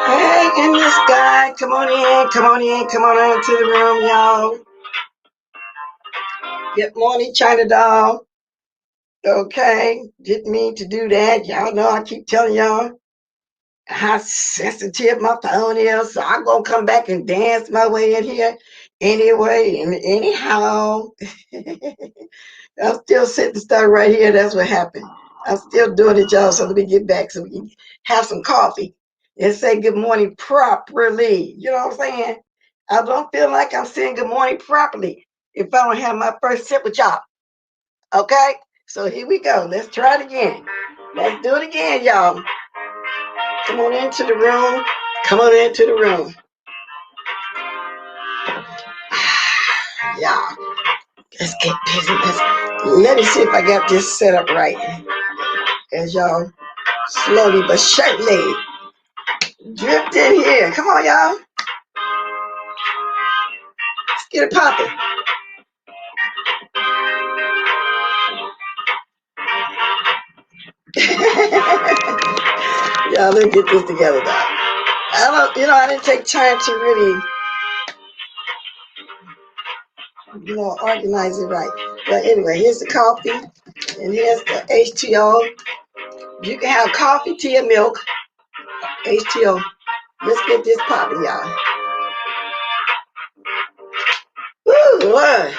Hey, in the sky, come on in, come on in, come on into the room, y'all. Good morning, China doll. Okay, didn't mean to do that. Y'all know I keep telling y'all how sensitive my phone is, so I'm gonna come back and dance my way in here anyway and anyhow. I'm still sitting stuck right here. That's what happened. I'm still doing it, y'all. So let me get back so we can have some coffee and say good morning properly. You know what I'm saying? I don't feel like I'm saying good morning properly if I don't have my first sip with y'all. Okay? So here we go. Let's try it again. Let's do it again, y'all. Come on into the room. Come on into the room. Y'all, let's get busy. Let me see if I got this set up right. As y'all slowly but surely drift in here. Come on, y'all. Let's get it popping. Y'all, let's get this together now. I didn't take time to really, organize it right. But anyway, here's the coffee, and here's the H2O. You can have coffee, tea, and milk. H2O. Let's get this popping, y'all. Woo, Lord.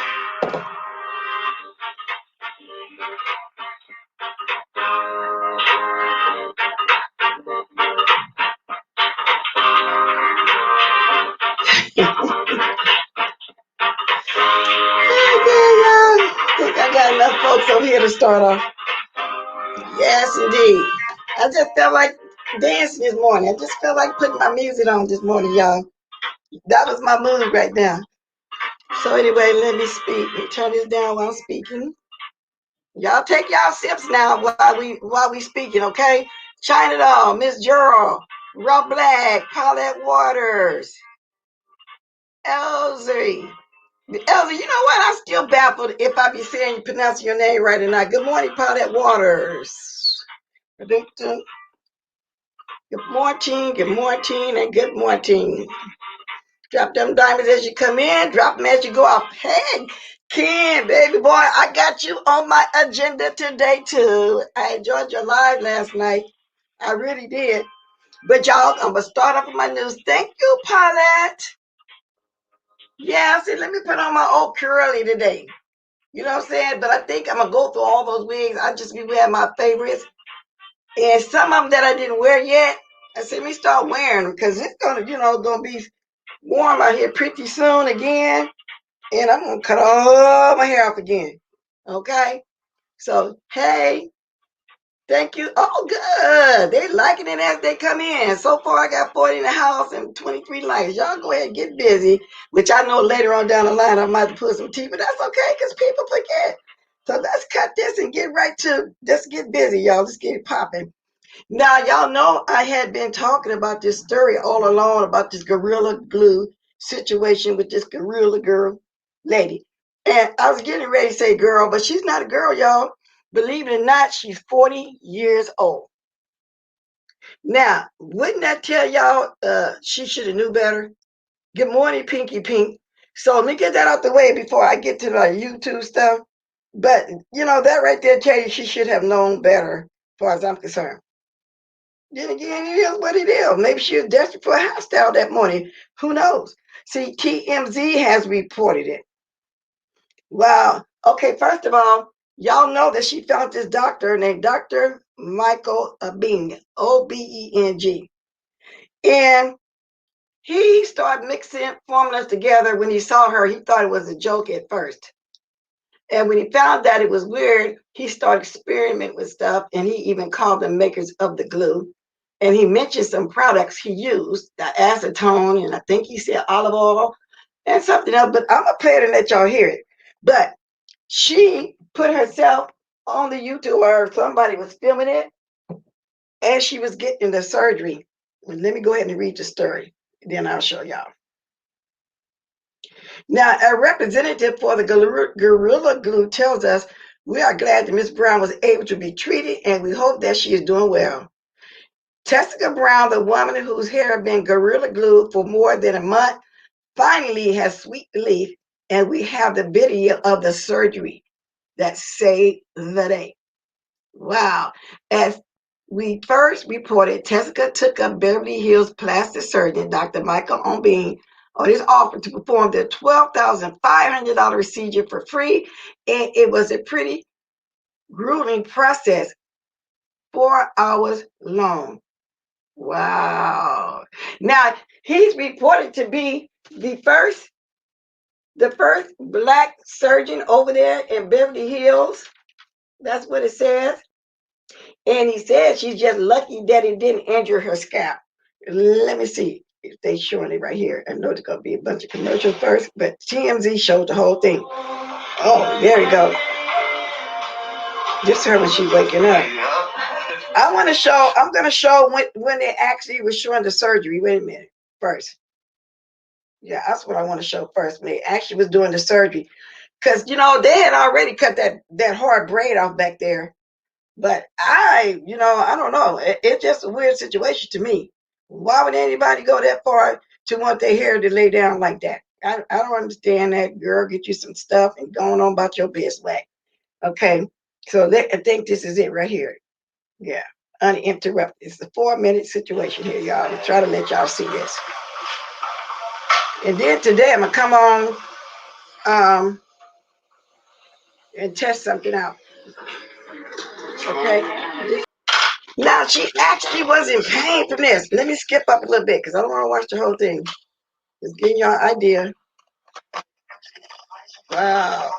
I think I got enough folks over here to start off. Yes, indeed. I just felt like dancing this morning. I just felt like putting my music on this morning, y'all. That was my mood right now. So anyway, let me speak. Let me turn this down while I'm speaking. Y'all take y'all sips now while we speaking, okay? China Doll, Miss Gerald, Rob Black, Paulette Waters, Elsie. Elsie, you know what? I'm still baffled if I be saying pronouncing your name right or not. Good morning, Paulette Waters. Good morning, and good morning. Drop them diamonds as you come in, drop them as you go out. Hey, Ken, baby boy, I got you on my agenda today too. I enjoyed your live last night. I really did. But y'all, I'm going to start off with my news. Thank you, Paulette. Yeah, see, let me put on my old curly today. You know what I'm saying? But I think I'm going to go through all those wigs. I just be wearing my favorites. And some of them that I didn't wear yet, I said, let me start wearing them because it's going to be warm out here pretty soon again. And I'm going to cut all my hair off again. Okay? So, hey, thank you. Oh, good. They liking it as they come in. So far, I got 40 in the house and 23 likes. Y'all go ahead and get busy, which I know later on down the line I might have to put some tea, but that's okay because people forget. So let's cut this and let's get busy, y'all. Let's get it popping. Now, y'all know I had been talking about this story all along about this Gorilla Glue situation with this Gorilla Girl lady. And I was getting ready to say girl, but she's not a girl, y'all. Believe it or not, she's 40 years old. Now, wouldn't that tell y'all she should have knew better? Good morning, Pinky Pink. So let me get that out the way before I get to the YouTube stuff. But that right there tell you she should have known better, as far as I'm concerned. Then again, it is what it is. Maybe she was desperate for a hairstyle that morning. Who knows? See, TMZ has reported it. Wow. Okay, first of all, y'all know that she found this doctor named Dr. Michael Obeng, Obeng. And he started mixing formulas together. When he saw her, he thought it was a joke at first. And when he found that it was weird, he started experimenting with stuff, and he even called them makers of the glue. And he mentioned some products he used, the acetone, and I think he said olive oil and something else, but I'm going to play it and let y'all hear it. But she put herself on the YouTube, or somebody was filming it, as she was getting the surgery. Let me go ahead and read the story, then I'll show y'all. Now, a representative for the Gorilla Glue tells us, we are glad that Ms. Brown was able to be treated, and we hope that she is doing well. Tessica Brown, the woman whose hair had been Gorilla Glue for more than a month, finally has sweet relief, and we have the video of the surgery that saved the day. Wow. As we first reported, Tessica took up Beverly Hills plastic surgeon Dr. Michael Obeng on his offer to perform the $12,500 procedure for free, and it was a pretty grueling process, 4 hours long. Wow. Now, he's reported to be the first black surgeon over there in Beverly Hills. That's what it says. And he said she's just lucky that it didn't injure her scalp. Let me see if they showing it right here. I know there's going to be a bunch of commercials first, but TMZ showed the whole thing. Oh, there we go. Just her when she's waking up. I'm going to show when they actually was showing the surgery. Wait a minute first. Yeah, that's what I want to show first. When they actually was doing the surgery. Because, they had already cut that hard braid off back there. But I don't know. It's just a weird situation to me. Why would anybody go that far to want their hair to lay down like that? I don't understand that. Girl, get you some stuff and going on about your business. Okay, so I think this is it right here. Yeah, uninterrupted. It's a 4-minute situation here, y'all. I'm trying to let y'all see this. And then today I'm going to come on and test something out. Okay. Now, she actually was in pain from this. Let me skip up a little bit because I don't want to watch the whole thing. Just giving y'all an idea. Wow.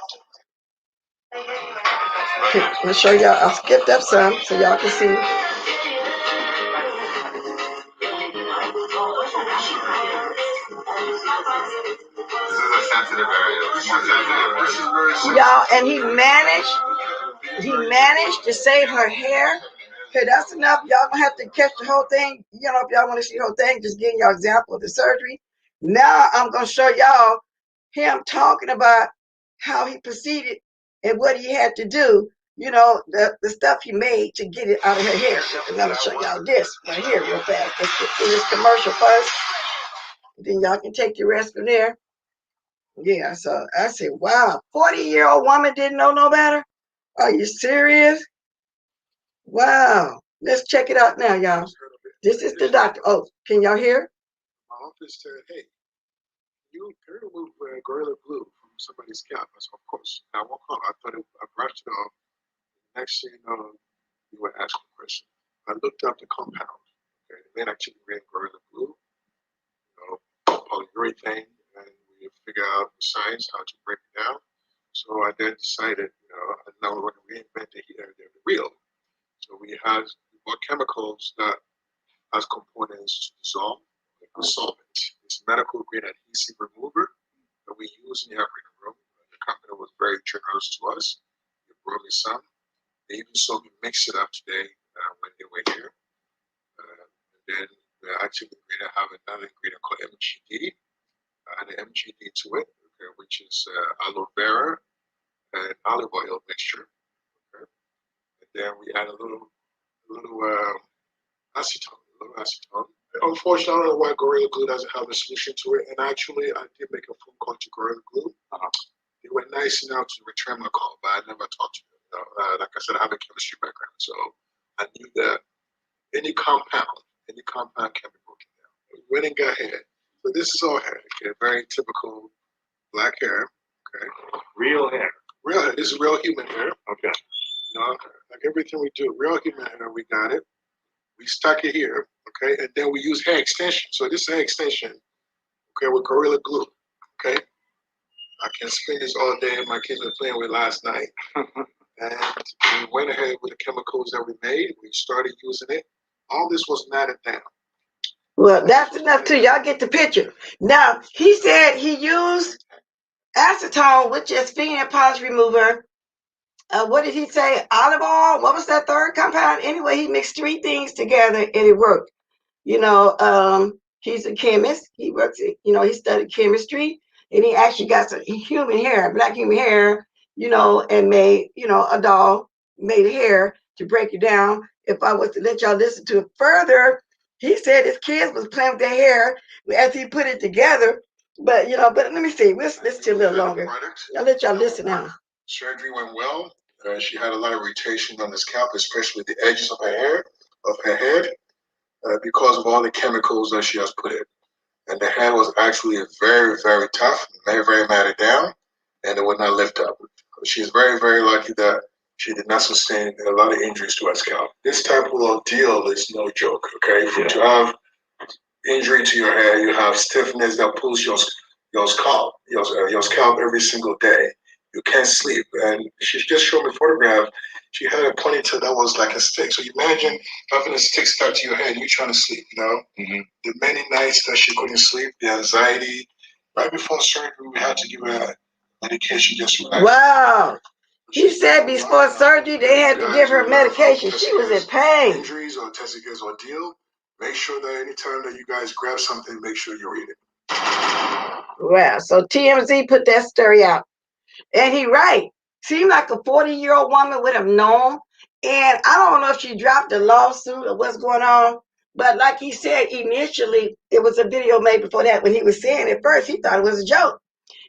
Okay, I'm going to show y'all. I skipped up some so y'all can see. This is a sensitive area. Y'all, and he managed to save her hair. Okay, that's enough. Y'all don't have to catch the whole thing. If y'all want to see the whole thing, just giving y'all an example of the surgery. Now I'm going to show y'all him talking about how he proceeded and what he had to do, the stuff he made to get it out of her hair. And I'm going to show y'all this right here real fast. Let's get through this commercial first. Then y'all can take the rest from there. Yeah, so I said, wow, 40-year-old woman didn't know no better? Are you serious? Wow. Let's check it out now, y'all. This is the doctor. Oh, can y'all hear? My office said, hey, you remove Gorilla Glue from somebody's scalp. I said, of course. I won't call. I brushed it off. Next thing you know, you were asking a question. I looked up the compound. Okay, the man actually ran Gorilla Glue, polyurethane, and we figured out the science, how to break it down. So I then decided, I now want to reinvent the real. So we bought chemicals that has components to dissolve, like a solvent. It's medical grade adhesive remover that we use in the operating room. The company was very generous to us. They brought me some. They even saw me mix it up today when they were here. And then we're actually going to have another ingredient called MGD, and the MGD to it, okay, which is aloe vera and olive oil mixture. Okay. And then we add a little acetone, Unfortunately, I don't know why Gorilla Glue doesn't have a solution to it. And actually, I did make a phone call to Gorilla Glue. They were nice enough to return my call, but I never talked to them. Like I said, I have a chemistry background, so I knew that any compound can be broken down. We went and got hair. So this is all hair. Okay, very typical black hair. Okay, Real hair. real hair. This is real human hair. Okay. You know, like everything we do, real human hair. We got it. We stuck it here. Okay, and then we use hair extension. So this hair extension. Okay, with Gorilla Glue. Okay, I can spin this all day. My kids were playing with last night. And we went ahead with the chemicals that we made. We started using it. All this was knotted down. Well, that's enough too. Y'all get the picture. Now, he said he used acetone, which is fingernail polish remover. What did he say? Olive oil. What was that third compound? Anyway, he mixed three things together and it worked. He's a chemist. He works, he studied chemistry and he actually got some human hair, black human hair, and made, a doll, made hair to break it down. If I was to let y'all listen to it further, he said his kids was playing with their hair as he put it together. But, but let me see. We'll listen to a little longer. I'll let y'all listen now. Surgery went well. She had a lot of irritation on the scalp, especially the edges of her head, because of all the chemicals that she has put in. And the head was actually very, very tough, very, very matted down, and it would not lift up. She's very, very lucky that she did not sustain a lot of injuries to her scalp. This type of deal is no joke, okay? To have injury to your head, you have stiffness that pulls your scalp every single day. You can't sleep. And she just showed me a photograph. She had a ponytail that was like a stick. So imagine having a stick stuck to your head and you're trying to sleep, Mm-hmm. The many nights that she couldn't sleep, the anxiety. Right before surgery, we had to give her medication just to relax. Wow. He said before surgery, they had to give her medication. She was in pain. Injuries or testicular ordeal. Make sure that anytime that you guys grab something, make sure you read it. Wow. So TMZ put that story out. And he right. Seemed like a 40-year-old woman would have known. And I don't know if she dropped a lawsuit or what's going on. But like he said, initially, it was a video made before that. When he was saying it first, he thought it was a joke.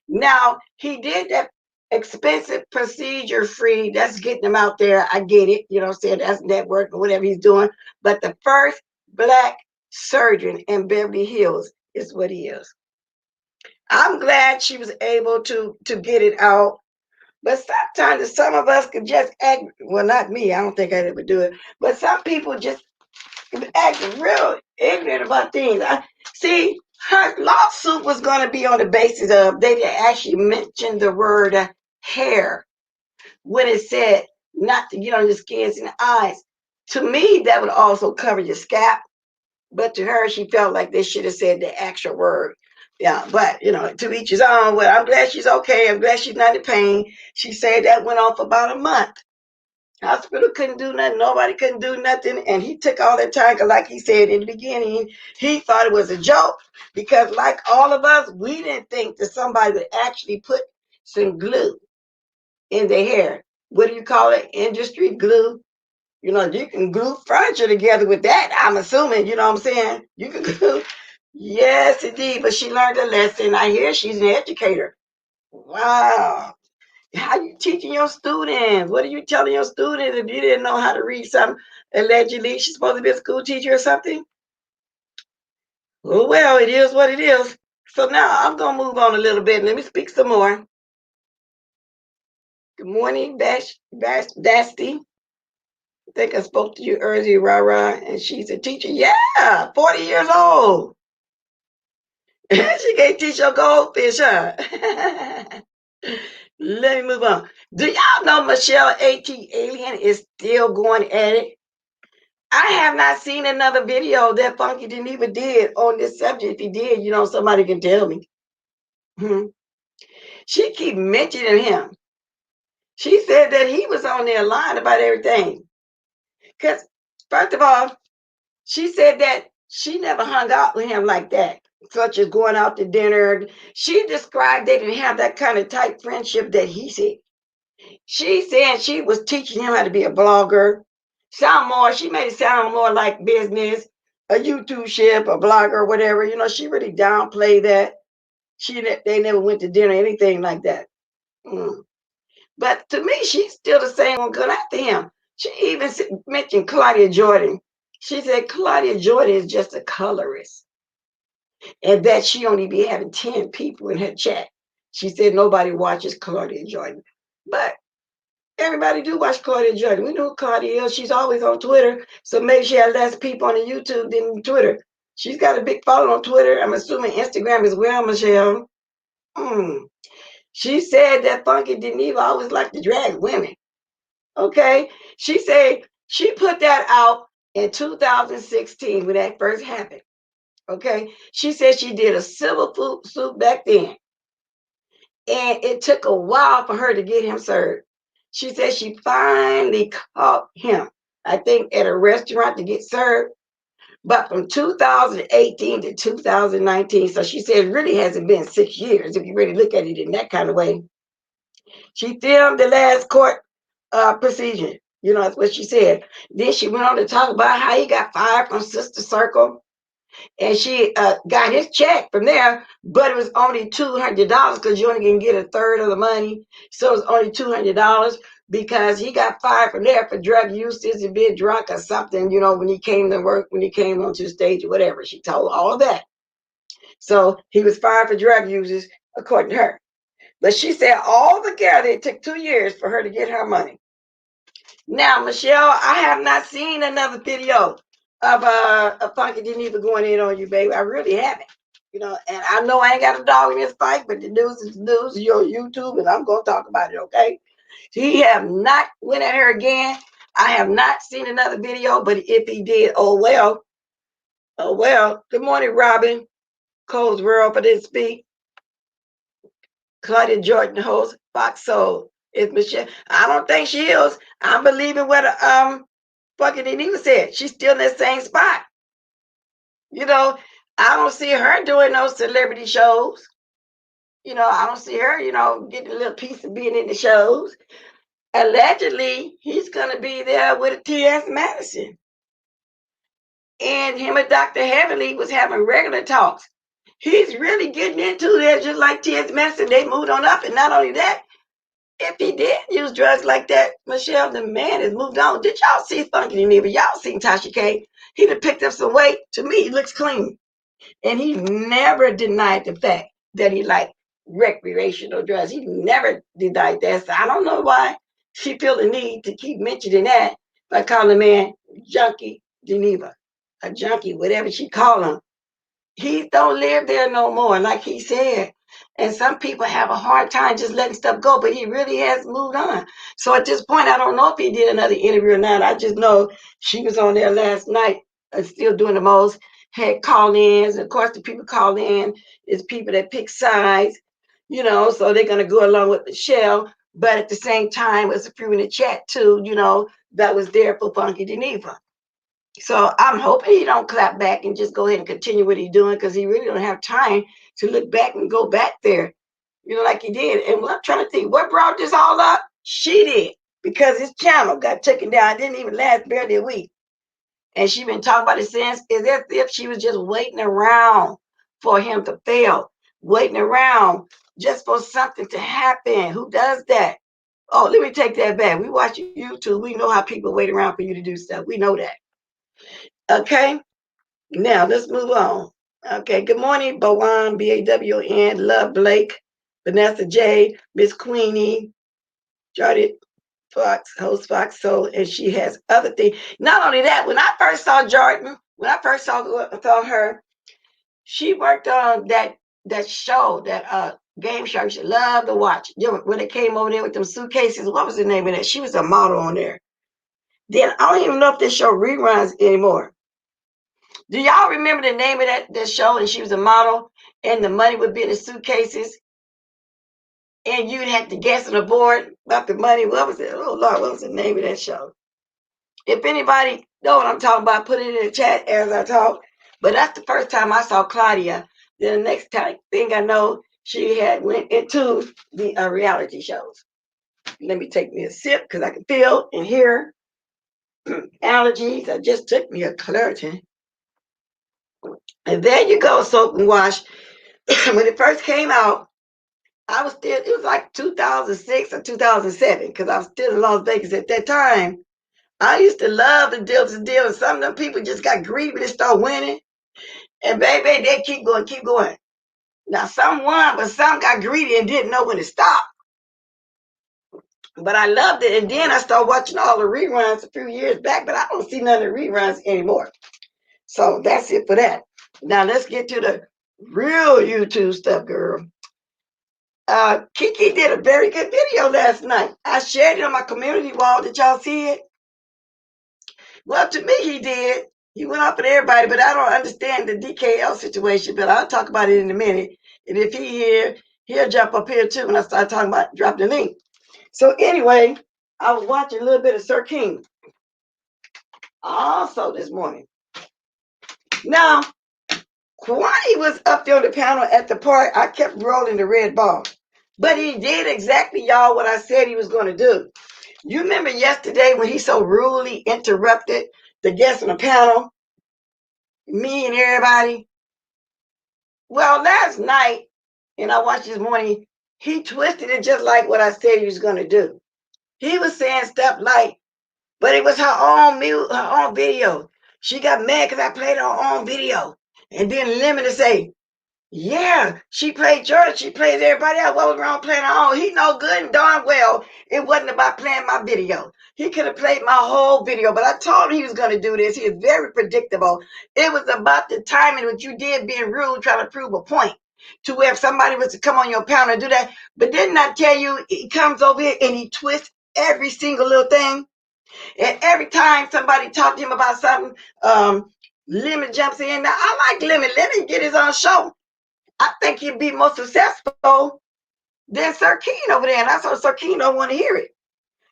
Now, he did that expensive procedure free. That's getting him out there. I get it. Saying that's network or whatever he's doing. But the first black surgeon in Beverly Hills is what he is. I'm glad she was able to get it out. But sometimes some of us could just act, well, not me, I don't think I'd ever do it, but some people just act real ignorant about things. See, her lawsuit was going to be on the basis of they actually mentioned the word hair when it said not to get on your skins and eyes. To me, that would also cover your scalp. But to her, she felt like they should have said the actual word. Yeah, but to each his own. Well, I'm glad she's okay. I'm glad she's not in pain. She said that went on for about a month. Hospital couldn't do nothing. Nobody couldn't do nothing. And he took all that time because, like he said in the beginning, he thought it was a joke because, like all of us, we didn't think that somebody would actually put some glue in their hair. What do you call it? Industry glue. You can glue furniture together with that. I'm assuming, what I'm saying? You can glue. Yes, indeed. But she learned a lesson. I hear she's an educator. Wow. How you teaching your students? What are you telling your students if you didn't know how to read something? Allegedly, she's supposed to be a school teacher or something? Oh, well, it is what it is. So now I'm going to move on a little bit. Let me speak some more. Good morning, Basti. I think I spoke to you earlier, Rara, and she's a teacher. Yeah, 40 years old. She can't teach your goldfish, huh? Let me move on. Do y'all know Michelle AT Alien is still going at it? I have not seen another video that Funky Geneva did on this subject. If he did, somebody can tell me. She keep mentioning him. She said that he was on there lying about everything. Because, first of all, she said that she never hung out with him like that, such as going out to dinner. She described they didn't have that kind of tight friendship that he said. She said she was teaching him how to be a blogger. She made it sound more like business. a YouTube chef, a blogger, or whatever. You know, she really downplayed that. They never went to dinner, anything like that. Mm. But to me, she's still the same one going after him. She even mentioned Claudia Jordan. She said Claudia Jordan is just a colorist, and that she only be having 10 people in her chat. She said nobody watches Claudia Jordan. But everybody do watch Claudia Jordan. We know who Claudia is. She's always on Twitter. So maybe she has less people on the YouTube than Twitter. She's got a big following on Twitter. I'm assuming Instagram as well, Michelle. Mm. She said that Funky Geneva always liked to drag women. Okay? She said she put that out in 2016 when that first happened. Okay? She said she did a civil suit back then. And it took a while for her to get him served. She said she finally caught him, I think, at a restaurant to get served. But from 2018 to 2019, so she said it really hasn't been 6 years if you really look at it in that kind of way. She filmed the last court procedure. You know, that's what she said. Then she went on to talk about how he got fired from Sister Circle. And she got his check from there, but it was only $200 because you only can get a third of the money. So it was only $200 because he got fired from there for drug usage and being drunk or something, you know, when he came to work, when he came onto the stage or whatever. She told all of that. So he was fired for drug users, according to her. But she said all together, it took 2 years for her to get her money. Now, Michelle, I have not seen another video of a Funky Geneva going in on you, baby. I really haven't. You know, and I know I ain't got a dog in this fight, but the news is the news. You're on YouTube, and I'm gonna talk about it, okay? He have not went at her again. I have not seen another video, but if he did, oh well. Oh well. Good morning, Robin. Cole's World for this speak. Claudia Jordan host Fox Soul. Is Michelle? I don't think she is. I'm believing what Funky Geneva said. She's still in that same spot. You know, I don't see her doing those celebrity shows. You know, I don't see her, you know, getting a little piece of being in the shows. Allegedly, he's going to be there with a T.S. Madison. And him and Dr. Heavenly was having regular talks. He's really getting into that just like T.S. Madison. They moved on up. And not only that, if he did use drugs like that, Michelle, the man has moved on. Did y'all see Funky Geneva? Y'all seen Tasha K? He done picked up some weight. To me, he looks clean. And he never denied the fact that he liked recreational drugs. He never denied that. So I don't know why she feel the need to keep mentioning that by calling the man Junkie Geneva, a junkie, whatever she call him. He don't live there no more, like he said. And some people have a hard time just letting stuff go, but he really has moved on. So at this point, I don't know if he did another interview or not. I just know she was on there last night, still doing the most, had call-ins. Of course, the people call in is people that pick sides, you know, so they're going to go along with Michelle. But at the same time, there's a few in the chat too, you know, that was there for Funky Geneva. So I'm hoping he don't clap back and just go ahead and continue what he's doing because he really don't have time to look back and go back there, you know, like he did. And I'm trying to think what brought this all up. She did because his channel got taken down. It didn't even last barely a week, and she been talking about it since. As if she was just waiting around for him to fail, waiting around just for something to happen. Who does that? Oh, let me take that back. We watch YouTube. We know how people wait around for you to do stuff. We know that. Okay. Now let's move on. Okay, good morning, Bawan, BAWN, Love Blake, Vanessa J, Miss Queenie, Jordan Fox, host Fox Soul, and she has other things. Not only that, when I first saw Jordan, when I first saw her, she worked on that show, that game show. I should love to watch. You know, when it came over there with them suitcases, what was the name of that? She was a model on there. Then I don't even know if this show reruns anymore. Do y'all remember the name of that show? And she was a model, and the money would be in the suitcases, and you'd have to guess on the board about the money. What was it? Oh Lord, what was the name of that show? If anybody know what I'm talking about, put it in the chat as I talk. But that's the first time I saw Claudia. Then the next thing I know, she had went into the reality shows. Let me take me a sip because I can feel and hear allergies. I just took me a Claritin. And there you go, Soap and Wash. When it first came out, I was still, it was like 2006 or 2007, because I was still in Las Vegas at that time. I used to love the deal to deal, and some of them people just got greedy and start winning. And baby, they keep going, keep going. Now some won, but some got greedy and didn't know when to stop. But I loved it. And then I started watching all the reruns a few years back, but I don't see none of the reruns anymore. So that's it for that. Now let's get to the real YouTube stuff, girl. Kiki did a very good video last night. I shared it on my community wall. Did y'all see it? Well, to me, he did. He went up at everybody, but I don't understand the DKL situation, but I'll talk about it in a minute. And if he here, he'll jump up here too when I start talking about drop the link. So anyway, I was watching a little bit of Sir King also this morning. Now, Kwani was up there on the panel at the part. I kept rolling the red ball. But he did exactly, y'all, what I said he was going to do. You remember yesterday when he so rudely interrupted the guests on the panel? Me and everybody? Well, last night, and I watched this morning, he twisted it just like what I said he was going to do. He was saying stuff like, but it was her own video. She got mad because I played her own video. And then Lemon say, yeah, she played George, she plays everybody else. What was wrong playing her own? He know good and darn well it wasn't about playing my video. He could have played my whole video, but I told him he was going to do this. He is very predictable. It was about the timing what you did being rude, trying to prove a point. To where if somebody was to come on your panel and do that, but didn't I tell you he comes over here and he twists every single little thing? And every time somebody talked to him about something, Lemon jumps in. Now, I like Lemon. Let him get his own show. I think he'd be more successful than Sir Keen over there. And I saw Sir Keen don't want to hear it.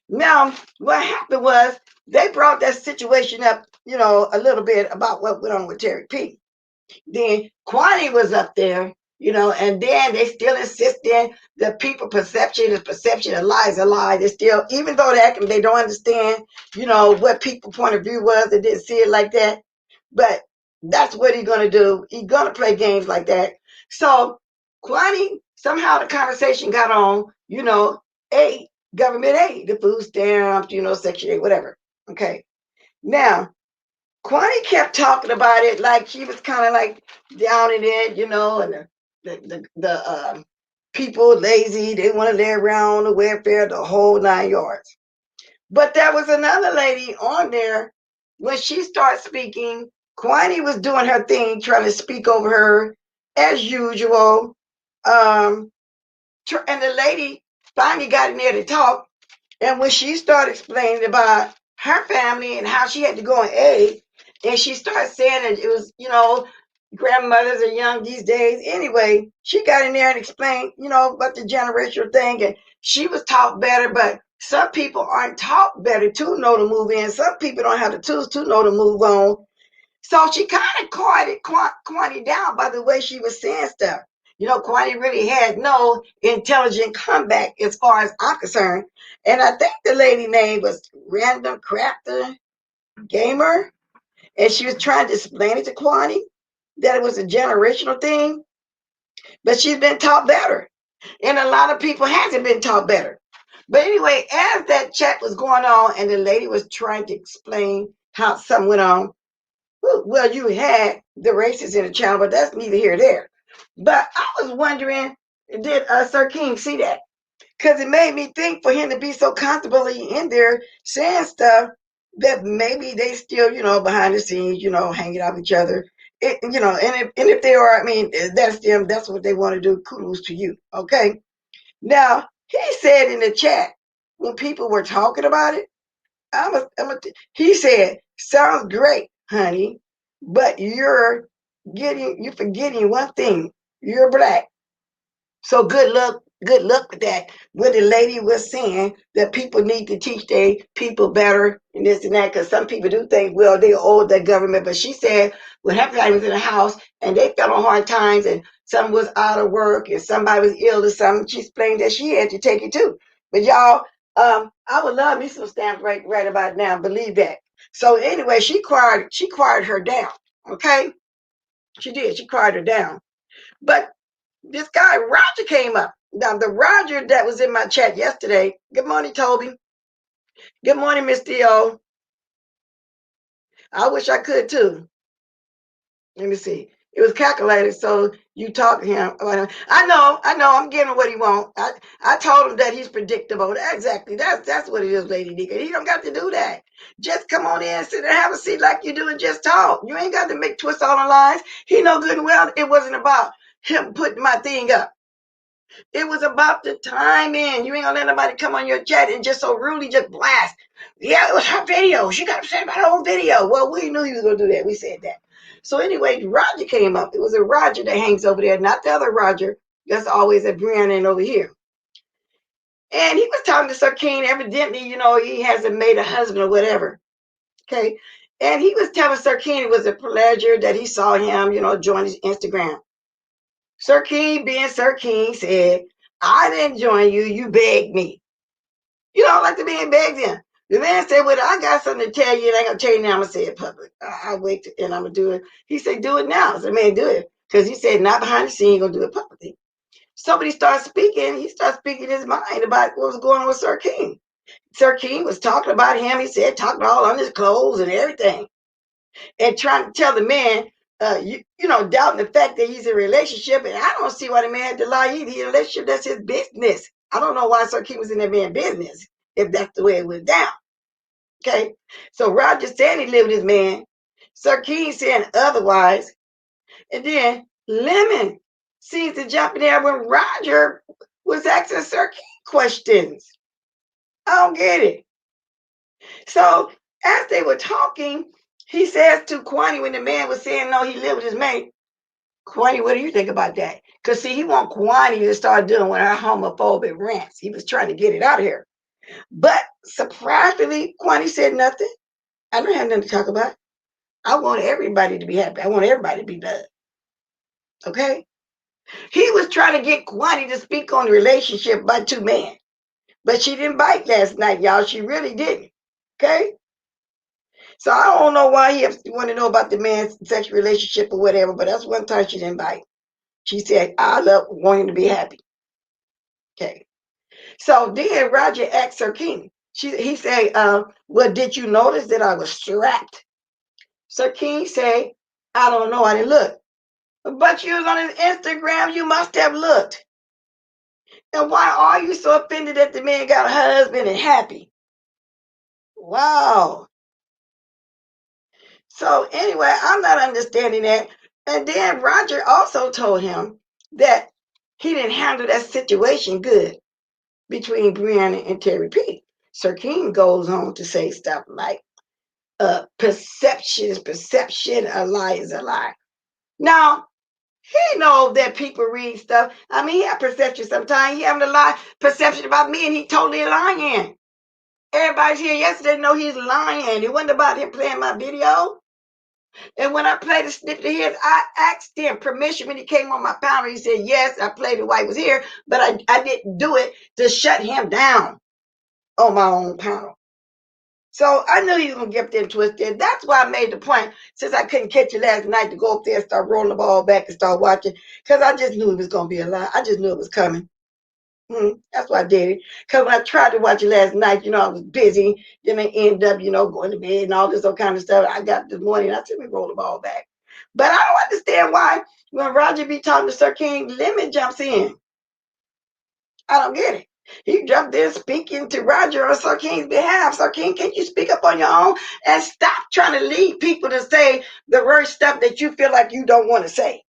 Now, what happened was they brought that situation up, a little bit about what went on with Terry P. Then Kwani was up there, and then they still insisting the people perception is perception, a lie is a lie. They still, even though they don't understand, what people point of view was, they didn't see it like that. But that's what he's gonna do. He's gonna play games like that. So Kwani, somehow the conversation got on, aid, government aid, the food stamps, Section 8, whatever. Okay. Now, Kwani kept talking about it like she was kind of like down in it, and the people lazy, they want to lay around the welfare, the whole 9 yards. But there was another lady on there when she started speaking. Kwani was doing her thing, trying to speak over her as usual. And the lady finally got in there to talk. And when she started explaining about her family and how she had to go on aid, and she started saying that it was, grandmothers are young these days. Anyway, she got in there and explained, about the generational thing. And she was taught better, but some people aren't taught better to know to move in. Some people don't have the tools to know to move on. So she kind of quieted down by the way she was saying stuff. Kwani really had no intelligent comeback as far as I'm concerned. And I think the lady name was Random Crafter Gamer. And she was trying to explain it to Kwani that it was a generational thing. But she's been taught better. And a lot of people hasn't been taught better. But anyway, as that chat was going on and the lady was trying to explain how something went on, well, you had the racists in the channel, but that's neither here nor there. But I was wondering, did Sir King see that? Because it made me think for him to be so comfortably in there saying stuff that maybe they still, behind the scenes, hanging out with each other. And if they are, I mean, that's them. That's what they want to do. Kudos to you. Okay. Now, he said in the chat when people were talking about it, he said, sounds great, honey, but you're forgetting one thing. You're black. So good luck with that. When the lady was saying that people need to teach their people better and this and that, because some people do think, well, they owe the government. But she said when everybody was in the house and they fell on hard times and someone was out of work and somebody was ill or something, she explained that she had to take it too. But y'all, I would love me some stamps right about now. Believe that. So anyway, she quieted her down. Okay. She did. She cried her down. But this guy, Roger, came up. Now, the Roger that was in my chat yesterday, good morning, Toby. Good morning, Miss Theo. I wish I could too. Let me see. It was calculated, so you talk to him. I know, I'm getting what he wants. I told him that he's predictable. Exactly. That's what it is, Lady Nika. He don't got to do that. Just come on in, sit and have a seat like you do and just talk. You ain't got to make twists on the lines. He know good and well it wasn't about him putting my thing up. It was about the timing. You ain't gonna let nobody come on your chat and just so rudely just blast. Yeah, it was her video. She got upset about her own video. Well, we knew he was gonna do that. We said that. So anyway, Roger came up. It was a Roger that hangs over there, not the other Roger that's always at Brianna and over here. And he was talking to Sir King. Evidently, he hasn't made a husband or whatever. Okay. And he was telling Sir King it was a pleasure that he saw him, join his Instagram. Sir King, being Sir King, said, I didn't join you. You begged me. You don't like the man begged him. The man said, well, I got something to tell you. And I ain't going to tell you now. I'm going to say it public. I'll wait and I'm going to do it. He said, do it now. So, man, do it. Because he said, not behind the scene, going to do it publicly. Somebody started speaking. He started speaking his mind about what was going on with Sir King. Sir King was talking about him. He said, talking all on his clothes and everything. And trying to tell the man, doubting the fact that he's in a relationship. And I don't see why the man had to lie either. He's in a relationship, that's his business. I don't know why Sir King was in that man's business, if that's the way it went down. Okay. So Roger said he lived with his man. Sir King saying otherwise. And then Lemon seems to jump in there when Roger was asking Sir King questions. I don't get it. So as they were talking, he says to Kwani when the man was saying no, he lived with his mate. Kwani, what do you think about that? Because see, he want Kwani to start doing with her homophobic rants. He was trying to get it out of here. But surprisingly, Kwani said nothing. I don't have nothing to talk about. I want everybody to be happy. I want everybody to be loved. Okay? He was trying to get Kwani to speak on the relationship by two men. But she didn't bite last night, y'all. She really didn't. Okay? So I don't know why he want to know about the man's sexual relationship or whatever, but that's one time she didn't bite. She said, I love wanting to be happy. Okay. So then Roger asked Sir King. He said, well, did you notice that I was strapped? Sir King said, I don't know. I didn't look. But you was on his Instagram. You must have looked. And why are you so offended that the man got a husband and happy? Wow. So anyway, I'm not understanding that. And then Roger also told him that he didn't handle that situation good between Brianna and Terry P. Sir King goes on to say stuff like, perception is perception, a lie is a lie. Now, he knows that people read stuff. I mean, he has perception sometimes. He having a lie perception about me, and he totally lying. Everybody's here yesterday know he's lying. It wasn't about him playing my video. And when I played the snippet of his, I asked him permission when he came on my panel. He said, yes, I played it while he was here, but I didn't do it to shut him down on my own panel. So I knew he was going to get there twisted. That's why I made the point, since I couldn't catch you last night, to go up there and start rolling the ball back and start watching, because I just knew it was going to be a lie. I just knew it was coming. That's why I did it. Because when I tried to watch it last night, I was busy. Then I ended up, going to bed and all this other kind of stuff. I got this morning. I said, we roll the ball back. But I don't understand why when Roger be talking to Sir King, Lemon jumps in. I don't get it. He jumped in speaking to Roger on Sir King's behalf. Sir King, can you speak up on your own and stop trying to lead people to say the worst stuff that you feel like you don't want to say?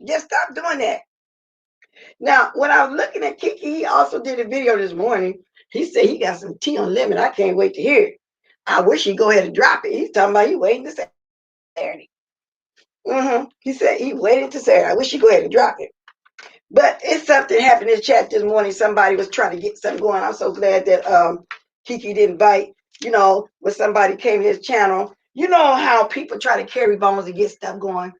Just stop doing that. Now, when I was looking at Kiki, he also did a video this morning. He said he got some tea on lemon. I can't wait to hear it. I wish he'd go ahead and drop it. He's talking about he waiting to Saturday. He said he waiting to Saturday. I wish he'd go ahead and drop it. But it's something happened in the chat this morning. Somebody was trying to get something going. I'm so glad that Kiki didn't bite. When somebody came to his channel, you know how people try to carry bones and get stuff going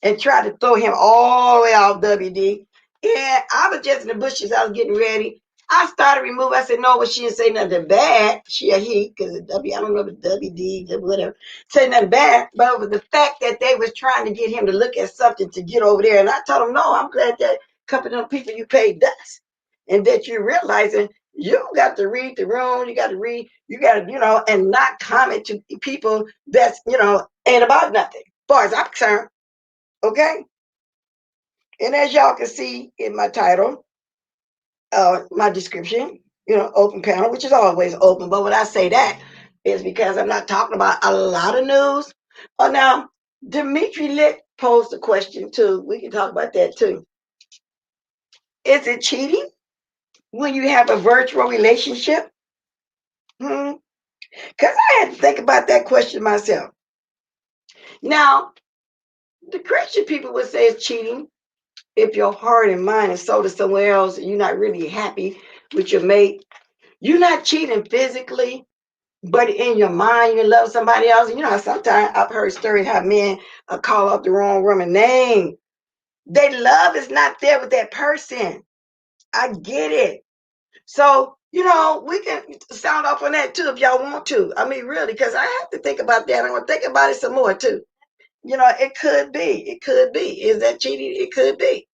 and try to throw him all the way out WD. And I was just in the bushes. I was getting ready. I started removing. I said, no, but she didn't say nothing bad. She or he, because I don't know the WD, whatever, say nothing bad. But it was the fact that they was trying to get him to look at something to get over there. And I told him, no, I'm glad that company of people you paid does. And that you're realizing you got to read the room. You got to read, you got to, and not comment to people that's, ain't about nothing. As far as I'm concerned. Okay. And as y'all can see in my title, my description, open panel, which is always open. But when I say that is because I'm not talking about a lot of news. Oh, now, Dimitri Lick posed a question too. We can talk about that too. Is it cheating when you have a virtual relationship? Because I had to think about that question myself. Now, the Christian people would say it's cheating if your heart and mind is sold to somewhere else and you're not really happy with your mate. You're not cheating physically, but in your mind, you love somebody else. And sometimes I've heard stories how men call out the wrong woman name. Their love is not there with that person. I get it. So, we can sound off on that too if y'all want to. I mean, really, because I have to think about that. I'm going to think about it some more too. It could be. It could be. Is that cheating? It could be.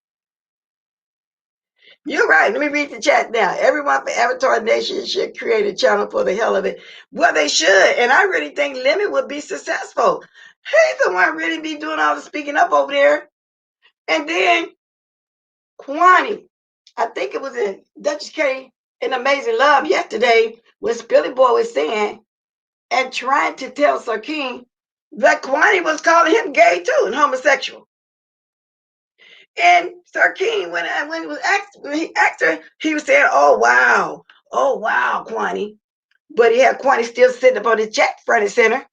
You're right. Let me read the chat now. Everyone for Avatar Nation should create a channel for the hell of it. Well, they should. And I really think Lemon would be successful. He's the one really be doing all the speaking up over there. And then Kwani, I think it was in Duchess K in Amazing Love yesterday when Spilly Boy was saying and trying to tell Sir King that Kwani was calling him gay too and homosexual. And Sir King, when he asked her, he was saying, oh, wow, Kwani. But he had Kwani still sitting up on the chat front and center.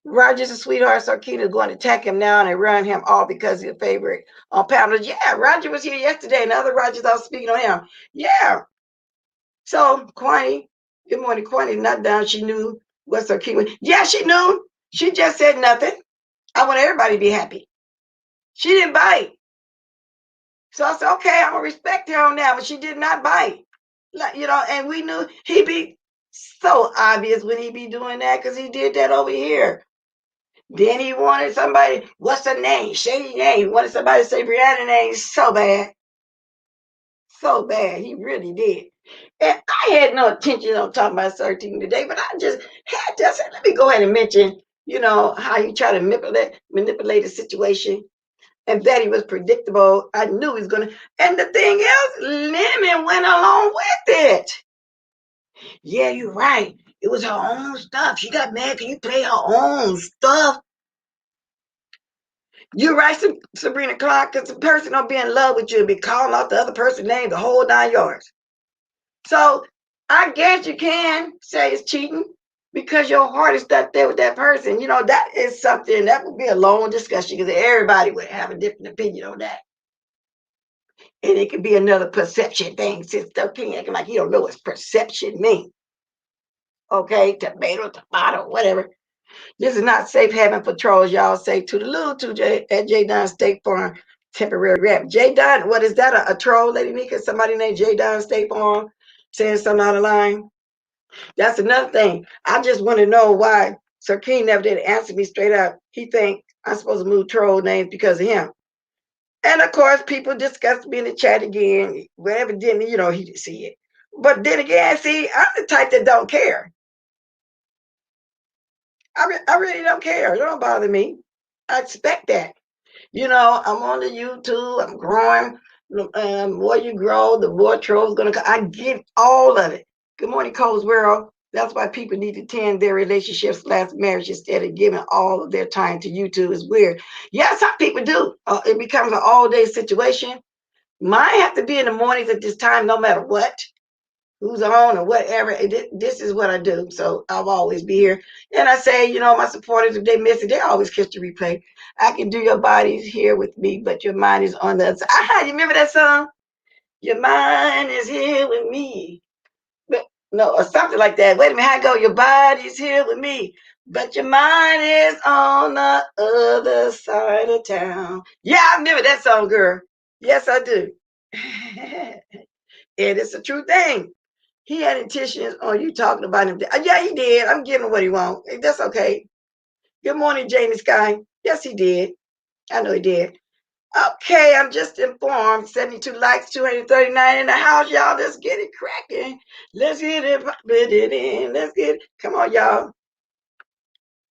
Roger's a sweetheart. Sir King is going to attack him now and run him off because he's a favorite on panel. Yeah, Roger was here yesterday and other Rogers are speaking on him. Yeah. So Kwani, good morning, Kwani, not down. She knew what Sir King was. Yeah, she knew. She just said nothing. I want everybody to be happy. She didn't bite. So I said, okay, I'm going to respect her on that, but she did not bite. And we knew he'd be so obvious when he be doing that because he did that over here. Then he wanted somebody, what's her name? Shady name. He wanted somebody to say Brianna's name so bad. So bad. He really did. And I had no intention on talking about 13 today, but I just had to say, let me go ahead and mention, how he tried to manipulate the situation. And that he was predictable. I knew he was going to. And the thing is, Lemon went along with it. Yeah, you're right. It was her own stuff. She got mad because you play her own stuff. You're right, Sabrina Clark, because the person don't be in love with you and be calling out the other person's name the whole 9 yards. So I guess you can say it's cheating because your heart is stuck there with that person. That is something that would be a long discussion because everybody would have a different opinion on that. And it could be another perception thing since the king acting like he don't know what perception means. Okay, tomato, whatever. This is not safe having patrols, y'all say to the little at J Don State Farm temporary rep. J Don, what is that? A troll, Lady Nika? Somebody named J Don State Farm saying something out of line? That's another thing. I just want to know why Sir King never did answer me straight up. He think I'm supposed to move troll names because of him. And of course, people discussed me in the chat again. Well, evidently, he didn't see it. But then again, see, I'm the type that don't care. I really don't care. It don't bother me. I expect that. I'm on the YouTube. I'm growing. The more you grow, the more trolls going to come. I get all of it. Good morning, Cole's World. That's why people need to tend their relationships /marriage instead of giving all of their time to YouTube. It's weird. Yeah, some people do. It becomes an all-day situation. Mine have to be in the mornings at this time, no matter what, who's on or whatever. This is what I do. So I'll always be here. And I say, my supporters, if they miss it, they always catch the replay. I can do your bodies here with me, but your mind is on the other side. You remember that song? Your mind is here with me. No, or something like that. Wait a minute, how I go? Your body's here with me, but your mind is on the other side of town. Yeah, I remember that song, girl. Yes, I do. And it's a true thing. He had intentions on you talking about him. Yeah, he did. I'm giving him what he wants. That's okay. Good morning, Jamie Sky. Yes, he did. I know he did. Okay, I'm just informed. 72 likes, 239 in the house, y'all. Let's get it cracking. Let's get it, put it in. Let's get it. Come on, y'all.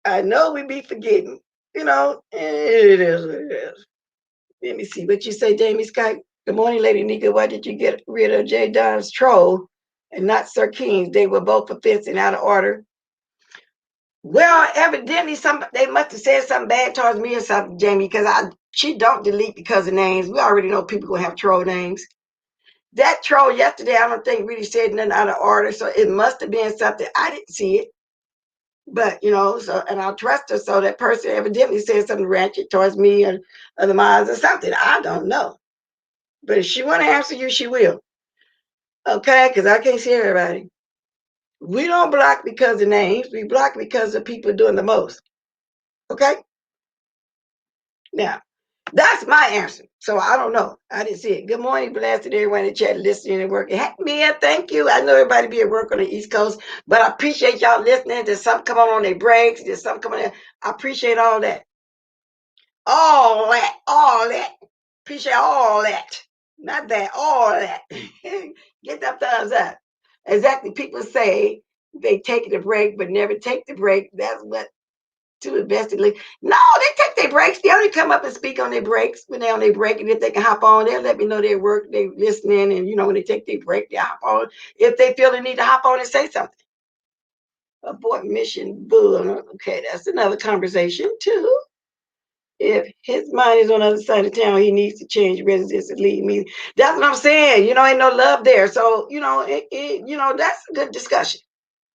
I know we be forgetting. You know, it is what it is. Let me see what you say, Jamie Scott. Good morning, Lady Nika. Why did you get rid of J. Don's troll and not Sir King's? They were both offensive and out of order. Well, evidently, they must have said something bad towards me or something, Jamie, because she don't delete because of names. We already know people gonna have troll names. That troll yesterday, I don't think really said nothing out of order, so it must have been something. I didn't see it, but so and I'll trust her. So that person evidently said something ratchet towards me or the minds or something. I don't know, but if she want to answer you, she will. Okay, because I can't see everybody. We don't block because of names. We block because of people doing the most. Okay. Now, that's my answer. So I don't know. I didn't see it. Good morning, blessed everyone in the chat, listening and working. Hey, Mia, thank you. I know everybody be at work on the East Coast, but I appreciate y'all listening. There's some come on their breaks. There's some coming in. I appreciate all that. All that. All that. Appreciate all that. Not that. All that. Get that thumbs up. Exactly. People say they take the break, but never take the break. That's what to investigate. No, they take their breaks. They only come up and speak on their breaks when they're on their break. And if they can hop on, they'll let me know their work, they're listening. And when they take their break, they hop on. If they feel the need to hop on and say something. Abort mission, boo. Okay, that's another conversation too. If his mind is on the other side of town, he needs to change residence and leave me. That's what I'm saying. Ain't no love there. So, that's a good discussion.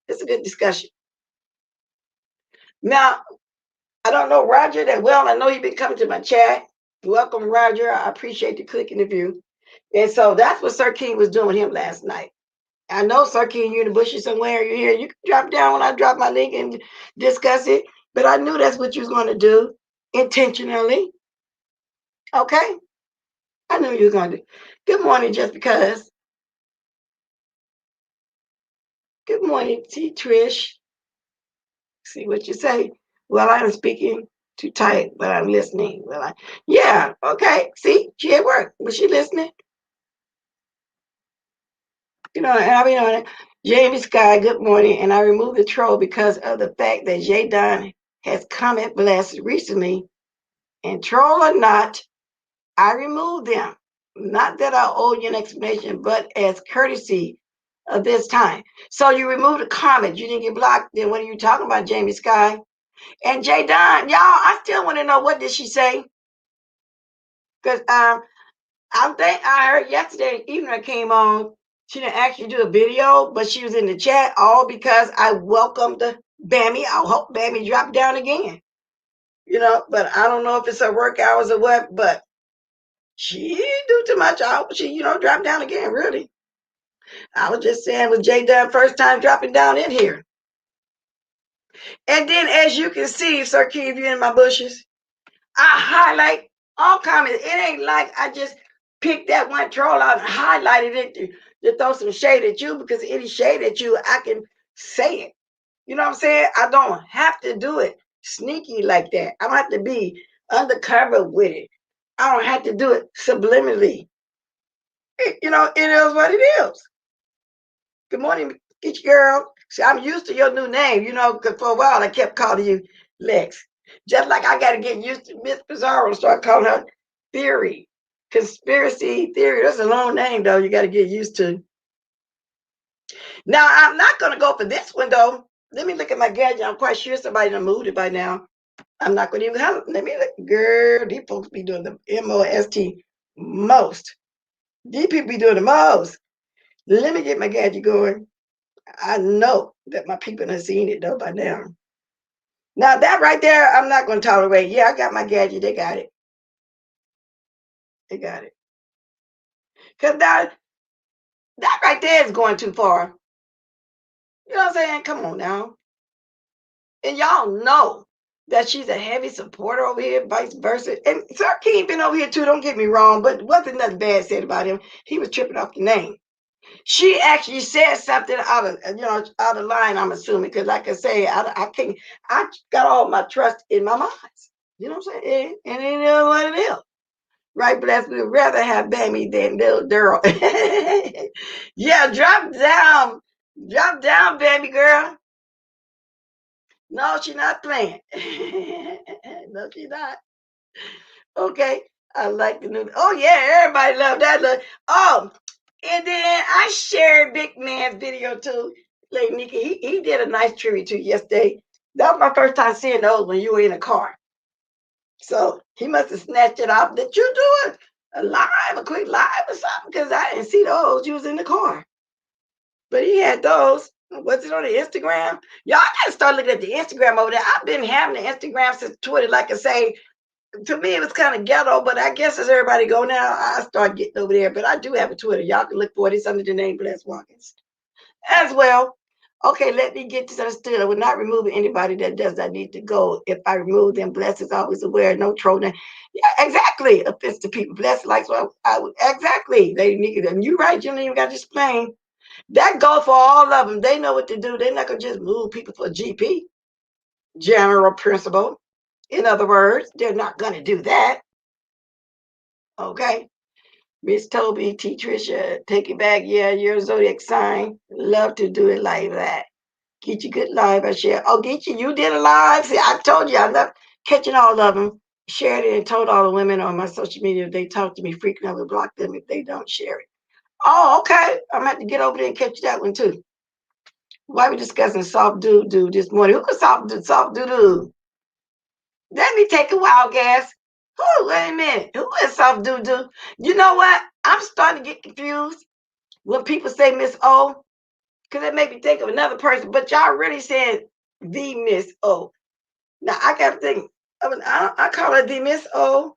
It's a good discussion. Now, I don't know Roger that well. I know you've been coming to my chat. Welcome, Roger. I appreciate the clicking the view. And so that's what Sir King was doing with him last night. I know, Sir King, you're in the bushes somewhere. You're here. You can drop down when I drop my link and discuss it. But I knew that's what you was going to do intentionally. Okay? I knew you were going to do. Good morning, just because. Good morning, T. Trish. See what you say. Well, I'm speaking too tight, but I'm listening. Yeah, okay. See, she at work. Was she listening? Jamie Sky, good morning. And I removed the troll because of the fact that J. Don has comment blessed recently. And troll or not, I removed them. Not that I owe you an explanation, but as courtesy of this time. So you removed a comment. You didn't get blocked. Then what are you talking about, Jamie Sky? And J. Don, y'all, I still want to know, what did she say? Because I think I heard yesterday, even I came on, she didn't actually do a video, but she was in the chat, all because I welcomed Bammy. I hope Bammy dropped down again. But I don't know if it's her work hours or what, but she didn't do too much. She, dropped down again, really. I was just saying, was J Dunn first time dropping down in here. And then, as you can see, Sir King, if you're in my bushes, I highlight all comments. It ain't like I just picked that one troll out and highlighted it to throw some shade at you, because any shade at you, I can say it. You know what I'm saying? I don't have to do it sneaky like that. I don't have to be undercover with it. I don't have to do it subliminally. It is what it is. Good morning, girl. See, I'm used to your new name, because for a while I kept calling you Lex. Just like I got to get used to Miss Bizarro and start calling her Theory. Conspiracy Theory. That's a long name, though. You got to get used to. Now, I'm not going to go for this one, though. Let me look at my gadget. I'm quite sure somebody done moved it by now. I'm not going to even have. Let me look. Girl, these folks be doing the MOST most. These people be doing the most. Let me get my gadget going. I know that my people have seen it, though, by now. Now, that right there, I'm not going to tolerate. Yeah, I got my gadget. They got it. They got it. Because that right there is going too far. You know what I'm saying? Come on now. And y'all know that she's a heavy supporter over here, vice versa. And Sir King been over here too, don't get me wrong, but wasn't nothing bad said about him. He was tripping off the name. She actually said something out of line, I'm assuming, because like I say, I can't, I got all my trust in my mind. You know what I'm saying? And it is what it is. Right, bless, we'd rather have Bammy than little Daryl. Yeah, drop down, Bammy girl. No, she's not playing. No, she's not. Okay, I like the new. Oh yeah, everybody love that. Oh, and then I shared Big Man's video too. Like Nikki, he did a nice tribute to yesterday. That was my first time seeing those when you were in a car. So he must have snatched it off. Did you do a quick live or something? Because I didn't see those. You was in the car. But he had those. Was it on the Instagram? Y'all gotta start looking at the Instagram over there. I've been having the Instagram since Twitter. Like I say, to me it was kind of ghetto, but I guess as everybody go now, I start getting over there. But I do have a Twitter. Y'all can look for it. It's under the name Bless Watkins as well. Okay, let me get this understood. I would not remove anybody that does not need to go. If I remove them, Bless is always aware, no trolling. Yeah, exactly. Offense to people. Bless likes what I would exactly. They need them. You right, you don't even got to explain. That go for all of them. They know what to do. They're not gonna just move people for GP. General principle. In other words, they're not gonna do that. Okay. Miss Toby, T. Tricia, take it back. Yeah, your zodiac sign. Love to do it like that. Get you good live. I share. Oh, get you did a live. See, I told you I love catching all of them. Shared it and told all the women on my social media if they talk to me frequently, I will block them if they don't share it. Oh, okay. I'm gonna have to get over there and catch that one too. Why are we discussing soft doo this morning? Who was soft doo? Let me take a wild guess. Wait a minute. Who is soft doo? You know what? I'm starting to get confused when people say Miss O, because it made me think of another person, but y'all really said the Miss O. Now I got to think. I call her the Miss O.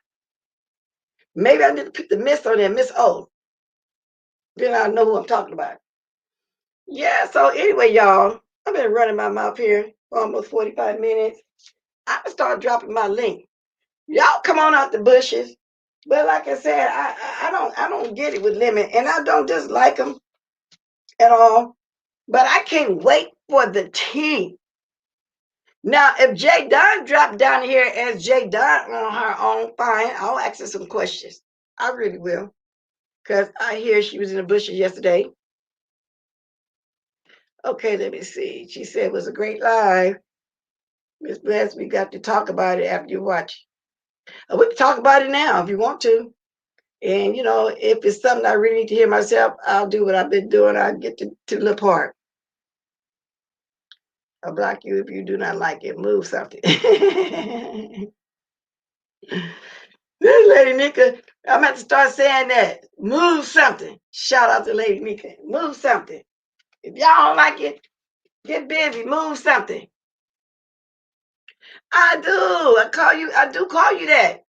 Maybe I need to put the Miss on there, Miss O. Then I know who I'm talking about. Yeah. So anyway, y'all, I've been running my mouth here for almost 45 minutes. I'm gonna start dropping my link. Y'all come on out the bushes. But like I said, I don't get it with Lemon, and I don't dislike him at all. But I can't wait for the tea. Now, if Jay Don dropped down here as Jay Don on her own, fine. I'll ask her some questions. I really will. Because I hear she was in the bushes yesterday. Okay, let me see. She said it was a great live. Miss Bless, we got to talk about it after you watch. We can talk about it now if you want to. And, if it's something I really need to hear myself, I'll do what I've been doing. I'll get to the part. I'll block you if you do not like it. Move something. This Lady Nika, I'm going to start saying that. Move something. Shout out to Lady Nika. Move something. If y'all don't like it, get busy. Move something. I do. I do call you that.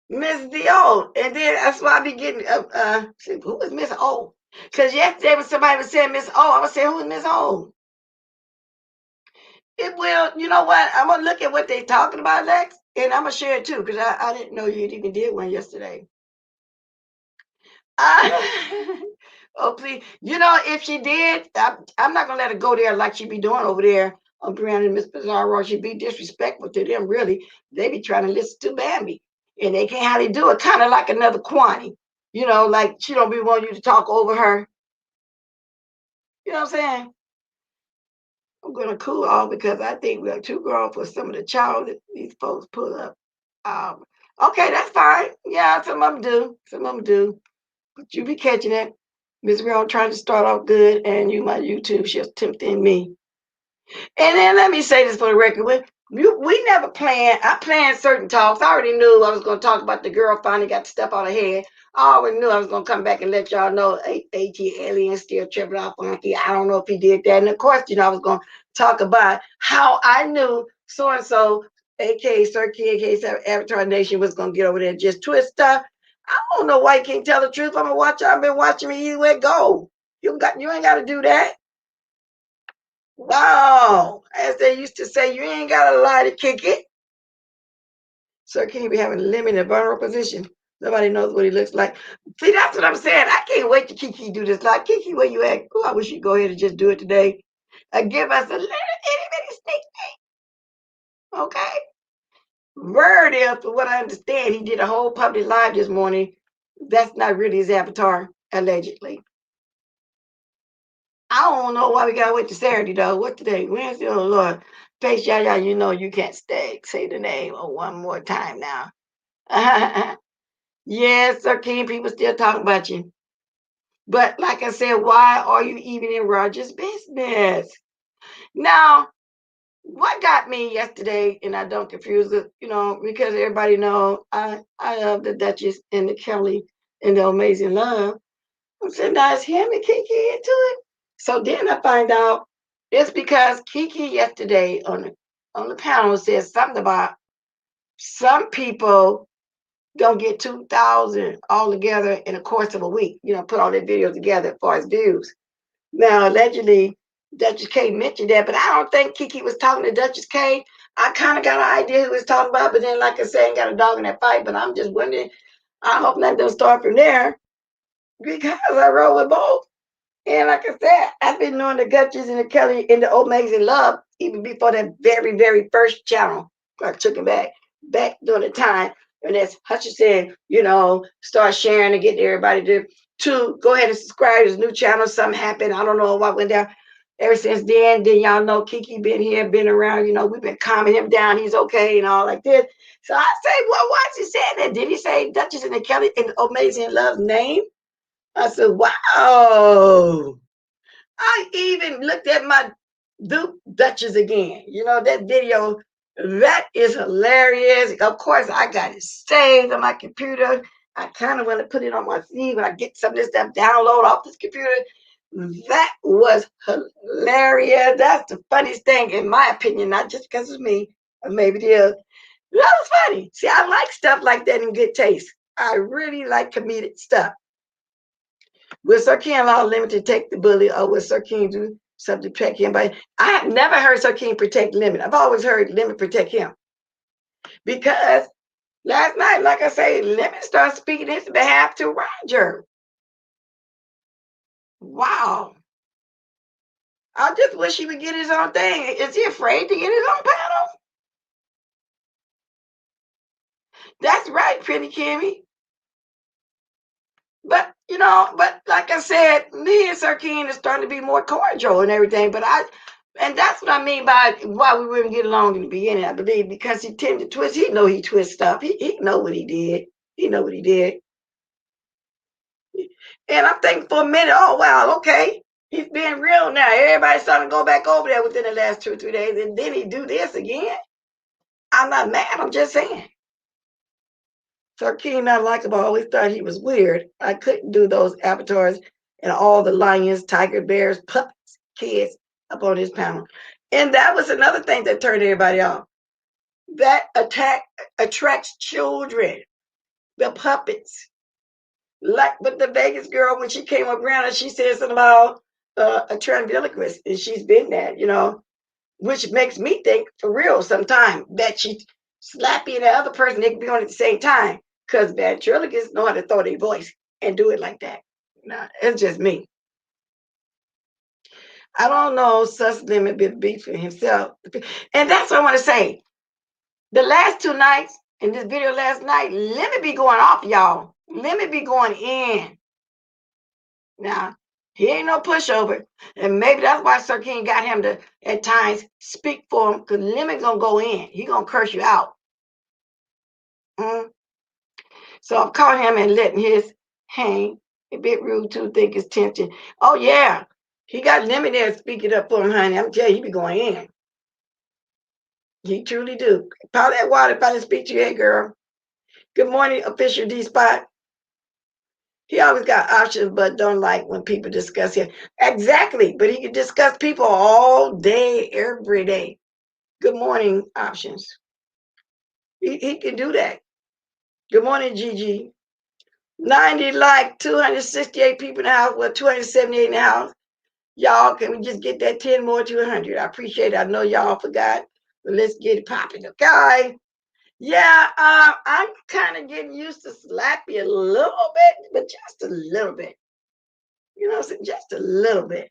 Miss D.O. And then that's why I be getting, who is Miss O? Because yesterday when somebody was saying Miss O, I was saying, who is Miss O? It will, you know what? I'm going to look at what they're talking about, Lex, and I'm going to share it too, because I didn't know you even did one yesterday. Oh, please. If she did, I'm not going to let her go there like she be doing over there on Brianna and Miss Pizarro. She'd be disrespectful to them, really. They be trying to listen to Bambi, and they can't hardly do it, kind of like another Kwani. Like she don't be wanting you to talk over her. You know what I'm saying? I'm going to cool off because I think we're too grown for some of the child that these folks put up. Okay, that's fine. Yeah, some of them do. Some of them do. But you be catching it. Miss Girl trying to start off good, and you my YouTube, she's tempting me. And then let me say this for the record. We never planned. I planned certain talks. I already knew I was going to talk about the girl finally got the stuff on her head. I already knew I was going to come back and let y'all know AT Alien still tripping off funky. I don't know if he did that. And of course, I was going to talk about how I knew so-and-so, aka Sir Kid, aka Avatar Nation, was going to get over there and just twist stuff. I don't know why you can't tell the truth. I'm a watcher. I've been watching me either way go. You ain't got to do that. Wow. As they used to say, you ain't got to lie to kick it. Sir, can you be having a limit in a vulnerable position? Nobody knows what he looks like. See, that's what I'm saying. I can't wait to Kiki do this. Like, Kiki, where you at? Oh, I wish you'd go ahead and just do it today. Give us a little itty bitty sneak peek. Okay. Word is, for what I understand, he did a whole public live this morning. That's not really his avatar, allegedly. I don't know why we gotta wait to Saturday though. What today? Wednesday? Oh Lord. Face Yaya, you know you can't stay. Say the name one more time now. Yes, Sir King, people still talking about you. But like I said, why are you even in Roger's business? Now, what got me yesterday, and I don't confuse it, because everybody know I love the Duchess and the Kelly and the Amazing Love. I'm saying now it's him and Kiki into it. So then I find out it's because Kiki yesterday on the panel said something about some people don't get 2,000 all together in the course of a week. Put all their videos together as far as views. Now, allegedly, Duchess K mentioned that, but I don't think Kiki was talking to Duchess K. I kind of got an idea who he was talking about, but then, like I said, ain't got a dog in that fight. But I'm just wondering, I hope that don't start from there because I roll with both. And like I said, I've been knowing the Duchess and the Kelly and the Amazing Love even before that very, very first channel. I took it back during the time. And as Hutchinson, start sharing and get everybody to go ahead and subscribe to this new channel. Something happened. I don't know what went down. Ever since then y'all know Kiki been here, been around. We've been calming him down. He's okay and all like this. So I say, well, why is he saying that? Did he say Duchess and the Kelly and Amazing Love's name? I said, wow. I even looked at my Duke Duchess again. That video, that is hilarious. Of course, I got it saved on my computer. I kind of want to put it on my feed when I get some of this stuff download off this computer. That was hilarious. That's the funniest thing, in my opinion, not just because it's me, or maybe it is. That was funny. See, I like stuff like that in good taste. I really like comedic stuff. Will Sir King allow Limit to take the bully, or will Sir King do something to protect him? But I have never heard Sir King protect Limit. I've always heard Limit protect him. Because last night, like I say, Limit started speaking his behalf to Roger. Wow. I just wish he would get his own thing. Is he afraid to get his own panel? That's right, Pretty Kimmy. But like I said, me and Sir King is starting to be more cordial and everything. And that's what I mean by why we wouldn't get along in the beginning, I believe, because he tended to twist. He know he twist stuff. He know what he did. He know what he did. And I'm thinking for a minute, oh wow, okay, he's being real now. Everybody's starting to go back over there within the last 2 or 3 days, and then he do this again. I'm not mad. I'm just saying. So King not likable. I always thought he was weird. I couldn't do those avatars and all the lions, tiger, bears, puppets, kids up on his panel. And that was another thing that turned everybody off. That attracts children, the puppets. Like with the Vegas girl, when she came up around and she said something about a transventriloquist, and she's been that, which makes me think for real sometimes that she slappy and the other person, they can be on at the same time, because ventriloquists know how to throw their voice and do it like that. Nah, it's just me. I don't know such limit bit beef for himself. And that's what I want to say. The last 2 nights in this video last night, Limit be going off, y'all. Limit be going in. Now, he ain't no pushover. And maybe that's why Sir King got him to, at times, speak for him, because Limit gonna go in. He gonna curse you out. So I'm caught him and letting his hang. A bit rude too, think it's tempting. Oh yeah. He got Limit there speaking up for him, honey. I'm telling you, he be going in. He truly do. Pour that water if I didn't speak to you, hey girl. Good morning, official D Spot. He always got options, but don't like when people discuss him. Exactly, but he can discuss people all day, every day. Good morning, options. He can do that. Good morning, Gigi. 90 like 268 people in the house, well, 278 in the house. Y'all, can we just get that 10 more to 100? I appreciate it. I know y'all forgot, but let's get it popping, okay? Yeah, I'm kind of getting used to Slappy a little bit, but just a little bit. You know, just a little bit.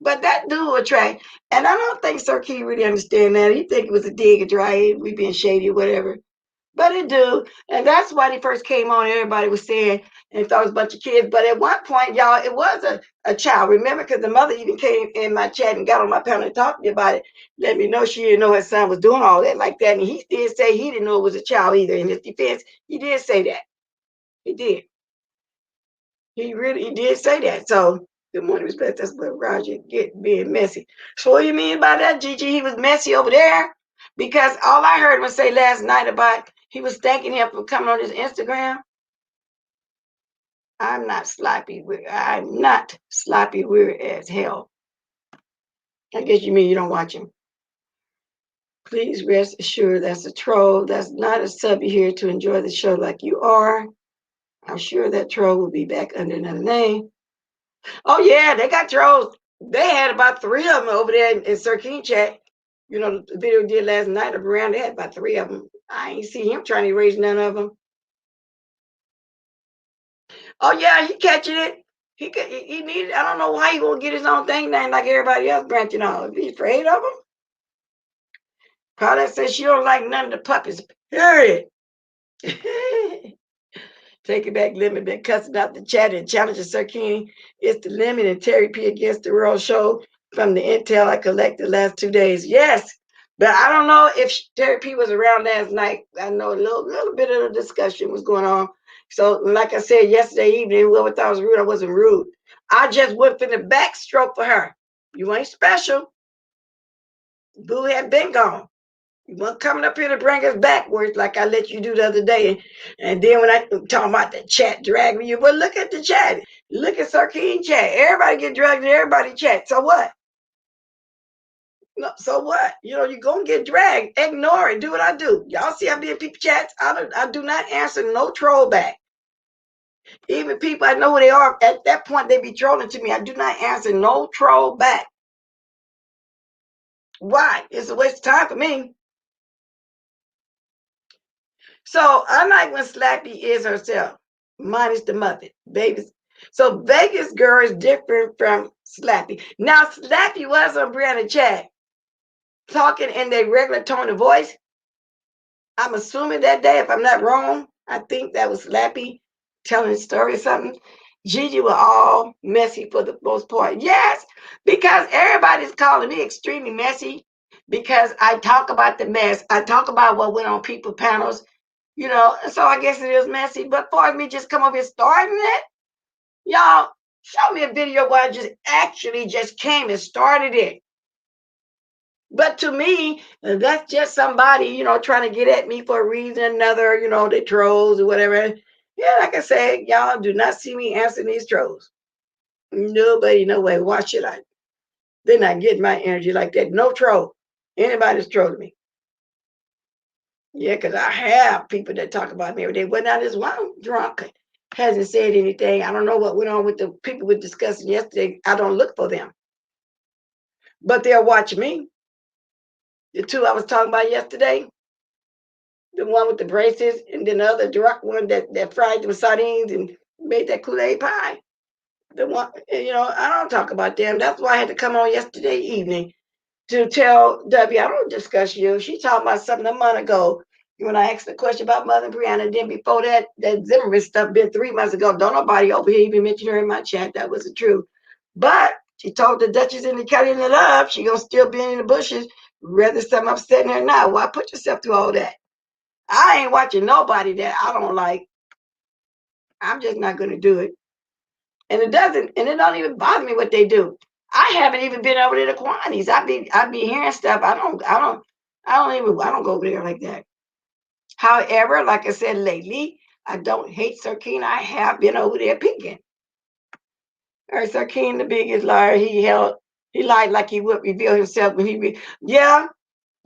But that do attract, and I don't think Sir Key really understand that. He think it was a dig at right, we being shady or whatever. But it do, and that's why they first came on. Everybody was saying and thought it was a bunch of kids. But at one point, y'all, it was a child. Remember, because the mother even came in my chat and got on my panel and talked to me about it. Let me know she didn't know her son was doing all that like that. And he did say he didn't know it was a child either. In his defense, he did say that. He did. He did say that. So good morning, respect. That's what Roger get being messy. So what do you mean by that, Gigi? He was messy over there? Because all I heard was say last night about he was thanking him for coming on his Instagram. I'm not sloppy. I'm not sloppy weird as hell. I guess you mean you don't watch him. Please rest assured that's a troll. That's not a subby here to enjoy the show like you are. I'm sure that troll will be back under another name. Oh yeah, they got trolls. They had about 3 of them over there in Sir King chat. You know, the video we did last night of around, they had about 3 of them. I ain't see him trying to erase none of them. Oh yeah, he catching it. He needed. I don't know why he won't get his own thing now like everybody else branching off. Be afraid of him. Paulette says she don't like none of the puppies. Period. Take it back, limit, been cussing out the chat and challenging Sir King. It's the limit and Terry P against the world show from the intel I collected the last 2 days. Yes, but I don't know if Terry P was around last night. I know a little bit of the discussion was going on. So, like I said yesterday evening, whoever thought I was rude, I wasn't rude. I just went for the backstroke for her. You ain't special. Boo had been gone. You weren't coming up here to bring us backwards like I let you do the other day. And then when I talking about the chat dragging you, but look at the chat. Look at Sir King chat. Everybody get dragged in everybody chat. So what? No, so what? You know, you're going to get dragged. Ignore it. Do what I do. Y'all see I be in people chats? I do not answer no troll back. Even people I know who they are, at that point, they be trolling to me. I do not answer no troll back. Why? It's a waste of time for me. So unlike when Slappy is herself, minus the mother, babies. So Vegas girl is different from Slappy. Now Slappy was on Brianna chat talking in their regular tone of voice. I'm assuming that day, if I'm not wrong, I think that was Slappy telling a story or something. Gigi was all messy for the most part. Yes, because everybody's calling me extremely messy because I talk about the mess. I talk about what went on people panels, you know, so I guess it is messy. But for me just come over here starting it, y'all, show me a video where I just actually just came and started it. But to me, that's just somebody, you know, trying to get at me for a reason or another, you know, they trolls or whatever. Yeah, like I said, y'all do not see me answering these trolls. Nobody, no way. Why should I? They're not getting my energy like that. No troll. Anybody's trolling me. Yeah, because I have people that talk about me every day. Well, now this one drunk hasn't said anything. I don't know what went on with the people we were discussing yesterday. I don't look for them. But they'll watch me. The 2 I was talking about yesterday, the one with the braces, and then the other drunk one that fried them sardines and made that Kool-Aid pie. The one, you know, I don't talk about them. That's why I had to come on yesterday evening to tell W, I don't discuss you. She talked about something a month ago when I asked the question about Mother Brianna. Then before that, that Zimmerman stuff been 3 months ago. Don't nobody over here even mention her in my chat. That wasn't true. But she told the Duchess in the County in the love, she gonna still be in the bushes, whether something upsetting her or not. Why put yourself through all that? I ain't watching nobody that I don't like. I'm just not gonna do it. And it don't even bother me what they do. I haven't even been over to the Quanties. I be hearing stuff. I don't go over there like that. However, like I said lately, I don't hate Sir Keen. I have been over there peeking. All right, Sir Keen, the biggest liar. He lied like he would reveal himself when yeah,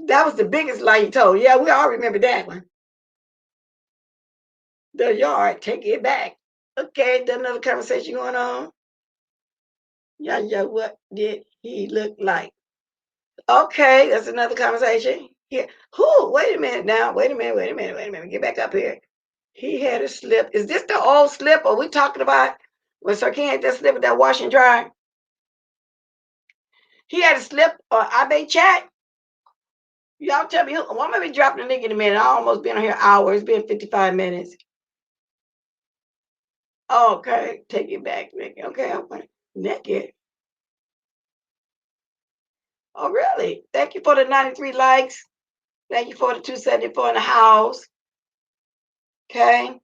that was the biggest lie he told. Yeah, we all remember that one. The yard, take it back. Okay, there's another conversation going on. Yeah, what did he look like? Okay, that's another conversation. Yeah. Who? Wait a minute now. Wait a minute. Get back up here. He had a slip. Is this the old slip? Or we talking about when Sir King had that slip with that wash and dry? He had a slip on Abe chat. Y'all tell me who. Well, I'm gonna be dropping the link in a minute. I almost been on here hours. It's been 55 minutes. Okay, take it back, Nick. Okay, I'm gonna naked. Oh, really? Thank you for the 93 likes. Thank you for the 274 in the house. Okay.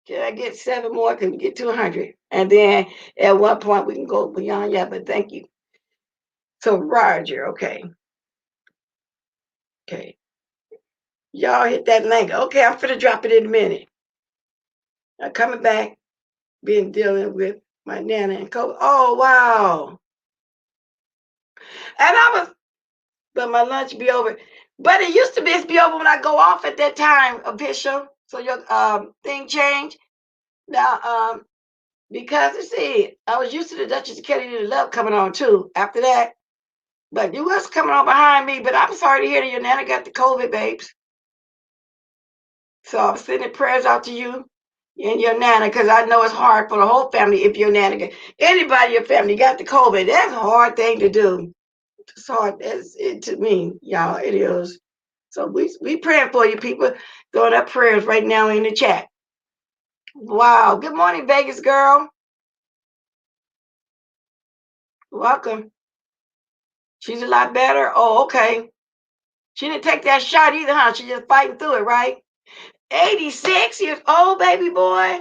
Can I get 7 more? Can we get to 100? And then at one point we can go beyond. Yeah, but thank you. So Roger, okay. Okay. Y'all hit that link. Okay, I'm finna drop it in a minute. I'm coming back, been dealing with my nana and COVID. Oh, wow. And I was, but my lunch be over. But it used to be, it's be over when I go off at that time, official. So your thing changed. Now, because you see, I was used to the Duchess of Kennedy Love coming on too after that. But you was coming on behind me. But I'm sorry to hear that your nana got the COVID, babes. So I'm sending prayers out to you and your nana, because I know it's hard for the whole family if your nana get anybody in your family got the COVID. That's a hard thing to do. It's hard as it to me, y'all. It is. So we praying for you, people. Throwing up prayers right now in the chat. Wow. Good morning, Vegas girl. Welcome. She's a lot better. Oh, okay. She didn't take that shot either, huh? She just fighting through it, right? 86 years old, baby boy.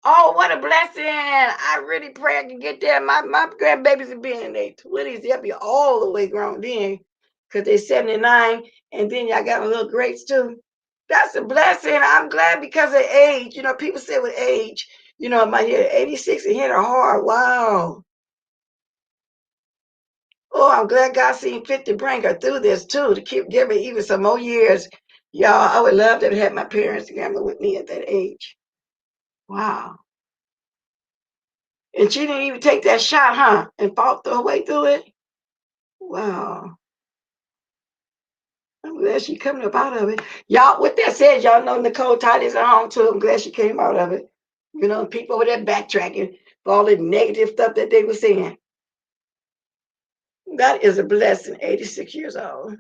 Oh, what a blessing. I really pray I can get there. My grandbabies have been in their 20s. They'll be all the way grown then because they're 79. And then y'all got a little greats too. That's a blessing. I'm glad because of age. You know, people say with age, you know, my year 86 and hit her hard. Wow. Oh, I'm glad God seen fit to bring her through this too, to keep giving even some more years. Y'all, I would love to have had my parents together with me at that age. Wow. And she didn't even take that shot, huh? And fought her way through it. Wow. I'm glad she coming up out of it. Y'all, with that said, y'all know Nicole Titus at home too. I'm glad she came out of it. You know, people over there backtracking for all the negative stuff that they were saying. That is a blessing, 86 years old.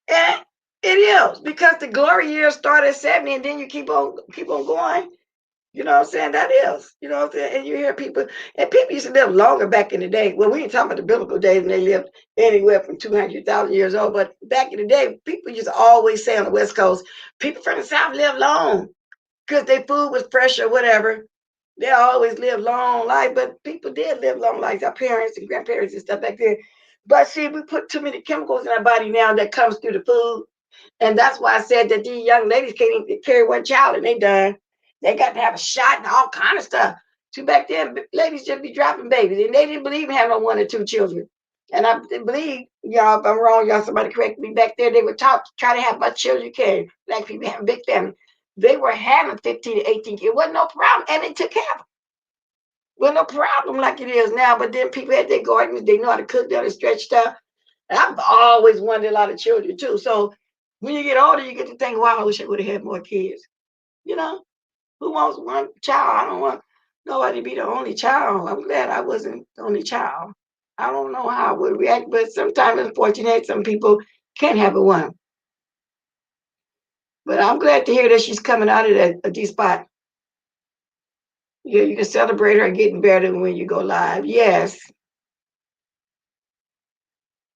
And it is because the glory years start at 70 and then you keep on going. You know what I'm saying? That is, you know what I'm saying? And you hear people, and people used to live longer back in the day. Well, we ain't talking about the biblical days and they lived anywhere from 200,000 years old, but back in the day, people used to always say on the West Coast, people from the South live long because their food was fresh or whatever. They always lived long life, but people did live long lives, our parents and grandparents and stuff back then. But see, we put too many chemicals in our body now that comes through the food. And that's why I said that these young ladies can't even carry one child and they done. They got to have a shot and all kind of stuff. So back then, ladies just be dropping babies, and they didn't believe in having 1 or 2 children. And I believe, y'all, if I'm wrong, y'all, somebody correct me. Back there, they were taught to try to have much children you can. Black people have a big family. They were having 15 to 18 kids. It wasn't no problem, and they took care of them. Well, no problem like it is now. But then people had their gardens. They know how to cook, they know how to stretch stuff. And I've always wanted a lot of children too. So when you get older, you get to think, wow, I wish I would have had more kids. You know, who wants one child? I don't want nobody to be the only child. I'm glad I wasn't the only child. I don't know how I would react, but sometimes unfortunately, some people can't have a one. But I'm glad to hear that she's coming out of that D spot. Yeah, you can celebrate her getting better when you go live. Yes.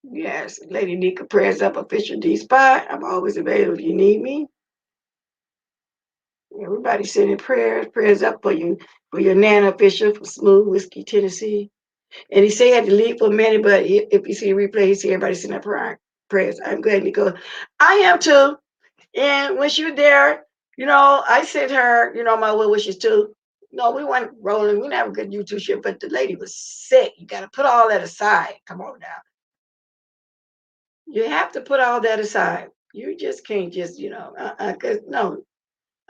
Yes. Lady Nika, prayers up, official D spot. I'm always available if you need me. Everybody sending prayers up for your Nana official from Smooth Whiskey, Tennessee. And he said he had to leave for a minute, but if you see the replay, he see everybody sending prayers. I'm glad to go. I am too. And when she was there, you know, I sent her, you know, my well wishes too. No, we weren't rolling. We didn't have a good YouTube shit, but the lady was sick. You got to put all that aside. Come on now. You have to put all that aside. You just can't just, you know, because no,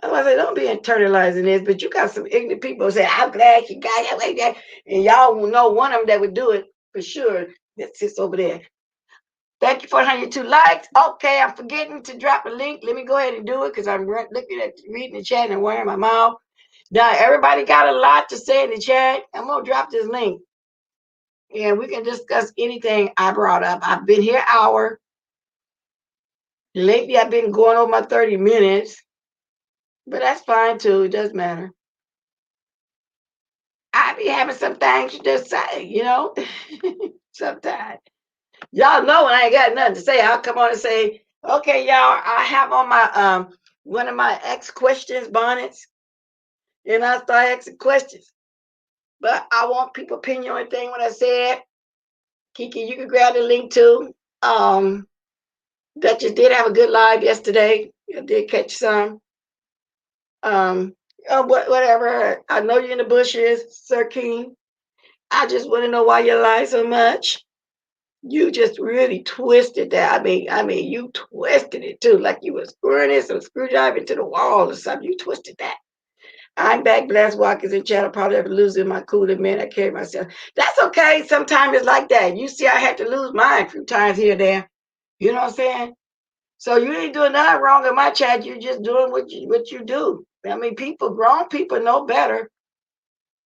I say, don't be internalizing this, but you got some ignorant people say, I'm glad you got it like that. And y'all will know one of them that would do it for sure that sits over there. Thank you for 102 likes. Okay, I'm forgetting to drop a link. Let me go ahead and do it because I'm looking at reading the chat and wearing my mouth. Now, everybody got a lot to say in the chat. I'm going to drop this link. And we can discuss anything I brought up. I've been here an hour. Lately, I've been going over my 30 minutes. But that's fine, too. It doesn't matter. I be having some things to just say, you know, sometimes. Y'all know when I ain't got nothing to say, I'll come on and say, okay, y'all, I have on my one of my ex questions bonnets, and I start asking questions. But I want people opinion on anything when I say it. Kiki, you can grab the link too. That you did have a good live yesterday. I did catch some. Whatever. I know you're in the bushes, Sir King. I just want to know why you lie so much. You just really twisted that. I mean, you twisted it too, like you was screwing in some screwdriver into the wall or something. You twisted that. I'm back, blessed walkers in chat. I probably have to losing my cool man. I carry myself. That's okay. Sometimes it's like that. You see, I had to lose mine a few times here and there. You know what I'm saying? So you ain't doing nothing wrong in my chat. You're just doing what you do. I mean, grown people know better.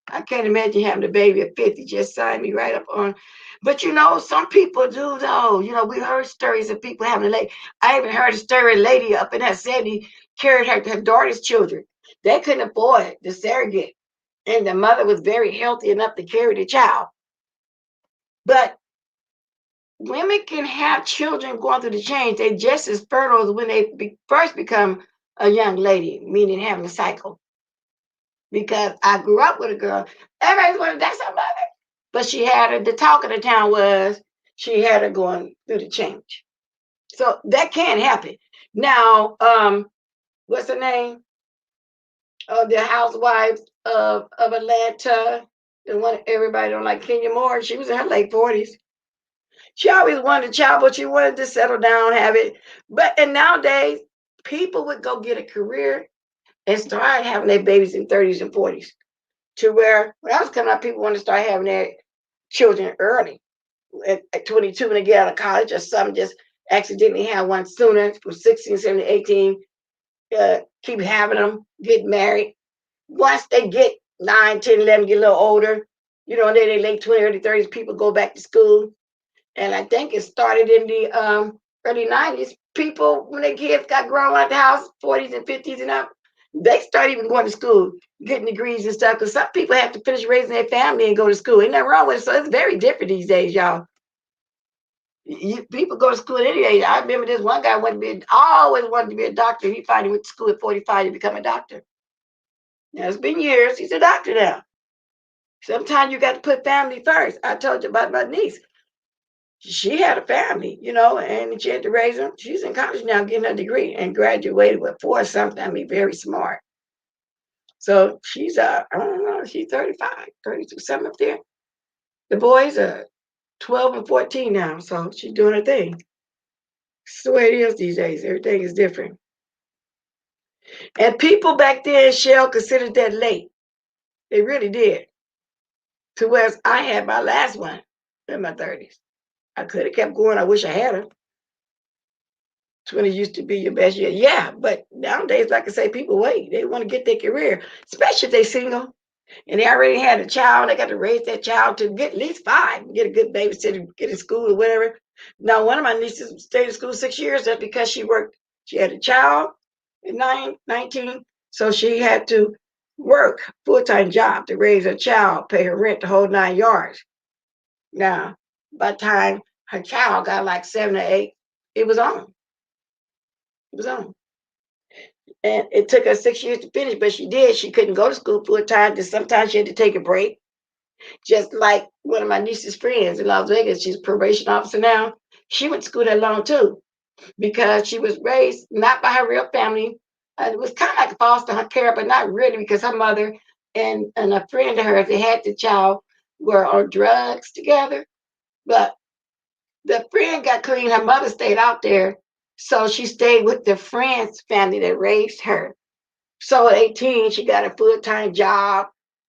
I can't imagine having a baby at 50 just sign me right up on. But you know, some people do though. You know, we heard stories of people having a lady. I even heard a story of a lady up in her 70 carried her daughter's children. They couldn't afford the surrogate. And the mother was very healthy enough to carry the child. But women can have children going through the change. They're just as fertile as when they first become a young lady, meaning having a cycle. Because I grew up with a girl. Everybody's wondering, that's her mother. But she had her, the talk of the town was she had her going through the change. So that can happen. Now, what's her name? The housewives of Atlanta, the one everybody don't like, Kenya Moore. She was in her late 40s. She always wanted a child, but she wanted to settle down, have it. And nowadays, people would go get a career and start having their babies in 30s and 40s. To where when I was coming up, people want to start having their children early. At 22 when they get out of college, or some just accidentally have one sooner from 16, 17, 18, keep having them, get married. Once they get 9, 10, 11, get a little older, you know, they late 20s, early 30s, people go back to school. And I think it started in the early 90s. People, when their kids got grown out the house, 40s and 50s and up, they start even going to school, getting degrees and stuff. Because some people have to finish raising their family and go to school. Ain't nothing wrong with it. So it's very different these days, y'all. People go to school at any age. I remember this one guy always wanted to be a doctor. He finally went to school at 45 to become a doctor. Now, it's been years. He's a doctor now. Sometimes you got to put family first. I told you about my niece. She had a family, you know, and she had to raise them. She's in college now getting her degree and graduated with 4 something. I mean, very smart. So she's, I don't know, she's 35, 32, something up there. The boys are 12 and 14 now, so she's doing her thing. It's the way it is these days. Everything is different. And people back then, Shell, considered that late. They really did. To whereas I had my last one in my 30s. I could have kept going. I wish I had her. 20 used to be your best year. Yeah, but nowadays, like I say, people wait. They want to get their career, especially if they're single and they already had a child. They got to raise that child to get at least 5, get a good babysitter, get in school or whatever. Now, one of my nieces stayed in school 6 years. That's because she worked. She had a child at 19, so she had to work full-time job to raise her child, pay her rent, the whole 9 yards. Now, by the time her child got like 7 or 8, it was on. It was on. And it took her 6 years to finish, but she did. She couldn't go to school full time. Just sometimes she had to take a break. Just like one of my niece's friends in Las Vegas, she's a probation officer now. She went to school that long too, because she was raised not by her real family. It was kind of like foster care, but not really, because her mother and a friend of hers, they had the child, were on drugs together. But the friend got clean. Her mother stayed out there. So she stayed with the friend's family that raised her. So at 18, she got a full-time job,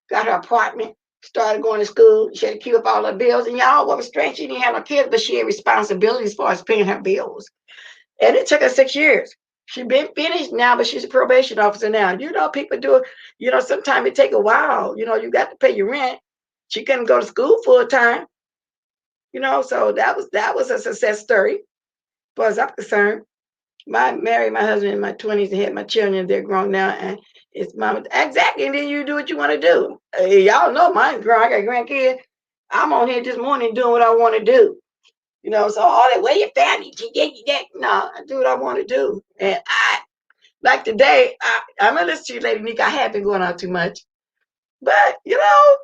got her apartment. started going to school. She had to keep up all her bills. And y'all, what was strange, she didn't have no kids, but she had responsibilities as far as paying her bills. And it took her 6 years. She's been finished now, but she's a probation officer now. You know, people do it. You know, sometimes it take a while. You know, you got to pay your rent. She couldn't go to school full time. You know, so that was a success story, as far as I'm concerned. Married my husband in my 20s and had my children. They're grown now, and it's mama exactly. And then you do what you want to do. Y'all know mine's grown. I got grandkids. I'm on here this morning doing what I want to do. You know, so all that where your family, no, I do what I want to do. And I like today, I'm gonna listen to you, Lady Nika. I have been going out too much. But you know,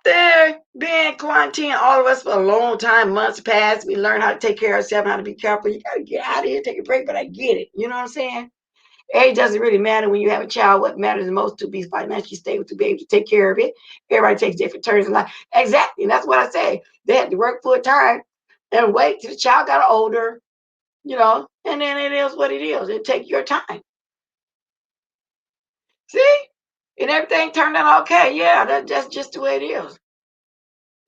after being quarantined, all of us for a long time, months passed, we learned how to take care of ourselves, how to be careful. You gotta get out of here, take a break, but I get it. You know what I'm saying? Age doesn't really matter when you have a child. What matters the most to be financially stable, to be able to take care of it. Everybody takes different turns in life. Exactly. And that's what I say. They had to work full time and wait till the child got older, you know, and then it is what it is. It take your time. See? And everything turned out okay. Yeah, that's just the way it is.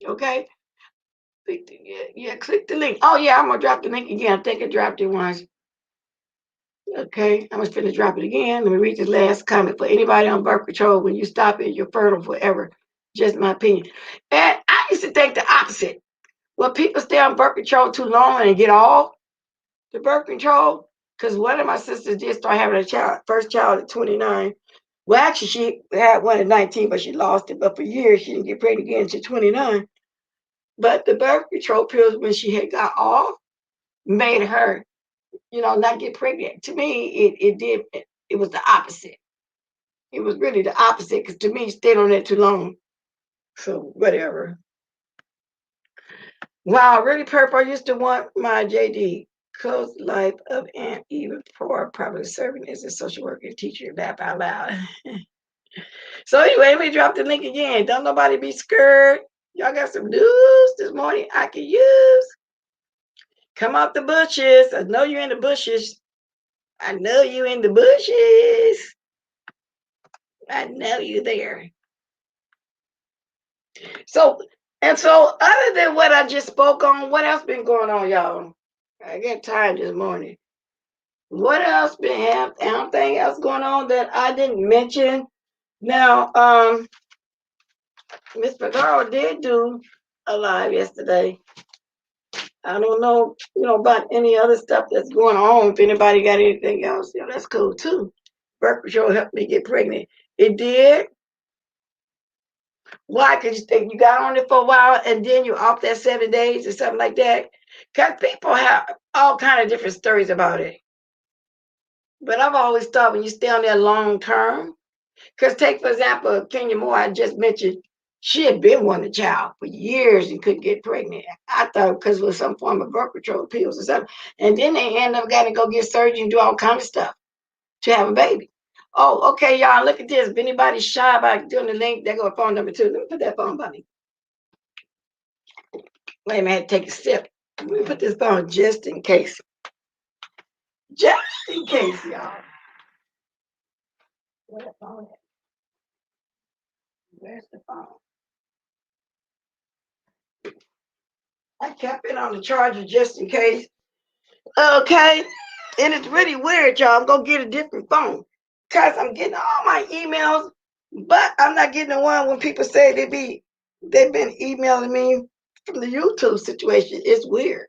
Okay. Click the link. Oh yeah, I'm gonna drop the link again. I think I dropped it once. Okay, I'm just gonna drop it again. Let me read this last comment. For anybody on birth control, when you stop it, you're fertile forever. Just my opinion. And I used to think the opposite. When people stay on birth control too long and get off the birth control, because one of my sisters did start having a child, first child at 29. Well, actually, she had one at 19, but she lost it. But for years, she didn't get pregnant again until 29. But the birth control pills, when she had got off, made her, you know, not get pregnant. To me, it did. It was the opposite. It was really the opposite because to me, stayed on it too long. So whatever. Wow, really purple. I used to want my JD. Close life of Aunt even before probably serving as a social worker and teacher. Laugh out loud. So anyway, let me drop the link again. Don't nobody be scared. Y'all got some news this morning I can use. Come out the bushes. I know you're in the bushes. I know you in the bushes. I know you there. So, other than what I just spoke on, what else been going on, y'all? I get tired this morning. What else been happening? Anything else going on that I didn't mention? Now, Miss Pagaro did do a live yesterday. I don't know, you know, about any other stuff that's going on. If anybody got anything else, you know, that's cool too. Birth control helped me get pregnant. It did. Why? Because you think you got on it for a while and then you're off that 7 days or something like that. Because people have all kind of different stories about it. But I've always thought when you stay on there long term, because take for example, Kenya Moore, I just mentioned, she had been wanting a child for years and couldn't get pregnant. I thought because it was some form of birth control pills or something. And then they end up getting to go get surgery and do all kind of stuff to have a baby. Oh, okay, y'all, look at this. If anybody's shy about doing the link, there go phone number 2. Let me put that phone by me. Wait a minute, I had to take a sip. Let me put this phone just in case. Just in case, y'all. Where's the phone? Where's the phone? I kept it on the charger just in case. Okay. And it's really weird, y'all. I'm going to get a different phone. Because I'm getting all my emails, but I'm not getting the one when people say they've been emailing me from the YouTube situation. It's weird.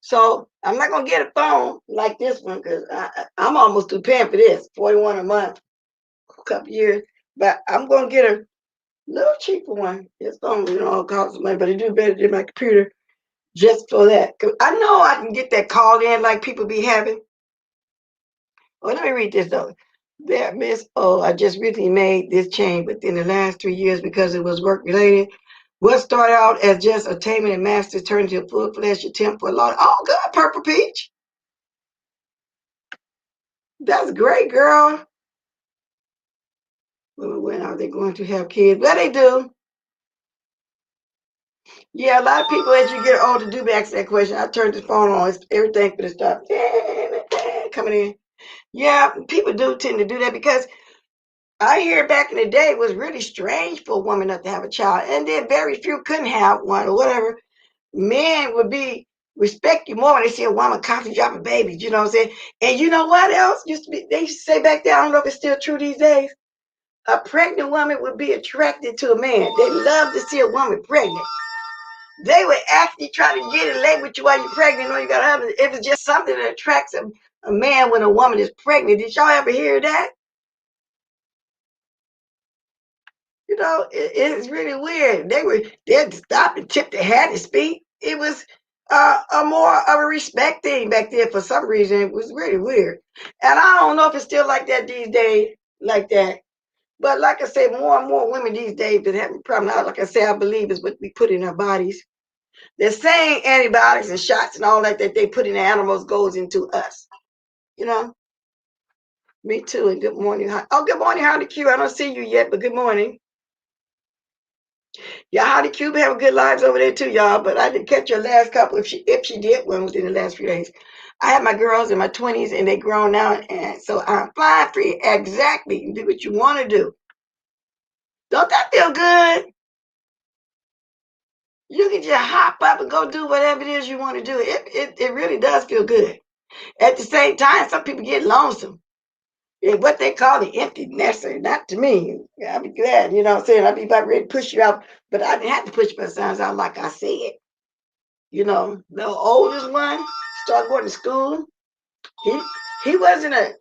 So I'm not going to get a phone like this one because I'm almost too paying for this, $41 a month, a couple years. But I'm going to get a little cheaper one. It's phone, you know, costs money, but it do better than my computer just for that. 'Cause I know I can get that call in like people be having. Oh, let me read this though. There, Miss O, I just recently made this change within the last 3 years because it was work related. What started out as just attainment and master turned into a full-fledged attempt for a lot. Oh, good, Purple Peach. That's great, girl. When are they going to have kids? Well, they do. Yeah, a lot of people as you get older do ask that question. I turned the phone on. It's everything for the stuff coming in. Yeah, people do tend to do that because I hear back in the day it was really strange for a woman not to have a child, and then very few couldn't have one or whatever. Men would be respect you more when they see a woman constantly dropping babies. You know what I'm saying? And you know what else used to be? They used to say back then. I don't know if it's still true these days. A pregnant woman would be attracted to a man. They love to see a woman pregnant. They would actually try to get it late with you while you're pregnant or you got a husband. If it's just something that attracts a man when a woman is pregnant. Did y'all ever hear that? You know, it's really weird. They'd stop and tip their hat and speak. It was a more of a respect thing back then for some reason. It was really weird. And I don't know if it's still like that these days, like that. But like I said, more and more women these days that have a problem. Like I say, I believe is what we put in our bodies. The same antibiotics and shots and all that they put in the animals goes into us. You know? Me too. And good morning. Oh, good morning, Honey Q. I don't see you yet, but good morning. Y'all, Honey Q, have a good lives over there too, y'all. But I didn't catch your last couple if she did one within the last few days. I have my girls in my 20s and they grown now, and so I'm flying free. Exactly. You do what you want to do. Don't that feel good? You can just hop up and go do whatever it is you want to do. It really does feel good. At the same time, some people get lonesome. And what they call the empty nester, not to me. I'll be glad, you know what I'm saying? I'll be about ready to push you out, but I didn't have to push my sons out like I said. You know, the oldest one started going to school. He he wasn't a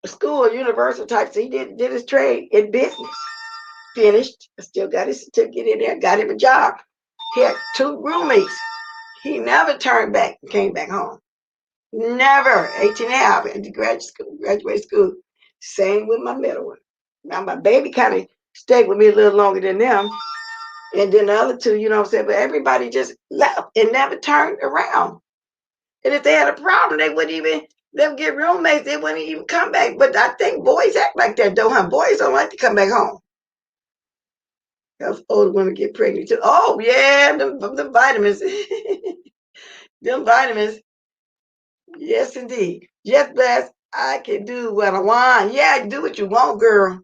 school or universal type, so he did his trade in business. Finished, still got his certificate in there, got him a job. He had two roommates. He never turned back and came back home. Never. 18 and a half into graduate school. Same with my middle one. Now my baby kind of stayed with me a little longer than them. And then the other two, you know what I'm saying? But everybody just left and never turned around. And if they had a problem, they wouldn't even they would get roommates, they wouldn't even come back. But I think boys act like that though, huh? Boys don't like to come back home. Those older women get pregnant too. Oh yeah, the vitamins. Them vitamins. Yes, indeed. Yes, bless. I can do what I want. Yeah, do what you want, girl.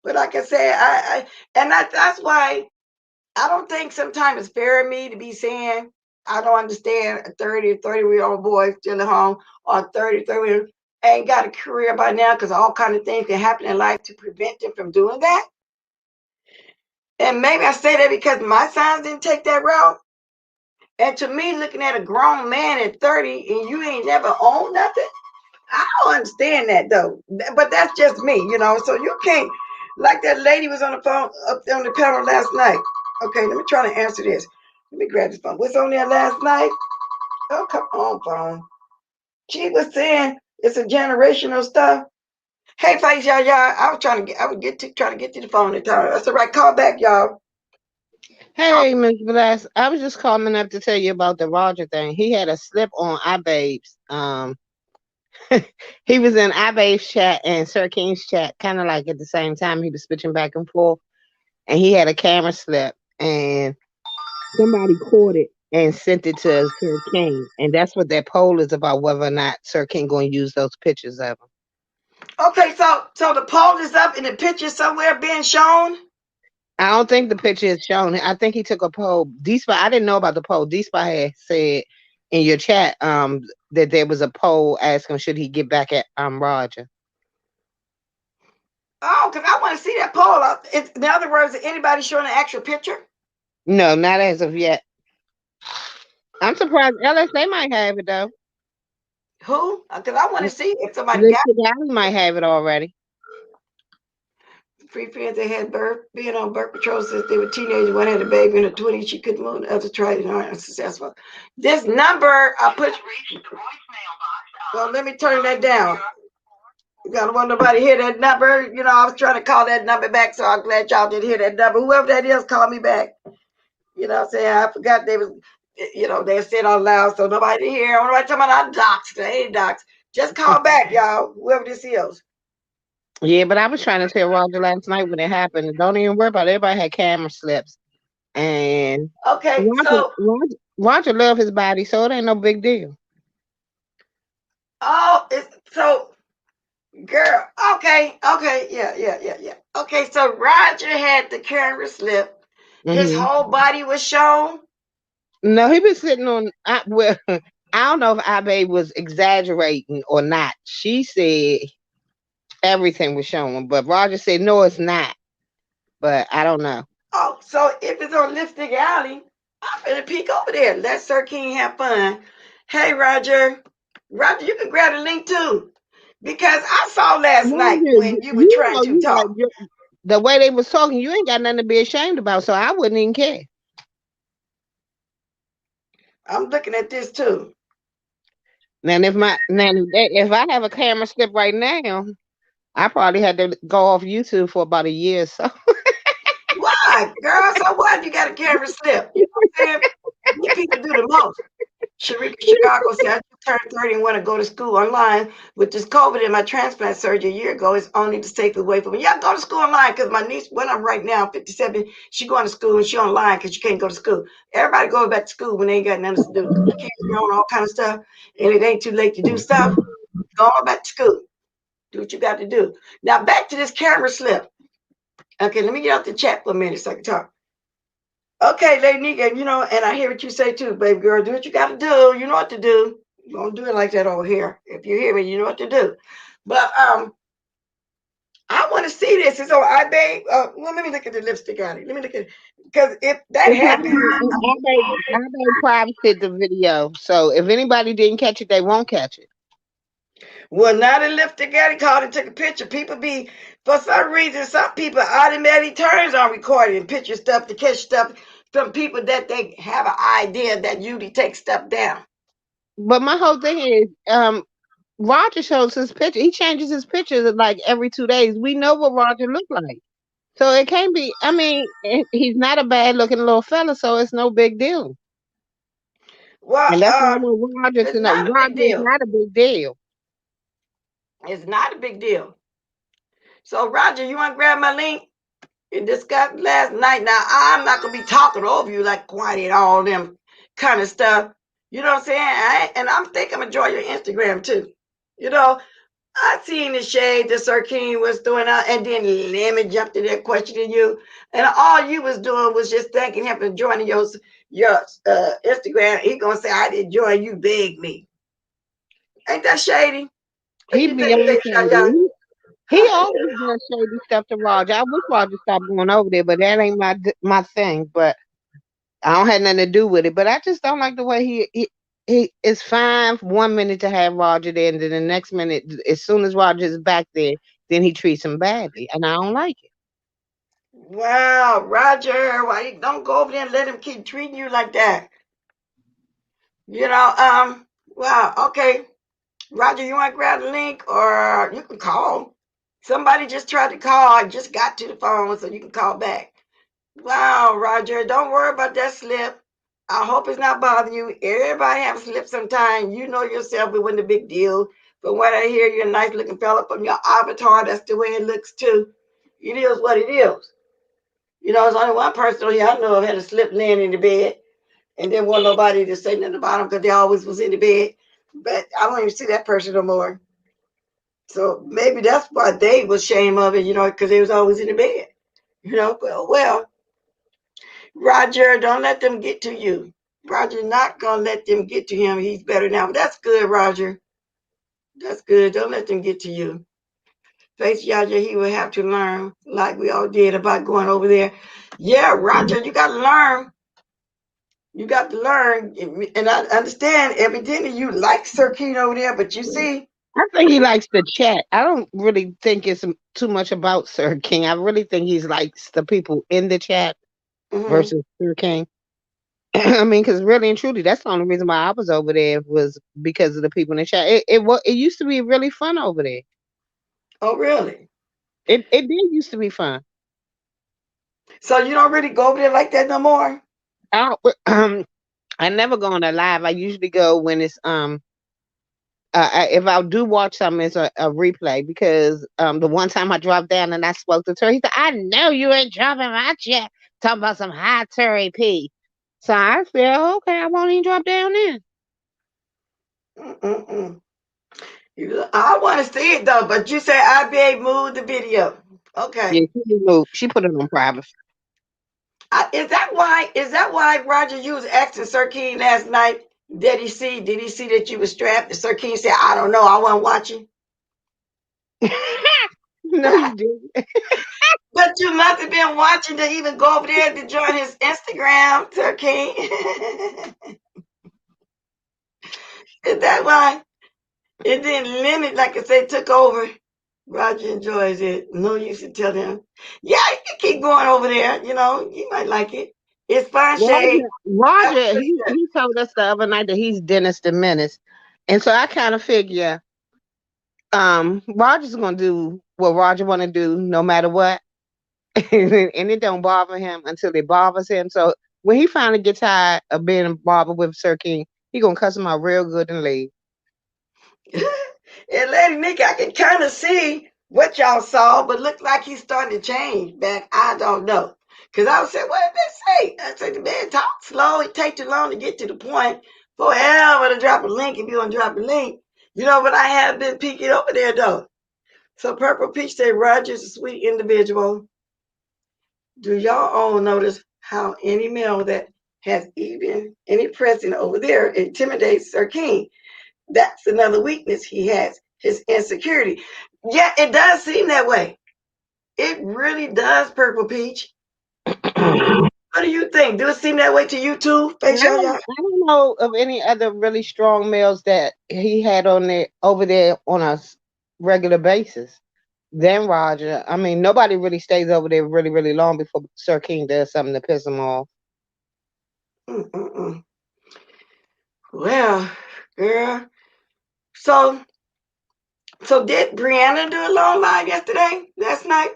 But like I said, and that's why I don't think sometimes it's fair of me to be saying I don't understand a 30 or 30-year-old boy still at home or a 30 ain't got a career by now because all kind of things can happen in life to prevent them from doing that. And maybe I say that because my sons didn't take that route. And to me, looking at a grown man at 30 and you ain't never owned nothing, I don't understand that though. But that's just me, you know. So you can't, like that lady was on the phone up on the panel last night. Okay, let me try to answer this. Let me grab this phone. What's on there last night? Oh, come on, phone. She was saying it's a generational stuff. Hey, face y'all. I was trying to get, I would get to try to get to the phone at the time. That's all right. Call back, y'all. Hey, Miss Bless. I was just calling up to tell you about the Roger thing. He had a slip on iBabes. He was in iBabes chat and Sir King's chat, kind of like at the same time. He was switching back and forth, and he had a camera slip, and somebody caught it and sent it to Sir King, and that's what that poll is about, whether or not Sir King going to use those pictures of him. Okay, so the poll is up and the picture somewhere being shown. I don't think the picture is shown. I think he took a poll. D-Spot, I didn't know about the poll. D-Spot had said in your chat that there was a poll asking should he get back at Roger. Oh, because I want to see that poll. In other words, is anybody showing an actual picture? No, not as of yet. I'm surprised LSA might have it though. Who? Because I want to see if somebody got Lipstick Alley might have it already. three friends that had birth, being on birth control since they were teenagers. One had a baby in her 20s. She couldn't move. The other tried and aren't unsuccessful. This number I put. So let me turn that down. You don't want nobody to hear that number. You know, I was trying to call that number back, so I'm glad y'all didn't hear that number. Whoever that is, call me back. You know what I'm saying? I forgot they was, you know, they said out loud, so nobody to hear. I'm talking about docs. They ain't docs. Just call back, y'all, whoever this is. Yeah, but I was trying to tell Roger last night when it happened. Don't even worry about it. Everybody had camera slips. And Okay, so Roger loved his body, so it ain't no big deal. oh, it's so Girl, okay, yeah. Okay, so Roger had the camera slip. His Hmm. whole body was shown. No, he was sitting on. Well, I don't know if Abe was exaggerating or not. She said everything was showing, but Roger said no, it's not. But I don't know. Oh, so if it's on Lipstick Alley, I'm gonna peek over there. Let Sir King have fun. Hey, Roger. Roger, you can grab the link too. Because I saw last night Roger, when you were you trying know, to talk. the way they was talking. You ain't got nothing to be ashamed about, so I wouldn't even care. I'm looking at this too. If I have a camera slip right now, I probably had to go off YouTube for about a year or so. Why, girl? So what? You got a camera slip. You know what I'm saying? You people do the most. Sharika Chicago said, I just turned 30 and want to go to school online. With this COVID and my transplant surgery a year ago, it's only the safest way for me. Yeah, go to school online because my niece, when I'm right now, 57, she going to school and she online because she can't go to school. Everybody goes back to school when they ain't got nothing to do. Kids are on all kind of stuff and it ain't too late to do stuff. Go on back to school. Do what you got to do. Now back to this camera slip. Okay, let me get out the chat for a minute so I can talk. Okay, Lady Nika, and I hear what you say too, baby girl. Do what you got to do. You know what to do. You don't do it like that over here. If you hear me, you know what to do. But I want to see this. It's on iBay. Well, let me look at the lipstick on it. Let me look at it. Because if that It's not. happens, I privated the video, so if anybody didn't catch it, they won't catch it. well, now the lipstick got it called and took a picture. People be, for some reason, some people automatically turns on recording picture stuff to catch stuff from people that they have an idea that usually take stuff down. But my whole thing is, Roger shows his picture. He changes his pictures like every 2 days. We know what Roger looked like. So it can't be. I mean, he's not a bad looking little fella, so it's no big deal. Well, And that's what I want Roger it's to know. not a big Roger is deal. not a big deal. It's not a big deal. So, Roger, you want to grab my link? And discussed last night. Now, I'm not going to be talking over you like Quantity and all them kind of stuff. You know what I'm saying? And I'm thinking I'm enjoy your Instagram too. You know, I seen the shade that Sir King was throwing out, and then Lemon jumped in there questioning you. And all you was doing was just thanking him for joining your Instagram. He going to say, I didn't join you, beg me. Ain't that shady? What He you think, beyond Lady Shaya? shady. He always does shady stuff to Roger. I wish Roger stopped going over there, but that ain't my thing. But I don't have nothing to do with it. But I just don't like the way he it's fine for 1 minute to have Roger there, and then the next minute, as soon as Roger's back there, then he treats him badly, and I don't like it. Wow, Roger, why you don't go over there and let him keep treating you like that? You know, wow, okay. Roger, you want to grab the link or you can call. Somebody just tried to call. I just got to the phone so you can call back. Wow, Roger, don't worry about that slip. I hope it's not bothering you. Everybody have a slip sometime. You know yourself, it wasn't a big deal. From what I hear, you're a nice looking fella from your avatar. That's the way it looks too. It is what it is. There's only one person here I know of had a slip laying in the bed, and there wasn't nobody to say nothing about them because they always was in the bed. But I don't even see that person no more. So maybe that's why they was ashamed of it, because they was always in the bed. Well, Roger, don't let them get to you. Roger's not gonna let them get to him. He's better now. But that's good, Roger. That's good. Don't let them get to you. Face Roger, he will have to learn, like we all did about going over there. Yeah, Roger, you got to learn. You got to learn, and I understand evidently you like Sir King over there, but you see, I think he likes the chat. I don't really think it's too much about Sir King. I really think he's likes the people in the chat hmm versus Sir King. I mean, because really and truly, that's the only reason why I was over there was because of the people in the chat. It used to be really fun over there. oh really? It did used to be fun. So you don't really go over there like that no more? I I never go on a live. I usually go when it's if I do watch something, it's a replay because the one time I dropped down and I spoke to her, he said, "I know you ain't dropping my chat talking about some high Terry P." So I said, "Okay, I won't even drop down then." Mm-mm-mm. I want to see it though, but you say IBA moved the video. Okay. Yeah, she put it on private. Is that why? Is that why Roger? You was asking Sir King last night. Did he see? Did he see that you were strapped? And Sir King said, "I don't know. I wasn't watching." No, you didn't. But you must have been watching to even go over there to join his Instagram, Sir King. Is that why? It didn't limit, like I said, took over. Roger enjoys it. No use to tell him. Yeah, you can keep going over there. You know, you might like it. It's fine shade. Roger, he told us the other night that he's Dennis the Menace. And so I kind of figure Roger's gonna do what Roger wanna do no matter what. And it don't bother him until it bothers him. So when he finally gets tired of being bothered with Sir King, he gonna cuss him out real good and leave. And Lady Nick, I can kind of see what y'all saw, but looked like he's starting to change back. I don't know. Because I was saying, what did they say? I said, the man talk slow. It take too long to get to the point. Forever to drop a link if you want to drop a link. You know, but I have been peeking over there, though. So Purple Peach said, Roger's a sweet individual. Do y'all all notice how any male that has even any present over there intimidates Sir King? That's another weakness he has, his insecurity. Yeah, it does seem that way. It really does, Purple Peach. What do you think? Do it seem that way to you too, Face I don't know of any other really strong males that he had on there over there on a regular basis than Roger. I mean, nobody really stays over there really, really long before Sir King does something to piss him off. Well, girl. So did Brianna do a long live last night?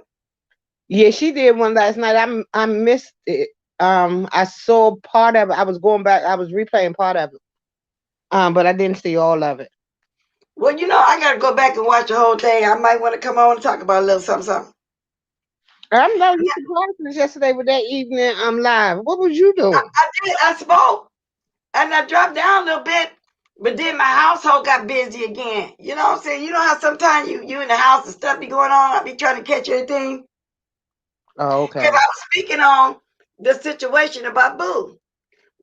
Yeah, she did one last night. I missed it. I saw part of it. I was going back. I was replaying part of it. But I didn't see all of it. Well, you know, I got to go back and watch the whole thing. I might want to come on and talk about a little something. I know you surprised us yesterday with that evening live. What was you doing? I did. I spoke. And I dropped down a little bit, but then my household got busy again. You know what I'm saying? You know how sometimes you in the house and stuff be going on? I be trying to catch everything. Oh, okay. Because I was speaking on the situation about Boo.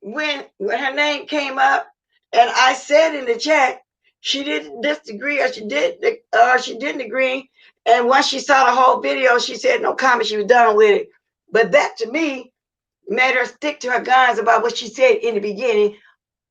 When her name came up, and I said in the chat, she didn't disagree or she didn't agree. And once she saw the whole video, she said no comment, she was done with it. But that to me made her stick to her guns about what she said in the beginning,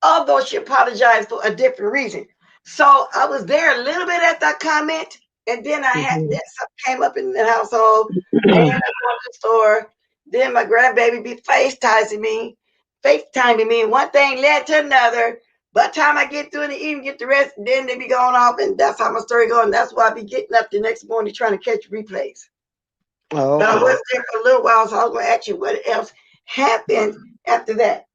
although she apologized for a different reason. So I was there a little bit at that comment, and then I had that something came up in the household, and I go to the store. Then my grandbaby be FaceTiming me, and one thing led to another. By the time I get through and even get the rest, then they be going off, and that's how my story going. That's why I be getting up the next morning trying to catch replays. Oh, but I was there for a little while, so I was going to ask you what else happened after that.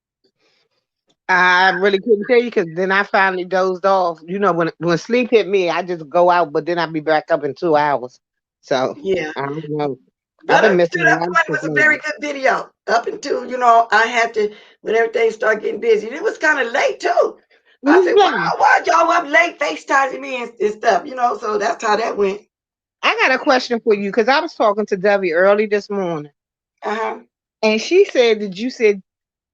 I really couldn't tell you because then I finally dozed off. You know, when sleep hit me, I just go out, but then I'll be back up in 2 hours. So yeah, I don't know. But I've been up to missing that point was a very good video. Up until, you know, I had to, when everything started getting busy. It was kind of late too. I said, why y'all up late FaceTiming me and stuff, you know? So that's how that went. I got a question for you because I was talking to Debbie early this morning. Uh-huh. And she said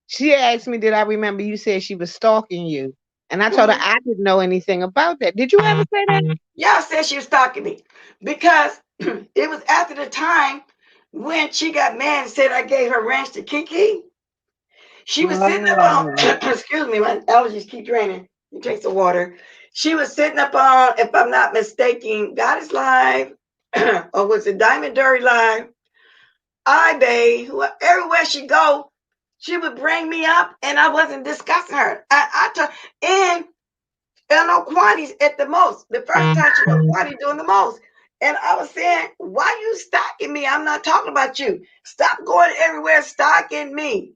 she asked me, did I remember you said she was stalking you? And I told her I didn't know anything about that. Did you ever say that? Yeah, I said she was stalking me because it was after the time when she got mad and said I gave her ranch to Kiki. She was sitting up on, excuse me, my allergies keep draining. You take some water. She was sitting up on, if I'm not mistaken, Goddess Live, or was it Diamond Dirty Live? Everywhere she go, she would bring me up, and I wasn't discussing her. And I know Quanti's at the most. The first time she know Quanti doing the most. And I was saying, why you stalking me? I'm not talking about you. Stop going everywhere stalking me.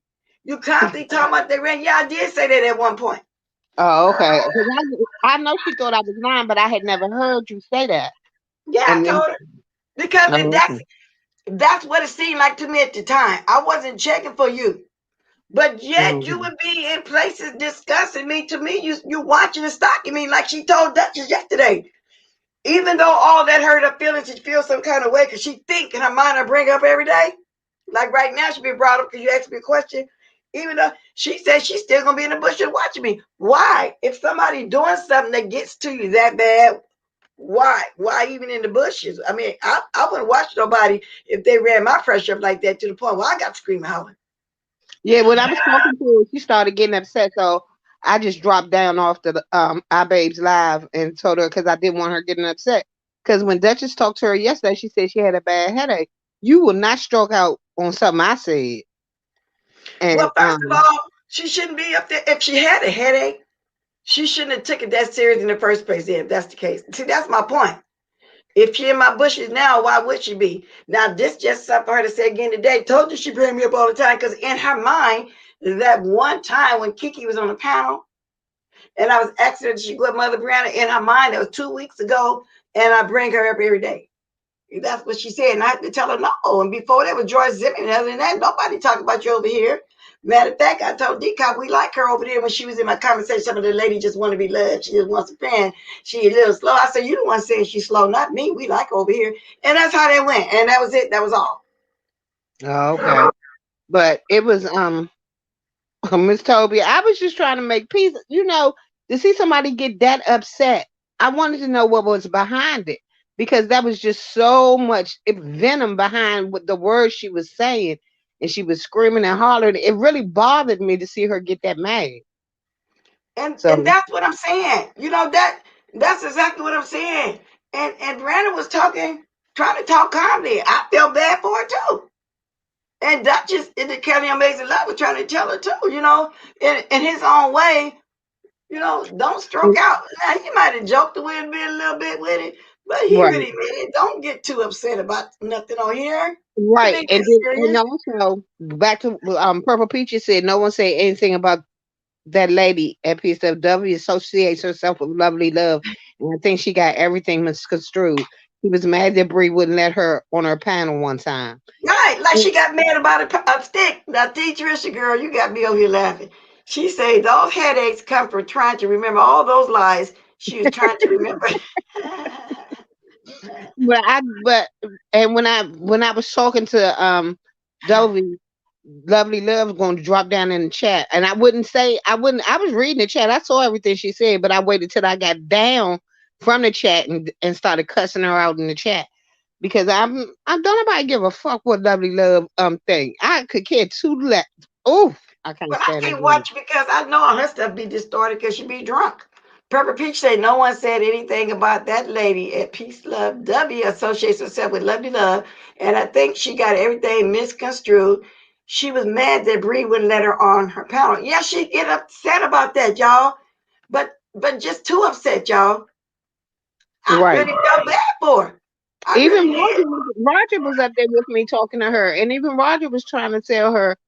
You constantly talking about the rent. Yeah, I did say that at one point. Oh, okay. I know she thought I was lying, but I had never heard you say that. Yeah, I told her. Because that's what it seemed like to me at the time. I wasn't checking for you. But yet you would be in places discussing me. To me, you watching and stalking me like she told Duchess yesterday. Even though all that hurt her feelings, she feels some kind of way because she think in her mind I bring up every day. Like right now, she be brought up because you asked me a question. Even though she says she's still gonna be in the bushes watching me. Why? If somebody doing something that gets to you that bad, why? Why even in the bushes? I mean, I wouldn't watch nobody if they ran my pressure up like that to the point where I got screaming hollering. Yeah, when I was talking to her, she started getting upset. So I just dropped down off the our babes live and told her because I didn't want her getting upset. Because when Duchess talked to her yesterday, she said she had a bad headache. You will not stroke out on something I said. Well, And first of all, she shouldn't be up there. If she had a headache, she shouldn't have taken that serious in the first place. If that's the case, see, that's my point. If she in my bushes now, why would she be? Now, this just something for her to say again today. Told you she bring me up all the time because in her mind, that one time when Kiki was on the panel and I was asking her, did she go with Mother Brianna? In her mind, that was 2 weeks ago, and I bring her up every day. That's what she said. And I had to tell her no. And before that was Joyce Zimmerman. Other than that, nobody talk about you over here. Matter of fact, I told Deacon we like her over there when she was in my conversation. Some of the lady just want to be loved. She just wants a friend. She a little slow. I said, you the one saying she's slow, not me. We like her over here. And that's how that went. And that was it. That was all. okay, but it was Miss Toby, I was just trying to make peace. To see somebody get that upset, I wanted to know what was behind it because that was just so much venom behind what the words she was saying, and she was screaming and hollering. It really bothered me to see her get that mad. And that's what I'm saying. That's exactly what I'm saying. And Brandon was talking, trying to talk calmly. I felt bad for her too. And Duchess in the Kelly Amazing Love was trying to tell her too, in his own way, don't stroke out. Now he might have joked a little bit with it, but he Right, really meant it. Don't get too upset about nothing on here. It right, ain't and that then, and serious. also back to Purple Peaches said no one said anything about that lady at PSW associates herself with Lovely Love, and I think she got everything misconstrued. He was mad that Bree wouldn't let her on her panel one time. Right, like she got mad about a stick. Now, Trisha, girl, you got me over here laughing. She said those headaches come from trying to remember all those lies she was trying to remember. But and when I was talking to Dovey, Lovely Love was going to drop down in the chat, and I was reading the chat. I saw everything she said, but I waited till I got down from the chat and started cussing her out in the chat. Because I don't nobody give a fuck what Lovely Love think. I could care two left. Oh, I can't But I stand can't it. watch because I know her stuff be distorted because she be drunk. Pepper Peach said no one said anything about that lady at Peace Love W associates herself with Lovely Love, and I think she got everything misconstrued. She was mad that Bree wouldn't let her on her panel. Yeah, she get upset about that, y'all. But just too upset, y'all. I Right. really felt bad for her. I Even really did. Roger was up there with me talking to her, and even Roger was trying to tell her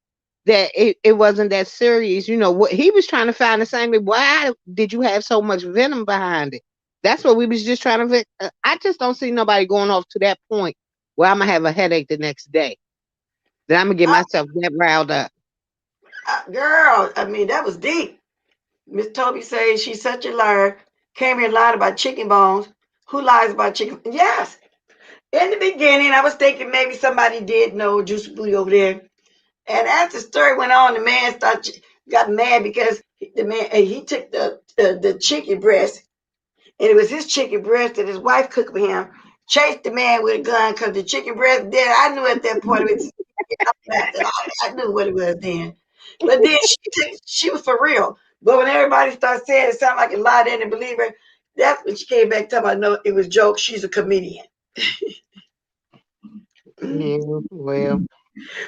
that it wasn't that serious. What he was trying to find the same. Why did you have so much venom behind it? That's what we was just trying to. I just don't see nobody going off to that point where I'm gonna have a headache the next day. That I'm gonna get myself that riled up. Girl, I mean, that was deep. Miss Toby says she's such a liar. Came here and lied about chicken bones. Who lies about chicken? Yes. In the beginning, I was thinking maybe somebody did know Juicy Booty over there. And as the story went on, the man got mad because the man he took the chicken breast, and it was his chicken breast that his wife cooked for him. Chased the man with a gun because the chicken breast dead. I knew at that point it was. I knew what it was then. But then she was for real. But when everybody started saying it sounded like a lie, they didn't believe her. That's when she came back talking about no, it was jokes. She's a comedian. Yeah, well,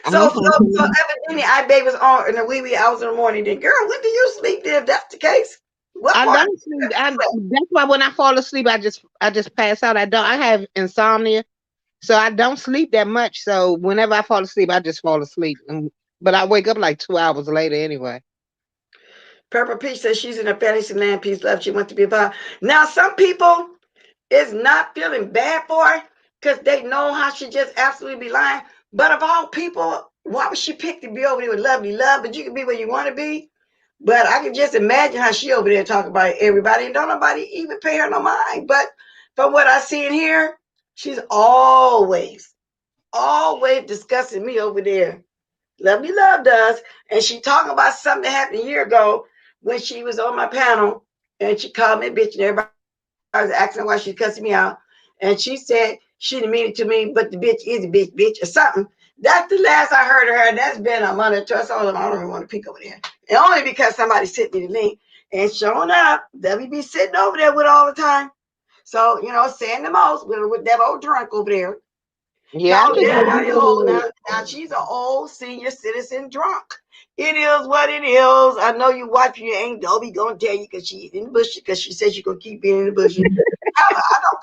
I So, don't so, think so evidently, I baby was on in the wee hours in the morning. Then, girl, when do you sleep? Then, if that's the case, what I part? don't sleep. That's why when I fall asleep, I just pass out. I have insomnia, so I don't sleep that much. So whenever I fall asleep, I just fall asleep. But I wake up like 2 hours later anyway. Pepper Peach says she's in a fantasy land. Peace, love. She wants to be about. Now, some people is not feeling bad for her because they know how she just absolutely be lying. But of all people, why would she pick to be over there with Lovely Love? But you can be where you want to be. But I can just imagine how she over there talking about everybody and don't nobody even pay her no mind. But from what I see in here, she's always discussing me over there. Lovely Love does. And she talking about something that happened a year ago when she was on my panel and she called me a bitch and everybody was asking why she cussing me out. And she said she didn't mean it to me, but the bitch is a bitch or something. That's the last I heard of her. And that's been a month or two. So I don't even want to peek over there. And only because somebody sent me the link. And showing up, WB sitting over there with all the time. So, saying the most with that old drunk over there. Yeah, I Call think everybody old now. Now she's an old senior citizen drunk. It is what it is. I know your wife, you ain't Dobie gonna tell you because she's in the bush because she says she's gonna keep being in the bush. I don't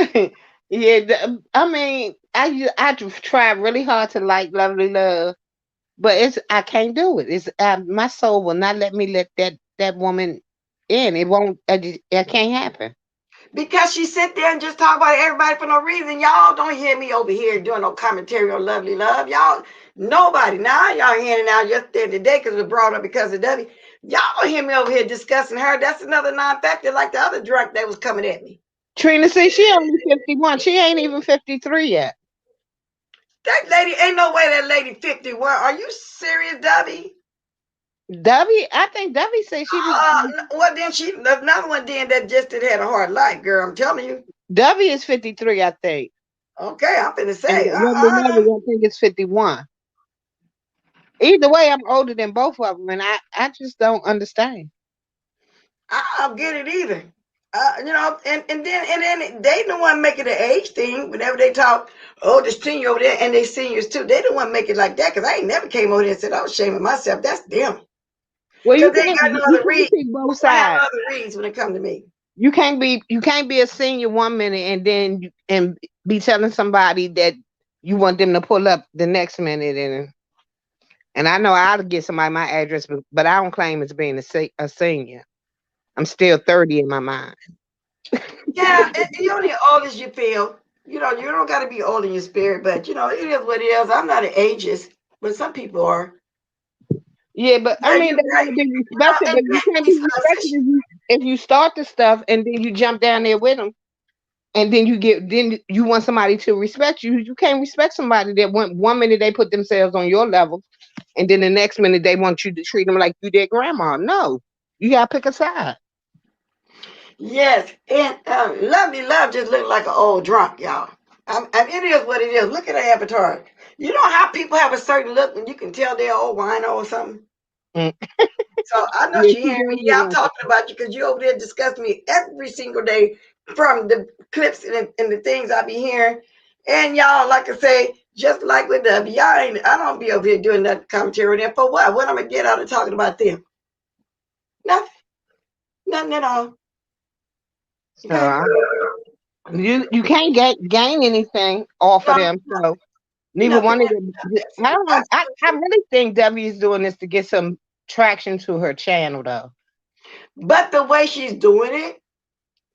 care. yeah, I mean, I try really hard to like Lovely Love, but I can't do it. It's my soul will not let me let that woman in. It won't. It can't happen. Because she sit there and just talk about everybody for no reason. Y'all don't hear me over here doing no commentary on Lovely Love. Y'all, nobody. Now y'all hearing it out yesterday today because it was brought up because of W. Y'all don't hear me over here discussing her. That's another non-factor like the other drunk that was coming at me. Trina says she only 51. She ain't even 53 yet. That lady, ain't no way that lady 51. Are you serious, Debbie? I think Debbie said she was. Well, then she, another one then that just had a hard life, girl. I'm telling you. Debbie is 53, I think. Okay, I'm finna And say, Lovely Love, I think it's 51. Either way, I'm older than both of them, and I just don't understand. I don't get it either. And then they the one making the age thing. Whenever they talk, oh, the senior over there, and they seniors too. They the one make it like that. Cause I ain't never came over there and said I was shaming myself. That's them. Well, Cause they got no other reason. pick both I have sides. other reasons when it comes to me. You can't be a senior 1 minute and then be telling somebody that you want them to pull up the next minute, and I know I'll get somebody my address, but I don't claim as being a senior. I'm still 30 in my mind. Yeah, you're only old as you feel. You don't got to be old in your spirit, but it is what it is. I'm not an ageist, but some people are. Yeah, but I Yeah, mean you're they right. want to be respected, but you can't be respected if you start the stuff and then you jump down there with them, and then you want somebody to respect you. You can't respect somebody that 1 minute they put themselves on your level, and then the next minute they want you to treat them like you their grandma. No, you gotta pick a side. Yes, and Lovely Love just looked like an old drunk, y'all. It is what it is. Look at her avatar. You know how people have a certain look and you can tell they're old wino or something? Mm. So I know Yeah, she she hearing does me. Yeah, look I'm like it. talking about you because you over there discussing me every single day from the clips and the things I be hearing. And y'all, like I say, just like with W, I don't be over here doing that commentary on them for what? What I'm going to get out of talking about them? Nothing. Nothing at all. So Okay? you can't gain anything off of No, them. So neither nothing. one of them. I don't. I really think Debbie is doing this to get some traction to her channel, though. But the way she's doing it,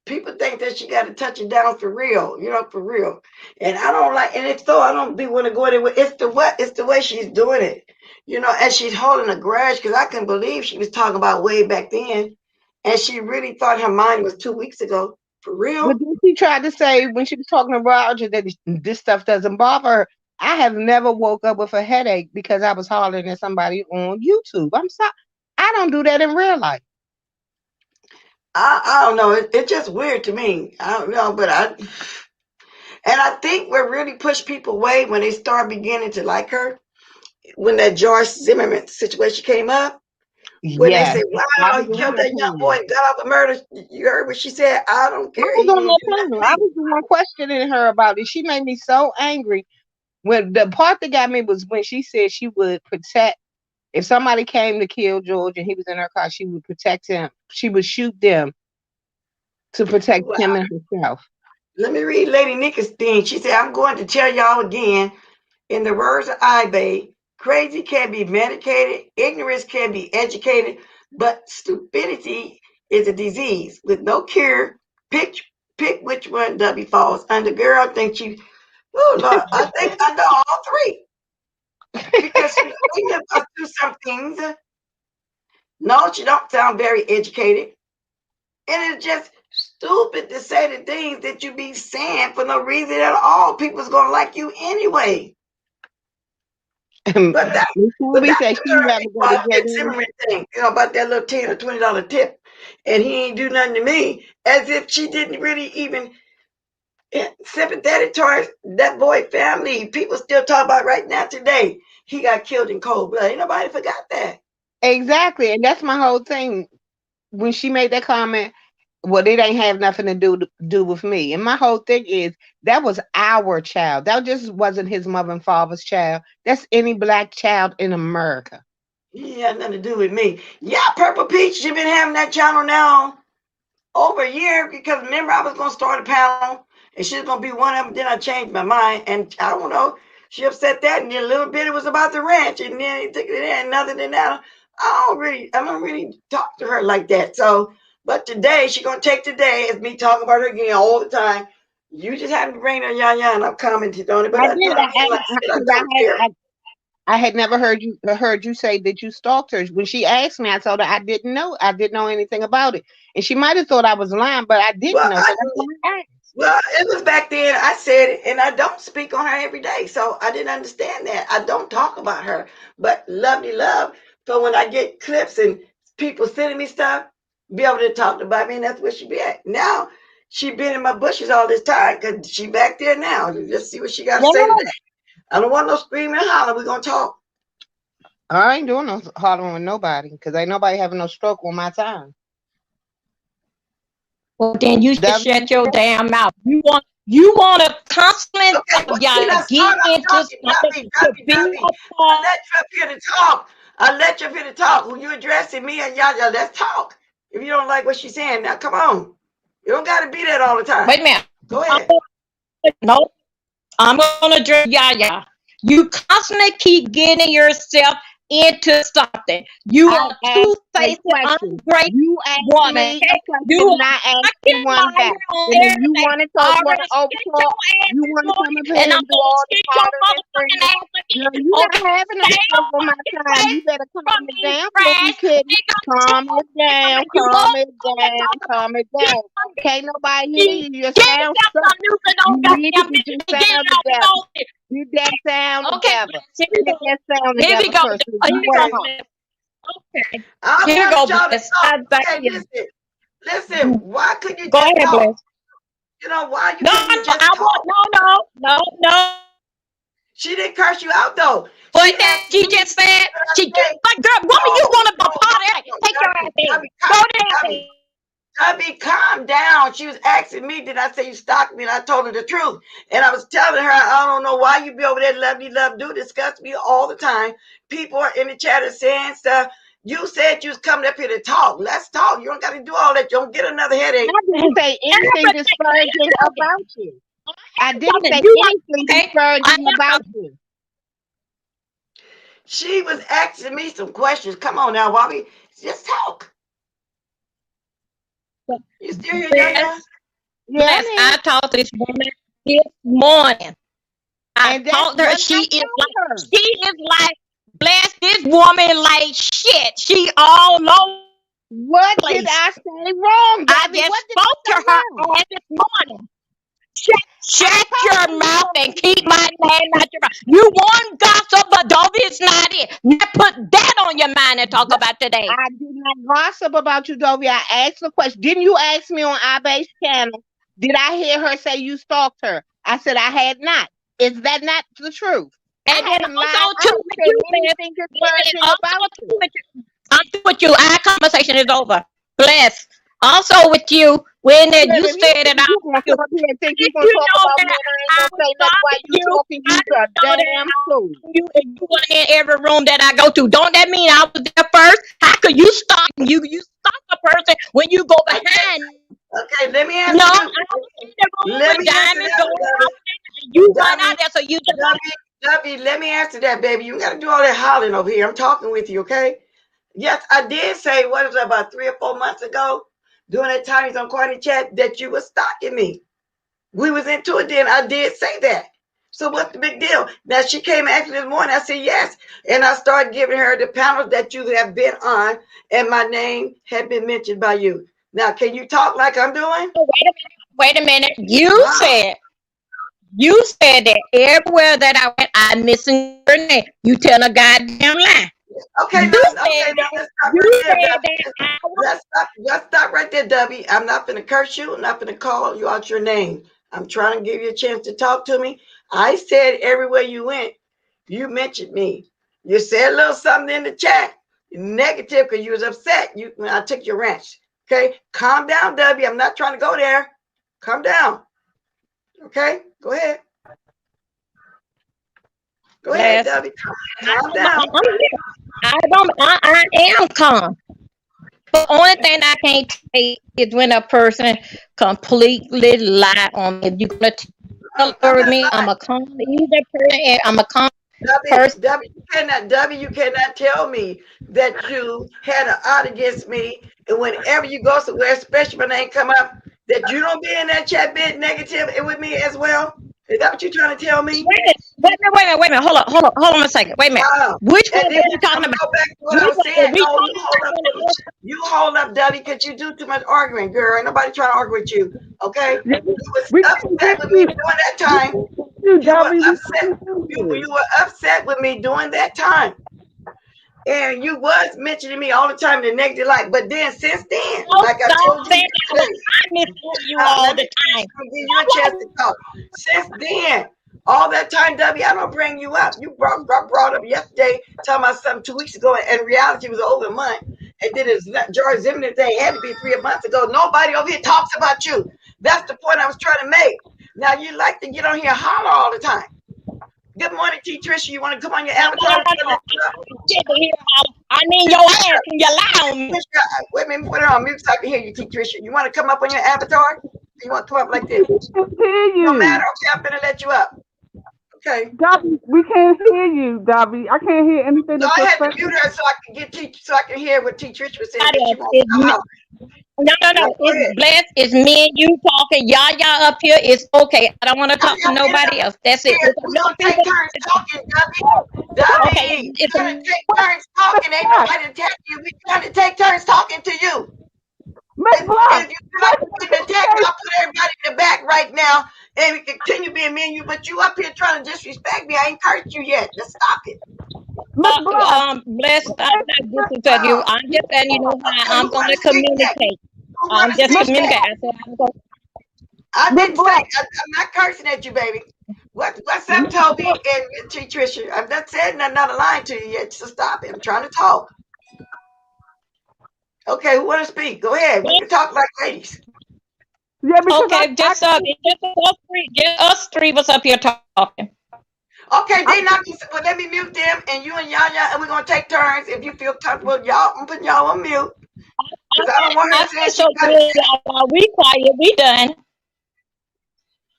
people think that she got to touch it down for real, for real. And I don't like, and if so, I don't be want to go there. It's the way she's doing it, and she's holding a grudge because I couldn't believe she was talking about way back then, and she really thought her mind was 2 weeks ago for But real. then she tried to say when she was talking to Roger that this stuff doesn't bother her. I have never woke up with a headache because I was hollering at somebody on YouTube. I'm sorry. I don't do that in real life. I don't know. It's just weird to me. I don't know, but I think what really pushed people away when they start beginning to like her when that Joyce Zimmerman situation came up. When they Yes. say, I wow, was he on killed that that young boy panel. and got off the murder. You heard what she said? I don't I care. was He on didn't that do nothing panel. to I me. was the one questioning her about it. She made me so angry. When the part that got me was when she said she would protect if somebody came to kill George and he was in her car, she would protect him. She would shoot them to protect Well, him and herself. let me read Lady Nicker's thing. She said, I'm going to tell y'all again, in the words of Ibe, crazy can be medicated, ignorance can be educated, but stupidity is a disease with no cure. Pick pick which one W falls under. Girl, I think you, oh Lord, I think I know all three. Because we live us through some things. No, she don't sound very educated. And it's just stupid to say the things that you be saying for no reason at all. People's gonna like you anyway. But that's Kobe said she her never go to Dick jail. Zimmerman thing, about that little $10 or $20 tip, and he ain't do nothing to me, as if she didn't really even sympathetic towards that boy family. People still talk about right now today. He got killed in cold blood. Ain't nobody forgot that. Exactly, and that's my whole thing. When she made that comment, well, it ain't have nothing to do with me. And my whole thing is that was our child. That just wasn't his mother and father's child. That's any black child in America. He had nothing to do with me. Yeah, Purple Peach, she been having that channel now over a year, because remember I was gonna start a panel and she's gonna be one of them. Then I changed my mind, and I don't know. She upset that, and then a little bit it was about the ranch, and then he took it in. And other than that, I don't really talk to her like that. So, but today she gonna take today as me talking about her again all the time. You just have to bring her, yeah, and I've commented on it. But I I, did. like I said, I don't care. I had never heard you say that you stalked her. When she asked me, I told her I didn't know. I didn't know anything about it, and she might have thought I was lying, but I didn't Well, know. So that's why I asked. Well, it was back then. I said it, and I don't speak on her every day, so I didn't understand that. I don't talk about her, but lovely love. So when I get clips and people sending me stuff, be able to talk about me, and that's where she be at. Now she been in my bushes all this time because she back there now. Just see what she got to say Yeah, today. I don't want no screaming and holler. We're gonna talk. I ain't doing no hollering with nobody because ain't nobody having no stroke on my time. Well, then you should That shut your damn mouth. You want to constantly Okay, well, see, y'all that's get all I'm into talking. something to be a I part. let you up here to talk. I let you up here to talk. When you addressing me and y'all, let's talk. If you don't like what she's saying, now come on. You don't got to be that all the time. Wait a minute. Go ahead. No, I'm gonna address y'all. You constantly keep getting yourself into something. You I are asked a two-faced, question. ungrateful You asked woman. me a Okay? You question, and are I asked you fucking one back. liar on And then you everything. want to I talk, want already to spit overtalk. your ass You this want to come morning, up here and and I'm do gonna all this spit your hollering and motherfucking screaming. ass Girl, again. you're not Okay? having no Stay stroke on my time. away You better from calm it me, down, Piggy trash. Kitty. Ain't gonna Calm take it away from down, me. You calm won't it come and down, talk about calm it get down. on Can't nobody hear me. you. Your Get sound yourself sucks. some music on You need to goddamn get bitch your and get it sound out and together. on it. Get that sound Okay, together. bless. Here we Get go. that sound Here we together go. first. Here You we want go, to Okay. talk. bless. Okay. I Here we go, wanted y'all to bless. talk. Thank Okay, you. listen. Why couldn't you Go just ahead, talk? bless. You know, why you No, couldn't you no, just I want talk? no. She didn't curse you out, though. What She that asked she me, just said? should I She get say, like girl, woman, you no, want to go no, party? no, Take your ass there. Go there. Debbie, calm down. She was asking me, did I say you stalked me? And I told her the truth. And I was telling her, I don't know why you be over there, lovely love, do discuss me all the time. People are in the chat are saying stuff. You said you was coming up here to talk. Let's talk. You don't got to do all that. You don't get another headache. I didn't say anything disparaging Everything. about you. I didn't say You want anything okay? I disparaging am about talking. you. She was asking me some questions. Come on now, Bobby. Just talk. You still here, Yaya? Yeah, Bless. I'm here. I talked to this woman this morning. I And that's talked to her. what I told her. She is like bless this woman like shit. She all over What the did place. I say wrong, I Bobby? just What did I spoke to say her wrong? ass this morning. Shut I told your her you mouth were and keep wrong. my name out your mouth. You want gossip, but Dovey is not it. Now put that on your mind and talk about today. I did not gossip about you, Dovey. I asked a question. Didn't you ask me on our base channel? Did I hear her say you stalked her? I said I had not. Is that not the truth? I And then haven't lied. also I too haven't with said you, man. anything And disparaging about also you. too with you. I'm through with you. Our conversation is over. Bless. Also with you, when that But you if you said it think you all gonna you come up here and think you did gonna you talk know about me that and I ain't I gonna was say nothing while stalking you you? talking, I you's a didn't know that damn I was fool. stalking you and you were in every room that I go to. Don't that mean I was there first? How could you stalk you? You stalk a person when you go Okay. behind. Okay, let me No, answer I you. was in the room Let with me answer Diamond that Doing. one, I was in and you run Debbie. out there, so you just want Debbie, let me answer that, baby. You got to do all that hollering over here. I'm talking with you, okay? Yes, I did say, what was it, about 3 or 4 months ago, during that time he's on County Chat, that you were stalking me. We was into it then. I did say that. So what's the big deal? Now she came and asked me this morning. I said yes, and I started giving her the panels that you have been on, and my name had been mentioned by you. Now, can you talk like I'm doing? Oh, wait a minute. Wow. You said that everywhere that I went, I missing your name. You tell a goddamn lie. Okay, You now, said okay, now that. let's stop right You there, said Debbie. that I was. Let's stop right there, Debbie. I'm not gonna curse you. I'm not gonna call you out your name. I'm trying to give you a chance to talk to me. I said everywhere you went, you mentioned me. You said a little something in the chat, negative, because you was upset. You when I took your wrench. Okay, calm down, Debbie. I'm not trying to go there. Calm down. Okay, go ahead. Go ahead, Bless. Debbie. Calm down. I am calm. The only thing I can't take is when a person completely lie on me. If you're gonna I'm tell not me, I'm a calm, easy person, and I'm a calm person. You cannot tell me that you had an odd against me, and whenever you go somewhere, especially when they come up, that you don't be in that chat bit negative and with me as well. Is that what you're trying to tell me? Wait a minute. Hold on a second. Wait a minute. Wow. Which one And then are we I'm talking gonna about? go back to what I Which was one? If saying. we No, talking about you hold up, Duddy, because you do too much arguing, girl. Ain't nobody trying to argue with you. Okay? You was We can't upset hear with me you. during that We time. can't hear you, You were Debbie. We upset. can't hear You you. were upset with me during that time. And you was mentioning me all the time in the negative light. But then since then, like I don't told you say that yesterday, I miss you all let me the finish. time. I'm gonna give you a chance to talk. Since then, all that time, W, I don't bring you up. You brought up yesterday, talking about something 2 weeks ago, and in reality it was over a month. And then it's George Zimmerman thing had to be 3 months ago. Nobody over here talks about you. That's the point I was trying to make. Now you like to get on here and holler all the time. Good morning, T. Trisha. You want to come on your avatar? I need your ass and you lie on me. Wait a minute, put it on mute so I can hear you, T. Trisha. You want to come up on your avatar? You want to come up like this? We can't hear No you. matter. Okay, I'm gonna let you up. Okay. Debbie, we can't hear you, Debbie. I can't hear anything So that I you're had to mute saying. her so I can so I can hear what T. Trisha was saying because she won't It's stop me. out. No. Yeah, go It's ahead. blessed. It's me and you talking. Y'all up here. It's okay. I don't want to talk to Y'all get up nobody else. That's it. here. It's We're enough gonna take people. turns talking, Debbie. Okay. Debbie, It's we're gonna take turns talking. Ain't Black, nobody attacking you. We're gonna take turns talking to you. Miss If Black, you feel like what you're did getting you attacked, say? I'll put everybody in the back right now and we continue being me and you. But you up here trying to disrespect me. I ain't cursed you yet. Just stop it. Miss Black, blessed. I'm not disrespecting you. Oh, I'm just letting you know how okay, I'm who want gonna to speak next? communicate. Who want I'm to just speak Miss communicating. next? I said I'm gonna. I Miss didn't say. Black, I'm not cursing at you, baby. What's up, Toby and T. Trisha? I've not said nothing, not a line to you yet. So stop it. I'm trying to talk. Okay, who want to speak? Go ahead. We can talk like ladies. yeah, because Okay, just us three was up here talking. Okay, I, they not. Well, let me mute them and you and Yaya, and we're gonna take turns. If you feel comfortable, y'all, I'm putting y'all on mute because I don't want her I saying feel she so got it. good, y'all. We quiet. We done.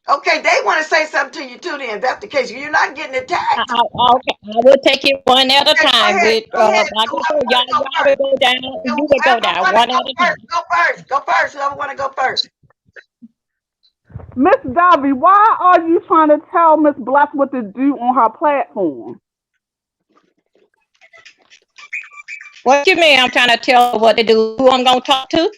Okay, they want to say something to you too. Then, if that's the case, you're not getting attacked. Okay, I will take it one at a Okay, go time. ahead. With Go ahead. like I said, Whoever want to go y'all first. will go down, and you will go Whoever down want to one go at a first, time. go first. Go first. Whoever want to go first. Miss Debbie, why are you trying to tell Miss Black what to do on her platform? What you mean? I'm trying to tell her what to do. Who I'm gonna talk to?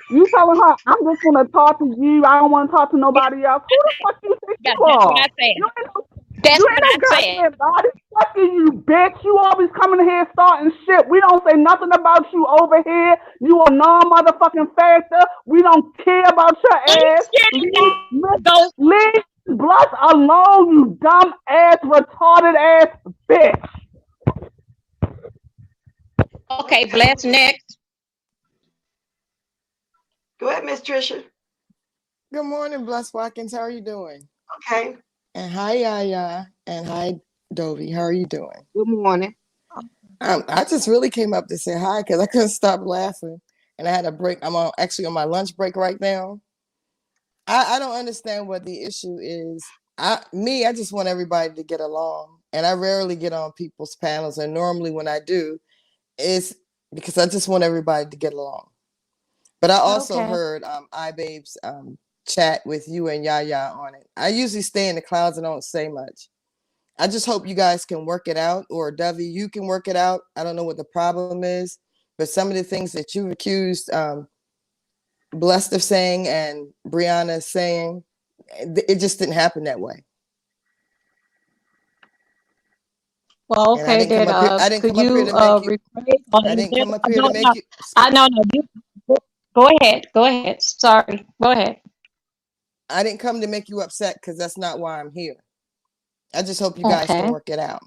You telling her, I'm just going to talk to you. I don't want to talk to nobody else. Who the fuck you think Yeah, you that's what are? I You said. ain't no, That's you what ain't no I said. goddamn body. Fucking you, bitch. You always coming here starting shit. We don't say nothing about you over here. You a non-motherfucking factor. We don't care about your Ain't ass. shit go. Leave Blunt alone, you dumb ass, retarded ass bitch. Okay, Okay. bless next. Go ahead, Miss Trisha. Good morning, Bless Watkins. How are you doing? Okay. And hi, Yaya. And hi, Dovey. How are you doing? Good morning. I just really came up to say hi because I couldn't stop laughing. And I had a break. Actually on my lunch break right now. I don't understand what the issue is. I just want everybody to get along. And I rarely get on people's panels. And normally when I do, it's because I just want everybody to get along. But I also heard iBabe's chat with you and Yaya on it. I usually stay in the clouds and don't say much. I just hope you guys can work it out, or Dovey, you can work it out. I don't know what the problem is, but some of the things that you've accused Blessed of saying and Brianna saying, it just didn't happen that way. Well, And I okay, didn't come then up here. I didn't could come up here you to make you. rephrase? I didn't come up here to No, make no, you. no, no. You go ahead. Go ahead. Sorry. Go ahead. I didn't come to make you upset because that's not why I'm here. I just hope you guys can Okay. work it out.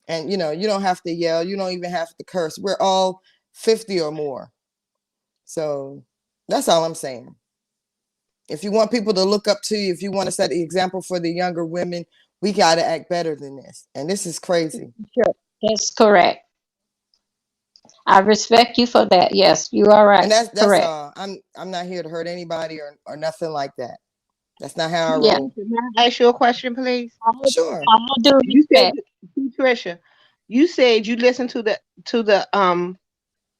And you don't have to yell. You don't even have to curse. We're all 50 or more. So that's all I'm saying. If you want people to look up to you, if you want to set the example for the younger women, we got to act better than this. And this is crazy. Sure. That's correct. I respect you for that. Yes, you are And right. that's Correct. all. I'm not here to hurt anybody or nothing like that. That's not how I Yeah. roll. May I ask you a question, please? Sure. All due You said, respect. Tricia, you said you listened to the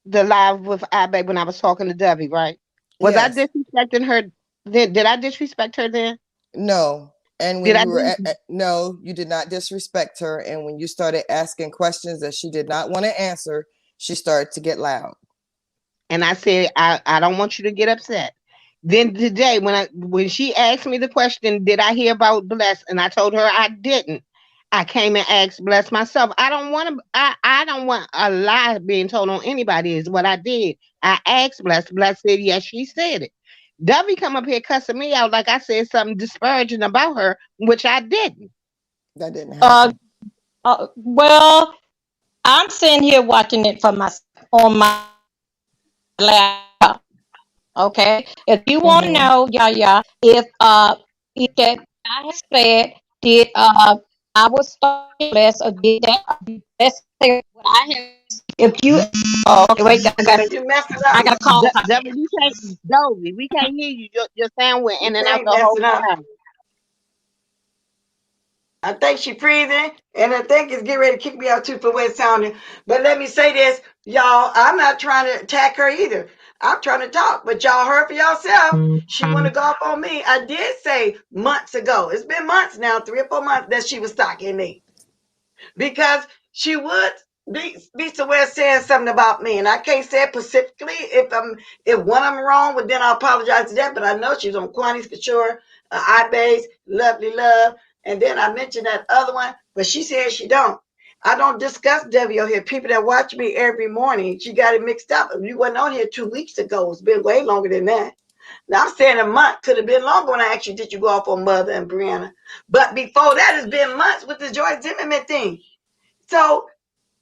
live with iBay when I was talking to Debbie, right? Was I Yes. disrespecting her? Did I disrespect her then? No. And Did when I? you were no, you did not disrespect her. And when you started asking questions that she did not want to answer, she started to get loud. And I said, I don't want you to get upset. Then today, when she asked me the question, did I hear about Bless? And I told her I didn't. I came and asked Bless myself. I don't want a lie being told on anybody. Is what I did. I asked Bless. Bless said yes. She said it. Dovey come up here cussing me out like I said something disparaging about her, which I didn't. That didn't Uh, happen. well, I'm sitting here watching it for myself on my laptop. Okay. If you want to Mm-hmm. know, if that I have said, did I was talking less or did that let's say what I have if you okay, wait, You messed it I up. got a call coming. Dovey, we can't. Dovey, we can't hear you. Your sound went You in and out can't the mess whole it up. time. I think she breathing, and I think it's getting ready to kick me out too for the way it sounded. But let me say this, y'all. I'm not trying to attack her either. I'm trying to talk, but y'all heard for yourself. She want to go up on me. I did say months ago. It's been months now, 3 or 4 months that she was stalking me. Because she would be somewhere saying something about me, and I can't say it specifically. If one of them wrong, well then I apologize to that. But I know she's on Quantities for sure, iBase, Lovely Love, and then I mentioned that other one, but she says she don't. I don't discuss Debbie on here. People that watch me every morning, she got it mixed up. You wasn't on here 2 weeks ago. It's been way longer than that. Now I'm saying a month could have been longer when I asked you, did you go off on Mother and Brianna? But before that, it's been months with the Joy Zimmerman thing. So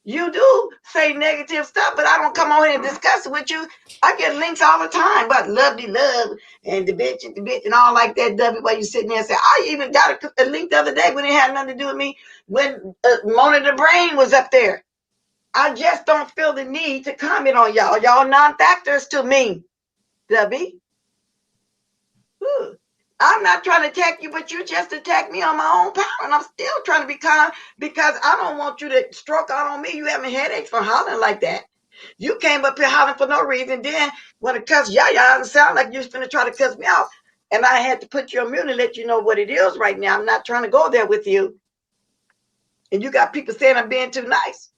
you do say negative stuff, but I don't come on here and discuss it with you. I get links all the time about lovely love and the bitch and all like that. W, while you sitting there and say, I even got a link the other day when it had nothing to do with me when Mona the Brain was up there. I just don't feel the need to comment on y'all. Y'all non-factors to me, W. I'm not trying to attack you, but you just attacked me on my own power, and I'm still trying to be kind because I don't want you to stroke out on me. You having headaches from hollering like that. You came up here hollering for no reason. Then when it cuss Yaya, it sound like you was finna try to cuss me out, and I had to put you on mute and let you know what it is right now. I'm not trying to go there with you, and you got people saying I'm being too nice,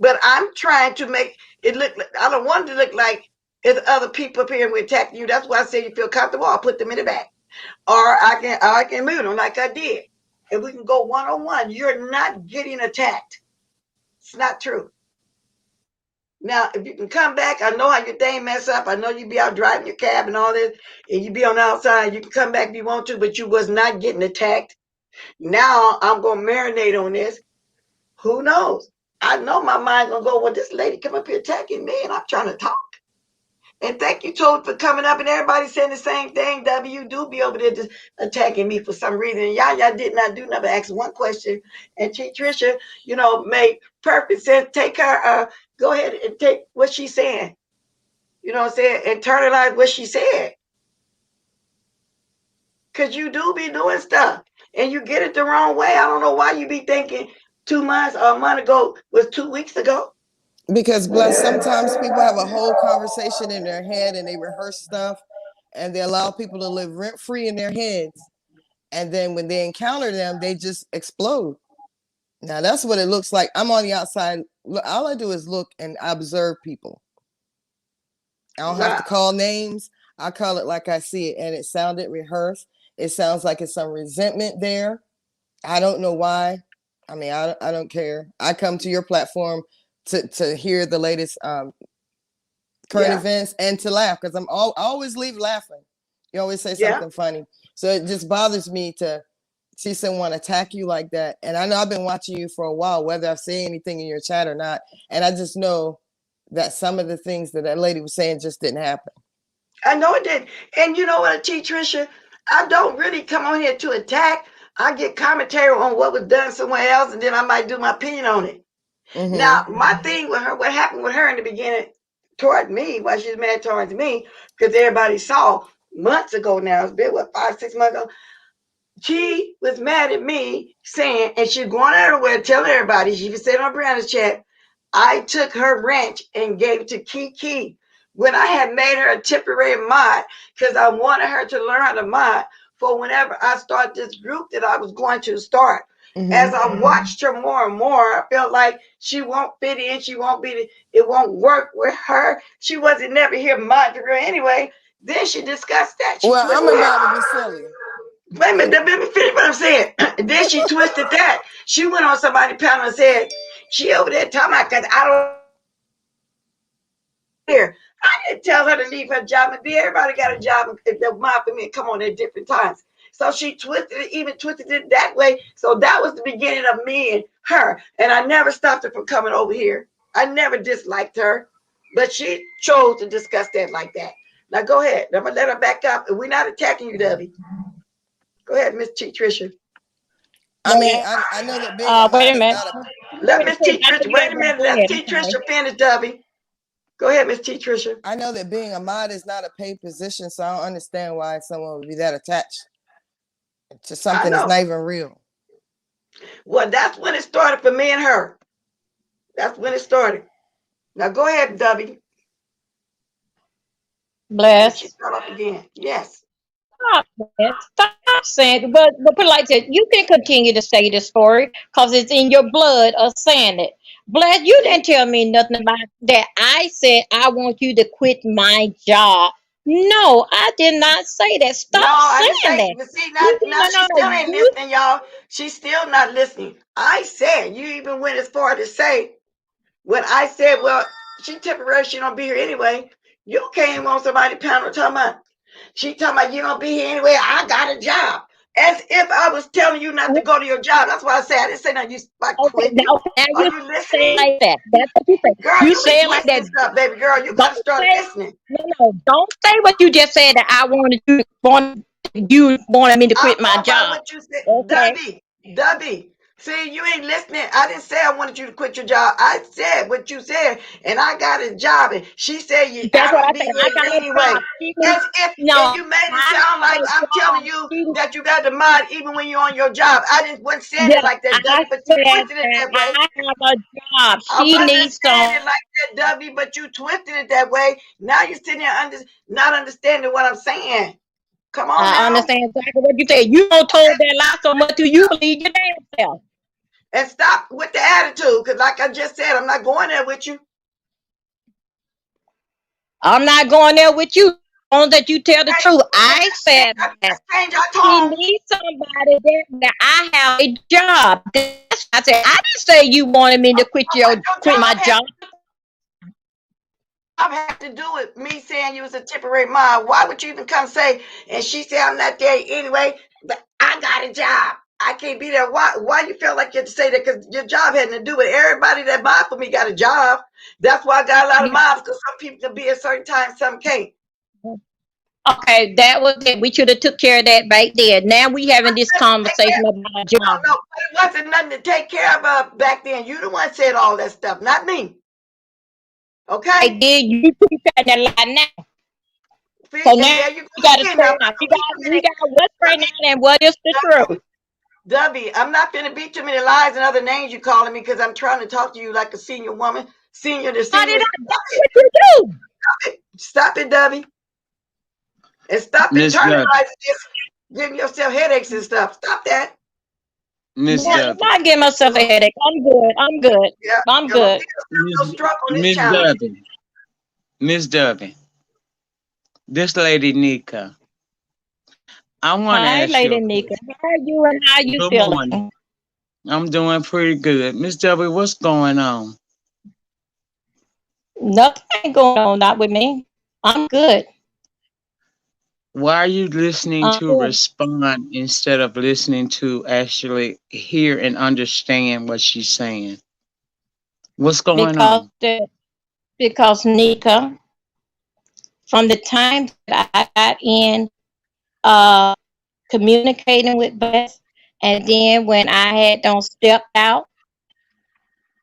but I'm trying to make it look. I don't want it to look like it's other people up here and we're attacking you. That's why I say you feel comfortable. I'll put them in the back. Or I can mute them like I did. And we can go one-on-one. You're not getting attacked. It's not true. Now, if you can come back, I know how your thing mess up. I know you be out driving your cab and all this, and you be on the outside. You can come back if you want to, but you was not getting attacked. Now I'm gonna marinate on this. Who knows? I know my mind gonna go, well, this lady come up here attacking me, and I'm trying to talk. And thank you, Toad, for coming up. And everybody saying the same thing. W do be over there just attacking me for some reason. And y'all did not do nothing. Ask one question. And Trisha, made perfect sense. Take her, go ahead and take what she's saying. You know what I'm saying? Internalize what she said. Because you do be doing stuff. And you get it the wrong way. I don't know why you be thinking 2 months or a month ago was 2 weeks ago. Because Bless, sometimes people have a whole conversation in their head and they rehearse stuff and they allow people to live rent free in their heads. And then when they encounter them, they just explode. Now that's what it looks like. I'm on the outside. All I do is look and observe people. I don't have to call names. I call it like I see it, and it sounded rehearsed. It sounds like it's some resentment there. I don't know why. I mean, I don't care. I come to your platform to hear the latest current events and to laugh, because I always leave laughing. You always say something funny. So it just bothers me to see someone attack you like that. And I know I've been watching you for a while, whether I've seen anything in your chat or not. And I just know that some of the things that lady was saying just didn't happen. I know it did. And you know what, T. Tricia? I don't really come on here to attack. I get commentary on what was done somewhere else, and then I might do my opinion on it. Mm-hmm. Now, my thing with her, what happened with her in the beginning toward me, why she's mad towards me, because everybody saw months ago now, it's been, what, 5-6 months ago, she was mad at me saying, and she's going everywhere telling everybody, she even said on Brianna's chat, I took her wrench and gave it to Kiki when I had made her a temporary mod because I wanted her to learn how to mod for whenever I start this group that I was going to start. Mm-hmm. As I watched her more and more, I felt like she won't fit in. She won't be, it won't work with her. She wasn't never here mod the girl anyway. Then she discussed that. Well, I'm about to be silly. Wait a minute, let me finish what I'm saying. Then she twisted that. She went on somebody's panel and said, she over there talking about, because I don't here. I didn't tell her to leave her job, and everybody got a job if they're mind for me and come on at different times. So she twisted it, even twisted it that way. So that was the beginning of me and her. And I never stopped her from coming over here. I never disliked her, but she chose to discuss that like that. Now go ahead. I'm gonna let her back up. And we're not attacking you, Debbie. Go ahead, Miss T. Tricia. I mean, I know that being wait a minute. Let Miss T. Tricia, wait a minute. Let T. Tricia finish, Debbie. Go ahead, Miss T. Tricia. I know that being a mod is not a paid position, so I don't understand why someone would be that attached to something that's not even real. Well, that's when it started for me and her. That's when it started. Now go ahead, Debbie. Bless. Start up again. Yes. Stop saying, but put it like this, you can continue to say the story because it's in your blood of saying it. Bless, you didn't tell me nothing about that. I said I want you to quit my job. No, I did not say that. Stop saying that. But see, now she still ain't listening, y'all. She's still not listening. I said, you even went as far to say, when I said, well, she temporary, she don't be here anyway. You came on somebody's panel talking about, she talking about you don't be here anyway. I got a job. As if I was telling you not to go to your job. That's why I said I didn't say nothing. You quit. Now Are you listening? Like that. That's what you say. Girl, you say it like that, stuff, baby girl. You gotta start listening. No, don't say what you just said. That I wanted me to quit my job. What you said, okay. Debbie. See, you ain't listening. I didn't say I wanted you to quit your job. I said what you said, and I got a job. And she said, "That's what I said. I got anyway." As if you made it sound like I'm telling you that you got the mod even when you're on your job. I wasn't saying it like that, Debbie, but you twisted it that way. I have a job. She needs some. I wasn't saying it like that, Debbie, but you twisted it that way. Now you're sitting there not understanding what I'm saying. Come on, I understand exactly what you said. You don't told that lie so much till you believe your damn self. And stop with the attitude, because like I just said, I'm not going there with you. I'm not going there with you. On that you tell the truth. I said that she needs somebody that I have a job. I said I didn't say you wanted me to quit my job. I have to do with me saying you was a temporary mod. Why would you even come say? And she said I'm not there anyway. But I got a job. I can't be there. Why you feel like you have to say that? Because your job had to do with everybody that mod for me got a job. That's why I got a lot of mods, because some people can be at certain times, some can't. Okay, that was it. We should have took care of that back there. Now we having this conversation about a job. No, it wasn't nothing to take care of back then. You the one said all that stuff, not me. Okay? I did. You keep saying that lie now. So now you got to straighten out. You got what's right now and what is the truth. Debbie, I'm not going to be too many lies and other names you calling me, because I'm trying to talk to you like a senior woman. Senior to senior. That's what you do. Stop it, Debbie. And stop internalizing this, giving yourself headaches and stuff. Stop that. Miss Debbie. I'm not giving myself a headache. I'm good. Yeah, I'm good. Miss Debbie. Miss Debbie. This lady Nika. I want to Hi, ask you Lady a Nika. question. How are you and how you Good morning. feeling? I'm doing pretty good. Miss W, what's going on? Nothing ain't going on, not with me. I'm good. Why are you listening I'm to good. respond instead of listening to actually hear and understand what she's saying? What's going Because on? because Nika, from the time that I got in uh communicating with Bless, and then when I had don't stepped out,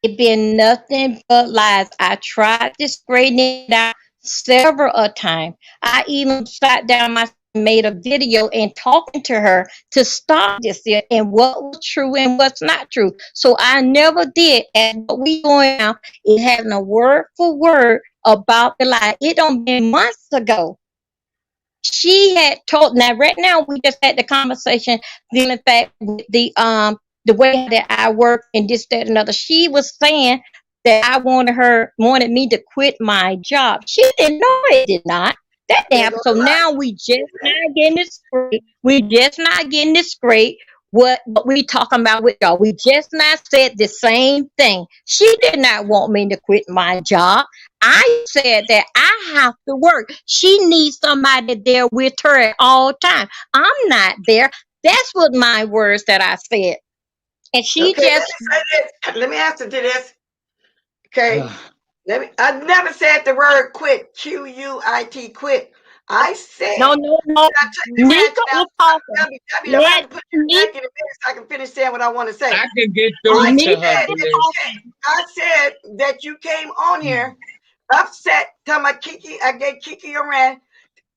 it been nothing but lies. I tried to straighten it out several a time. I even sat down myself and made a video and talking to her to stop this here and what was true and what's not true. So I never did. And what we doing now is having a word for word about the lie. It don't been months ago. She had told, now right now we just had the conversation dealing fact with the way that I work and this, that, and another. She was saying that I wanted me to quit my job. She didn't know it did not. That There damn. goes So the lie. now we just not getting it straight. We just not getting it straight. What we talking about with y'all? We just not said the same thing. She did not want me to quit my job. I said that I have to work. She needs somebody there with her at all time. I'm not there. That's what my words that I said. And she Okay, let me just say this. Let me answer to this. Okay. I never said the word quit. Quit. Quit. I said, no, no, no. I tell you, Ranch Nika now, is talking. I'm gonna have Let to put you Nika, back in a minute so I can finish saying what I want to say. I can get through I to Nika her, said is that you Bliss. talking. I said that you came on here upset, tell my Kiki, I gave Kiki a rant.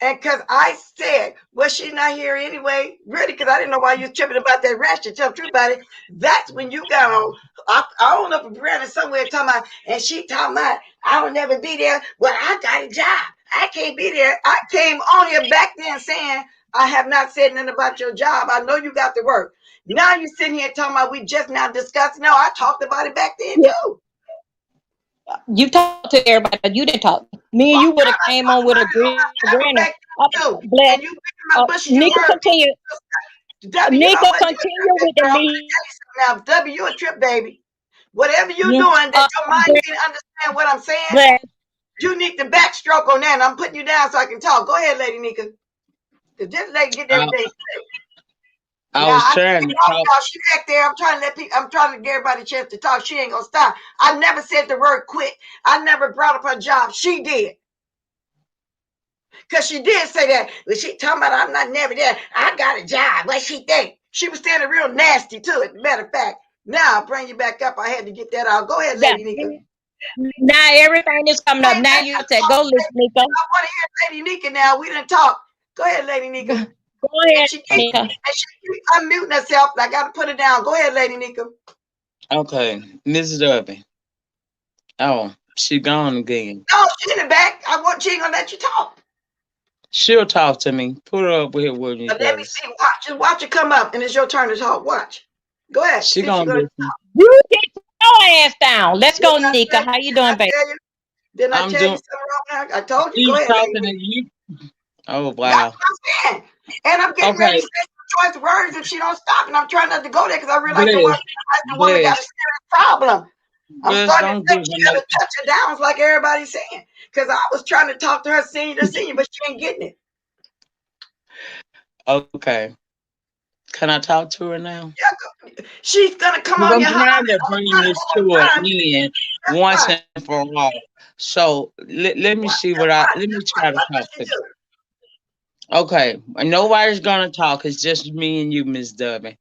And because I said, well, she's not here anyway, really, because I didn't know why you were tripping about that rash to tell the truth about it. That's when you got on. I don't know if Brandon somewhere talking about, and she talking about, I will never be there. Well, I got a job. I can't be there. I came on here back then saying, I have not said nothing about your job. I know you got to work. Now you sitting here talking about we just now discussing. No, I talked about it back then Yeah, too. you talked to everybody, but you didn't talk. Me and Well, you would I'm have not came on talking with about a it on green my level granny. back then too. Bless. And you picking my bushes, you Nika, heard me. continue. W, you Nika, always do a continue trip, with the girl. I'm lead. gonna tell you something now. W, you a trip, baby. Whatever you're Yeah, doing, that your mind Bless, can't understand what I'm saying. Bless. You need to backstroke on that. And I'm putting you down so I can talk. Go ahead, Lady Nika. Because this lady get I, everything straight. I Now was I trying can't to walk talk. y'all. She back there. I'm trying to give everybody a chance to talk. She ain't gonna stop. I never said the word quit. I never brought up her job. She did. Because she did say that. When she talking about I'm not never there. I got a job. What she think? She was standing real nasty too, as a matter of fact. Now I'll bring you back up. I had to get that out. Go ahead, Yeah. Lady Nika. Now everything is coming Hey, up. man, Now you have to go, listen, Nika. I want to hear Lady Nika now. We didn't talk. Go ahead, Lady Go Nika. And ahead, she keep Okay. Nika. unmuting herself. I got to put her down. Go ahead, Lady Nika. Okay. Miss W. Oh, she gone again. No, she's in the back. She ain't gonna let you talk. She'll talk to me. Put her up here with me, But let me Bliss. see. Watch. Just watch it come up, and it's your turn to talk. Watch. Go ahead. She See if she's gonna gonna. listen. You get your ass down. Let's go, Didn't I Nika. tell How you? you Didn't I doing, baby? tell you? Didn't I I'm tell you doing. something wrong? I told you. Go She's ahead, Lady talking Nika. to you. Oh That's wow. what I'm saying. And I'm getting ready to Okay, say some choice words if she don't stop. And I'm trying not to go there because I realize Bliss. the woman got a Bliss. serious problem. I'm Bliss. starting to Don't think give her she got no. to touch her downs like everybody's saying. Because I was trying to talk to her senior to senior, but she ain't getting it. Okay. Can I talk to her now? Yeah, she's gonna come Because on I'm your trying holler to all bring this to the an time. end That's once why. and for all. So let me see what I let me try to What talk she to do? her. Okay. Nobody's gonna talk. It's just me and you, Miss Dubby.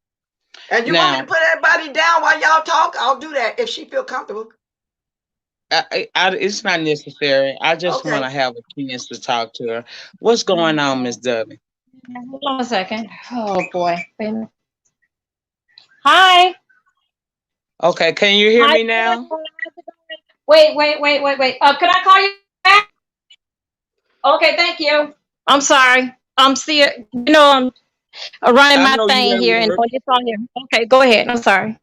And you want me to Now, put everybody down while y'all talk? I'll do that if she feel comfortable. it's not necessary. I just Okay. want to have a chance to talk to her. What's going on, Miss Dubby? Hold on a second. Oh boy. Wait a minute. Hi. Okay, can you hear Hi. me now? Wait. Can I call you back? Okay, thank you. I'm sorry. I'm still, I'm running I my know you thing at here and work. it's on here. Okay, go ahead. I'm sorry.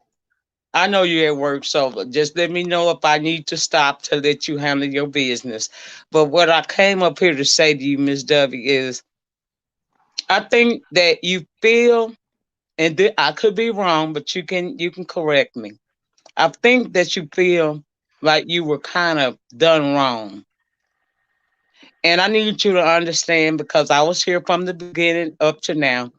I know you're at work, so just let me know if I need to stop to let you handle your business. But what I came up here to say to you, Miss W, is I think that you feel, and I could be wrong, but you can correct me. I think that you feel like you were kind of done wrong. And I need you to understand, because I was here from the beginning up to now.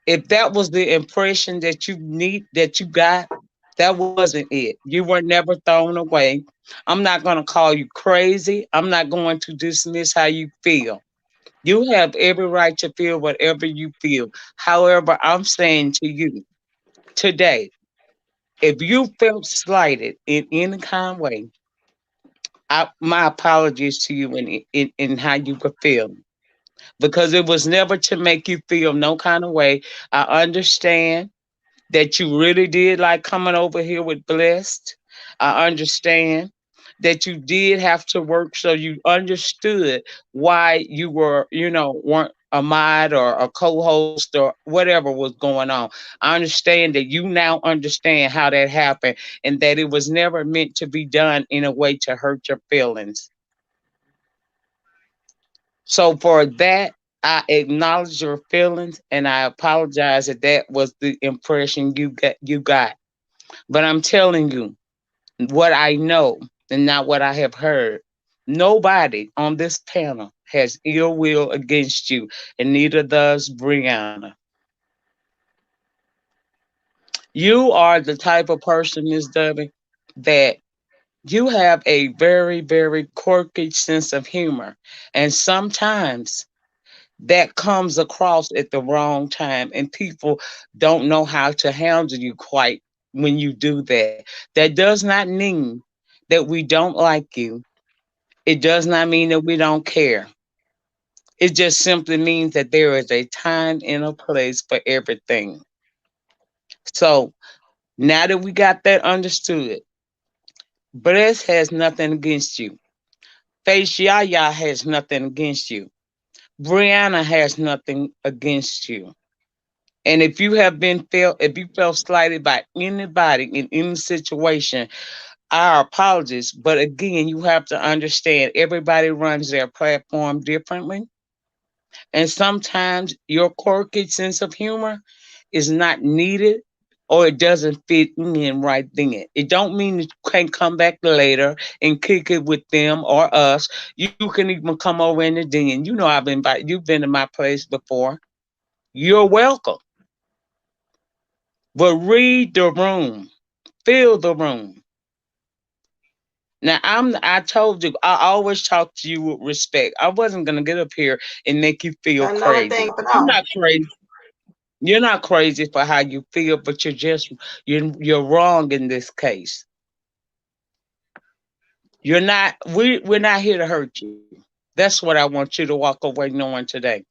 If that was the impression that you got, that wasn't it. You were never thrown away. I'm not going to call you crazy. I'm not going to dismiss how you feel. You have every right to feel whatever you feel. However, I'm saying to you today, if you felt slighted in any kind of way, my apologies to you in how you could feel, because it was never to make you feel no kind of way. I understand that you really did like coming over here with Blessed. I understand that you did have to work, so you understood why you weren't a mod or a co-host or whatever was going on. I understand that you now understand how that happened, and that it was never meant to be done in a way to hurt your feelings. So for that, I acknowledge your feelings, and I apologize that that was the impression you got. But I'm telling you what I know and not what I have heard. Nobody on this panel has ill will against you, and neither does Brianna. You are the type of person, Miss Debbie, that you have a very, very quirky sense of humor. And sometimes that comes across at the wrong time, and people don't know how to handle you quite when you do that. That does not mean that we don't like you. It does not mean that we don't care. It just simply means that there is a time and a place for everything. So now that we got that understood, Bless has nothing against you. Face Yaya has nothing against you. Brianna has nothing against you. And if you felt slighted by anybody in any situation, our apologies. But again, you have to understand everybody runs their platform differently. And sometimes your quirky sense of humor is not needed, or it doesn't fit in right then. It don't mean that you can't come back later and kick it with them or us. You can even come over in the den. You know you've been to my place before. You're welcome. But read the room. Fill the room. Now I told you I always talk to you with respect. I wasn't gonna get up here and make you feel Another crazy. thing for You're now. not crazy. You're not crazy for how you feel, but you're wrong in this case. We're not here to hurt you. That's what I want you to walk away knowing today.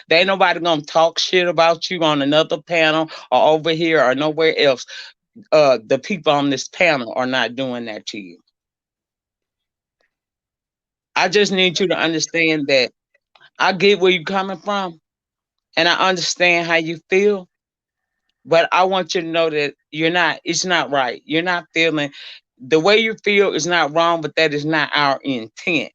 There ain't nobody gonna talk shit about you on another panel or over here or nowhere else. The people on this panel are not doing that to you. I just need you to understand that I get where you're coming from, and I understand how you feel, but I want you to know that it's not right. You're not feeling the way you feel is not wrong, but that is not our intent.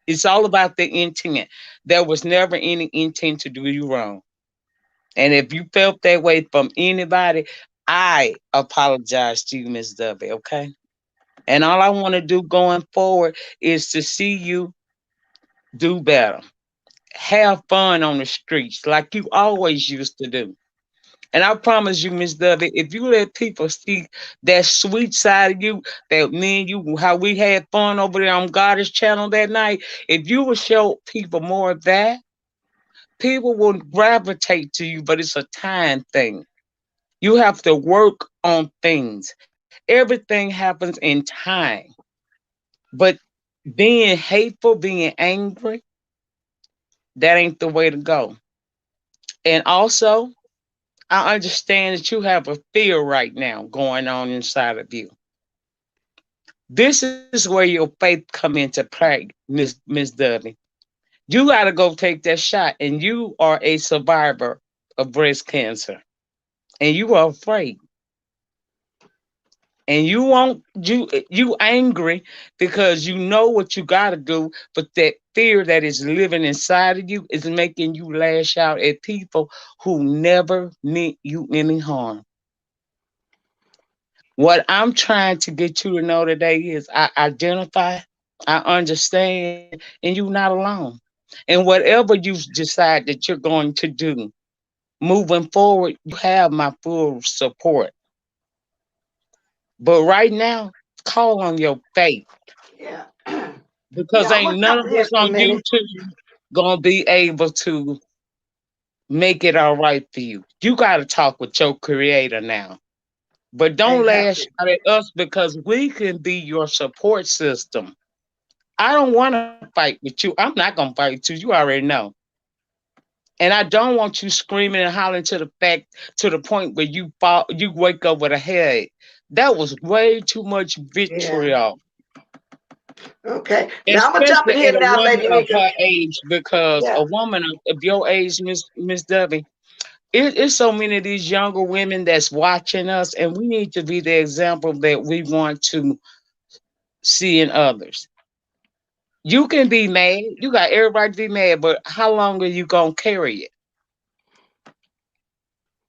It's all about the intent. There was never any intent to do you wrong. And if you felt that way from anybody, I apologize to you, Miss W, okay? And all I want to do going forward is to see you do better. Have fun on the streets like you always used to do. And I promise you, Miss W, if you let people see that sweet side of you, that me and you, how we had fun over there on Goddess channel that night, if you would show people more of that, people will gravitate to you, but it's a time thing. You have to work on things. Everything happens in time. But being hateful, being angry, that ain't the way to go. And also, I understand that you have a fear right now going on inside of you. This is where your faith come into play, Miss Dudley. You got to go take that shot, and you are a survivor of breast cancer, and you are afraid. And you angry because you know what you got to do, but that fear that is living inside of you is making you lash out at people who never meant you any harm. What I'm trying to get you to know today is I identify, I understand, and you're not alone. And whatever you decide that you're going to do moving forward, you have my full support. But right now, call on your faith, Yeah. because Yeah, I'm gonna ain't none jump of in here us for a on minute. YouTube gonna be able to make it all right for you. You got to talk with your creator now. But don't lash Exactly. out at us because we can be your support system. I don't want to fight with you. I'm not gonna fight with you. You already know. And I don't want you screaming and hollering to the point where you wake up with a headache. That was way too much Yeah. vitriol, Okay. Now I'm gonna jump in especially here at a now, woman Lady of Nika. her age. Because Yeah. a woman of your age, Miss Debbie, it's so many of these younger women that's watching us, and we need to be the example that we want to see in others. You can be mad. You got everybody to be mad, but how long are you gonna carry it?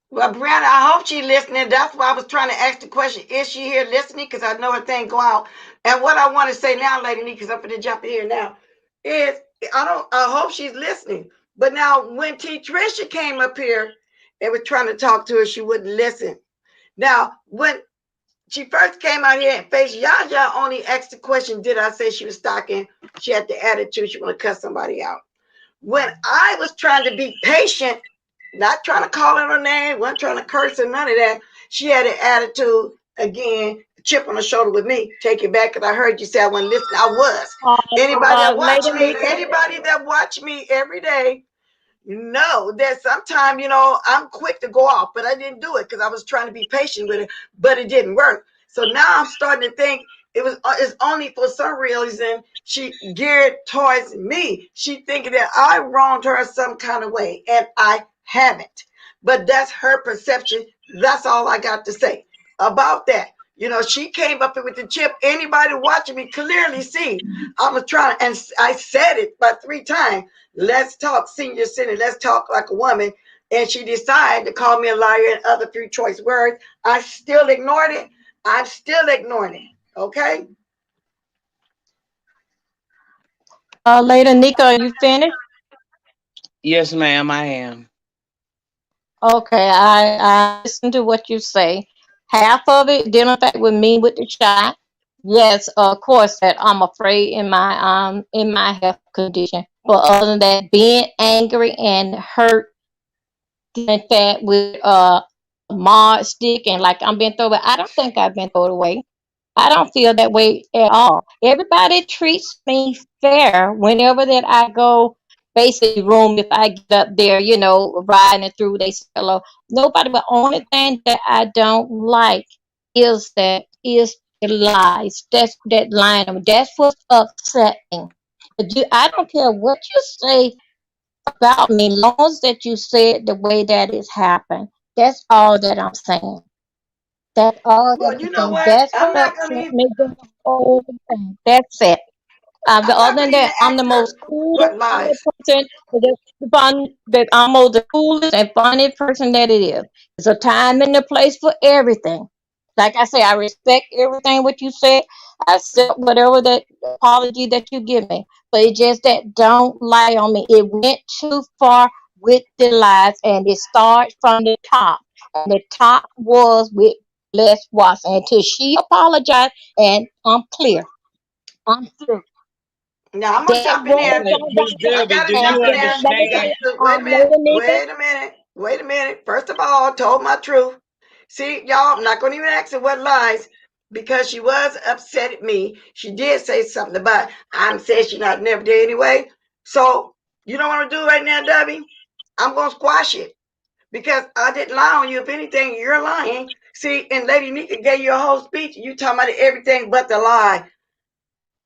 Well, Brianna, I hope she's listening. That's why I was trying to ask the question: is she here listening? Because I know her thing go out. And what I want to say now, Lady Nika, because I'm going to jump in here now, is I hope she's listening. But now, when T. Trisha came up here and was trying to talk to her, she wouldn't listen. Now, when she first came out here and faced Yaja, only asked the question, did I say she was stalking? She had the attitude she want to cut somebody out. When I was trying to be patient, not trying to call her name, wasn't trying to curse her, none of that, she had an attitude again, chip on the shoulder with me. Take it back because I heard you say I wasn't listening. I was. Lady Anybody that watch me every day, that sometimes, I'm quick to go off, but I didn't do it because I was trying to be patient with it, but it didn't work. So now I'm starting to think it's only for some reason she geared towards me. She thinking that I wronged her some kind of way, and I haven't. But that's her perception. That's all I got to say about that. She came up with the chip. Anybody watching me clearly see I was trying, and I said it about 3 times. Let's talk senior citizen. Let's talk like a woman. And she decided to call me a liar and other few choice words. I still ignored it. I'm still ignoring it. Okay. Lady Nika, are you finished? Yes, ma'am, I am. Okay, I listen to what you say. Half of it dealing fact with me with the shot. Yes, of course that I'm afraid in my health condition. But other than that, being angry and hurt, dealing fact with Mars stick and like I'm being thrown away. I don't think I've been thrown away. I don't feel that way at all. Everybody treats me fair whenever that I go basically room if I get up there, riding through they say hello. Nobody, but only thing that I don't like is the lies. That's that line. That's what's upsetting. But I don't care what you say about me, long as that you say it the way that it's happened. That's all that I'm saying. That's all that Well, I'm you know saying. what? That's what upset me the whole thing. That's it. But I'm not other going than to even that, I'm the ask her most coolest what kind of lies. person that I'm most the coolest and funny person that it is. There's a time and a place for everything. Like I say, I respect everything what you said. I accept whatever that apology that you give me. But it's just that don't lie on me. It went too far with the lies and it started from the top. And the top was with Les Watson until she apologized and I'm clear. I'm through. Now I'm gonna That jump in room here. Okay, don't Miss got I Debbie, gotta do and jump you in then there. let me understand? say, Wait a minute. Lady Nika, Wait a minute. Wait a minute. First of all, I told my truth. See, y'all, I'm not gonna even ask her what lies because she was upset at me. She did say something about I'm saying she not never did anyway. So you know what I'm gonna do right now, Debbie? I'm gonna squash it because I didn't lie on you. If anything, you're lying. See, and Lady Nika gave you a whole speech. You talking about everything but the lie.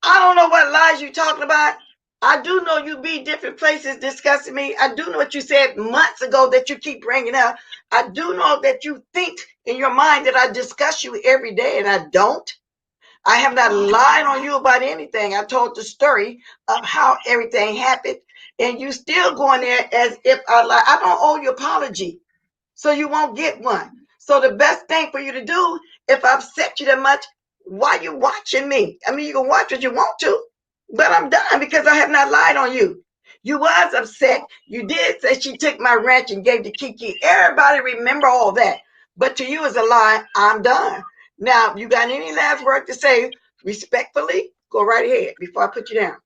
I don't know what lies you talking about. I do know you be different places discussing me. I do know what you said months ago that you keep bringing up. I do know that you think in your mind that I discuss you every day, and I don't. I have not lied on you about anything. I told the story of how everything happened, and you still going there as if I lie. I don't owe you apology, so you won't get one. So the best thing for you to do, if I've upset you that much, why you watching me? I mean, you can watch what you want to, but I'm done because I have not lied on you. You was upset. You did say she took my ranch and gave to Kiki. Everybody remember all that. But to you is a lie. I'm done. Now, you got any last word to say respectfully? Go right ahead before I put you down.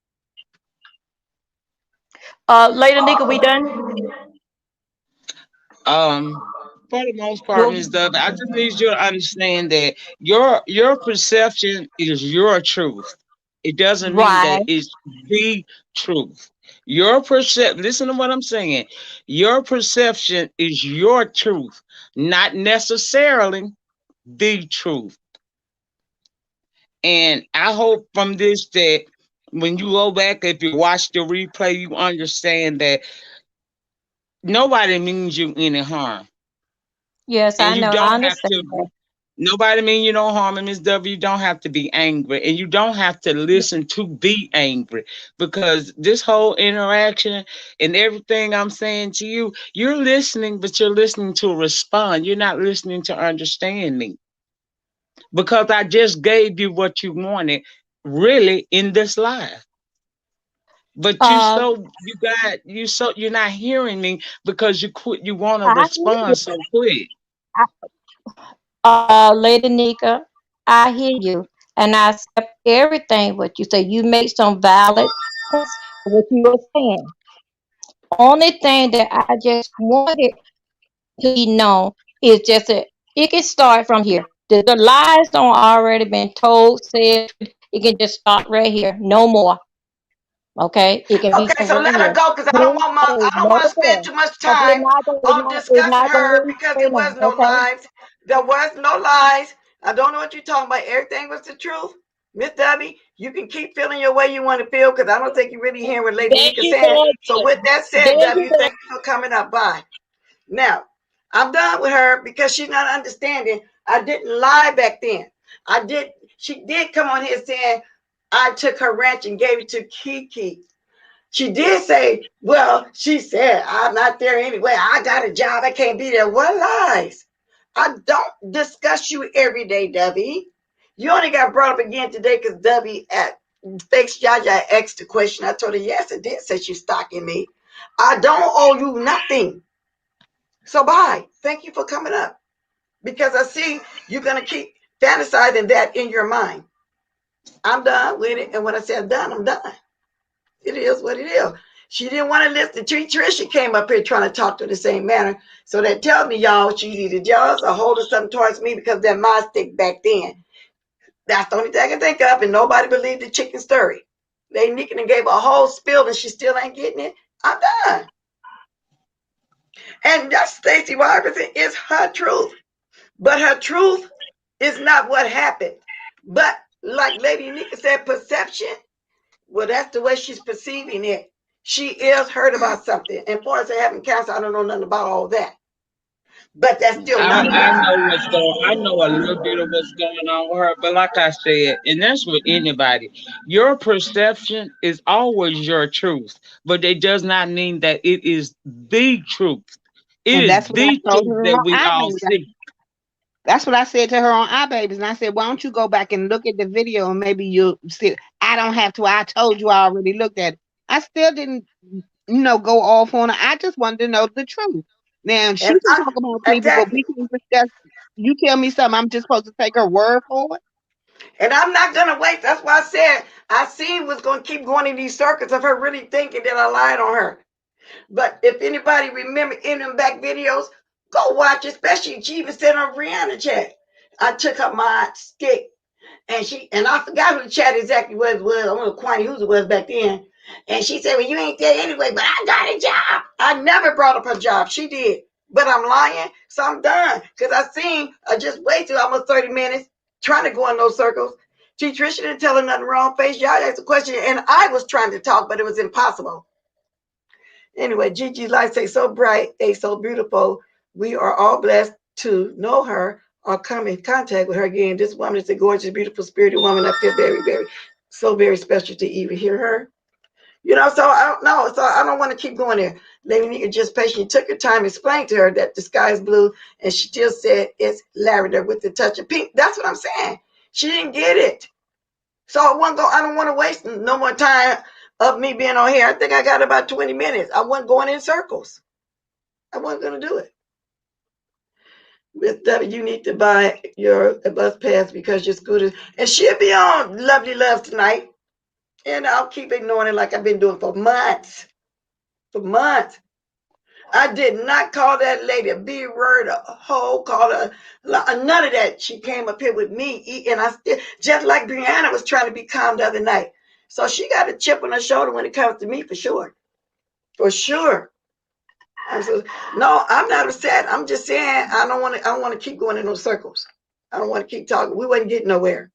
Lady Nika, we done? For the most part, Well, Ms. Dove, I just need you to understand that your perception is your truth. It doesn't mean right. that it's the truth. Your perception, listen to what I'm saying. Your perception is your truth, not necessarily the truth. And I hope from this that when you go back, if you watch the replay, you understand that nobody means you any harm. Yes, And I you know. I don't have understand to, that. nobody mean you no harm in Miss W. You don't have to be angry. And you don't have to listen to be angry. Because this whole interaction and everything I'm saying to you, you're listening, but you're listening to respond. You're not listening to understand me. Because I just gave you what you wanted really in this live. But Uh, you're not hearing me because you want to I hear you. respond so quick. Lady Nika, I hear you, and I accept everything what you say. You make some valid points what you were saying. Only thing that I just wanted to be known is just that it can start from here. The lies don't already been told, said. It can just start right here. No more. Okay, it can be Okay, from so right let her here. go because Clean clothes, I don't no want to spend more. too much Cause time on it's discussing not gonna her lead because straight there was on. no Okay. lies. There was no lies. I don't know what you're talking about. Everything was the truth. Miss Debbie, you can keep feeling your way you want to feel because I don't think you're really hearing what Lady There Nika's you saying. go So again. with that said, There you W, go. thank you for coming up. Bye. Now, I'm done with her because she's not understanding. I didn't lie back then. She did come on here saying I took her ranch and gave it to Kiki. She did say, well, she said, I'm not there anyway. I got a job. I can't be there. What lies? I don't discuss you every day, Debbie. You only got brought up again today because Debbie at Fakes Jaja asked the question. I told her, yes, it did say she's stalking me. I don't owe you nothing. So bye. Thank you for coming up because I see you're going to keep fantasizing that in your mind. I'm done with it. And when I say I'm done, I'm done. It is what it is. She didn't want to listen to Trisha came up here trying to talk to the same manner. So that tells me, y'all, she's either jealous or holding something towards me because that my stick back then. That's the only thing I can think of, and nobody believed the chicken story. They Nika and gave a whole spiel and she still ain't getting it. I'm done. And that's Stacey Robertson is her truth. But her truth is not what happened. But like Lady Nika said, perception, well, that's the way she's perceiving it. She is hurt about something. And far as having cancer, I don't know nothing about all that. But that's still not I know what's going. I know a little bit of what's going on with her, but like I said, and that's with anybody. Your perception is always your truth, but it does not mean that it is the truth. It And is that's what the I told truth her that on we all iBabies. see. That's what I said to her on iBabies. And I said, why don't you go back and look at the video and maybe you'll see. I don't have to. I told you I already looked at it. I still didn't, go off on her. I just wanted to know the truth. Now, she and can talk about people, but exactly. we can discuss. You tell me something, I'm just supposed to take her word for it. And I'm not gonna wait. That's why I said I seen was gonna keep going in these circles of her really thinking that I lied on her. But if anybody remember in them back videos, go watch, especially she even said on Rihanna chat. I took up my stick and I forgot who the chat exactly was. I don't know who it was back then. And she said, well, you ain't there anyway, but I got a job. I never brought up her job. She did. But I'm lying, so I'm done. Because I seen I just waited almost 30 minutes trying to go in those circles. T. Tricia didn't tell her nothing wrong. Face y'all asked a question, and I was trying to talk, but it was impossible. Anyway, Gigi's light say so bright, so beautiful. We are all blessed to know her or come in contact with her again. This woman is a gorgeous, beautiful, spirited woman. I feel very, very, so very special to even hear her. So I don't know. So I don't want to keep going there. Lady Nika just patiently took her time, explained to her that the sky is blue, and she still said it's lavender with a touch of pink. That's what I'm saying. She didn't get it. So I don't want to waste no more time of me being on here. I think I got about 20 minutes. I wasn't going in circles. I wasn't going to do it. Miss W, you need to buy your bus pass because your scooter, and she'll be on Lovely Love tonight. And I'll keep ignoring it like I've been doing for months. For months. I did not call that lady a B word, a hoe, call her none of that. She came up here with me, and I still, just like Brianna was trying to be calm the other night. So she got a chip on her shoulder when it comes to me, for sure. For sure. No, I'm not upset. I'm just saying I don't want to keep going in those circles. I don't want to keep talking. We wasn't getting nowhere.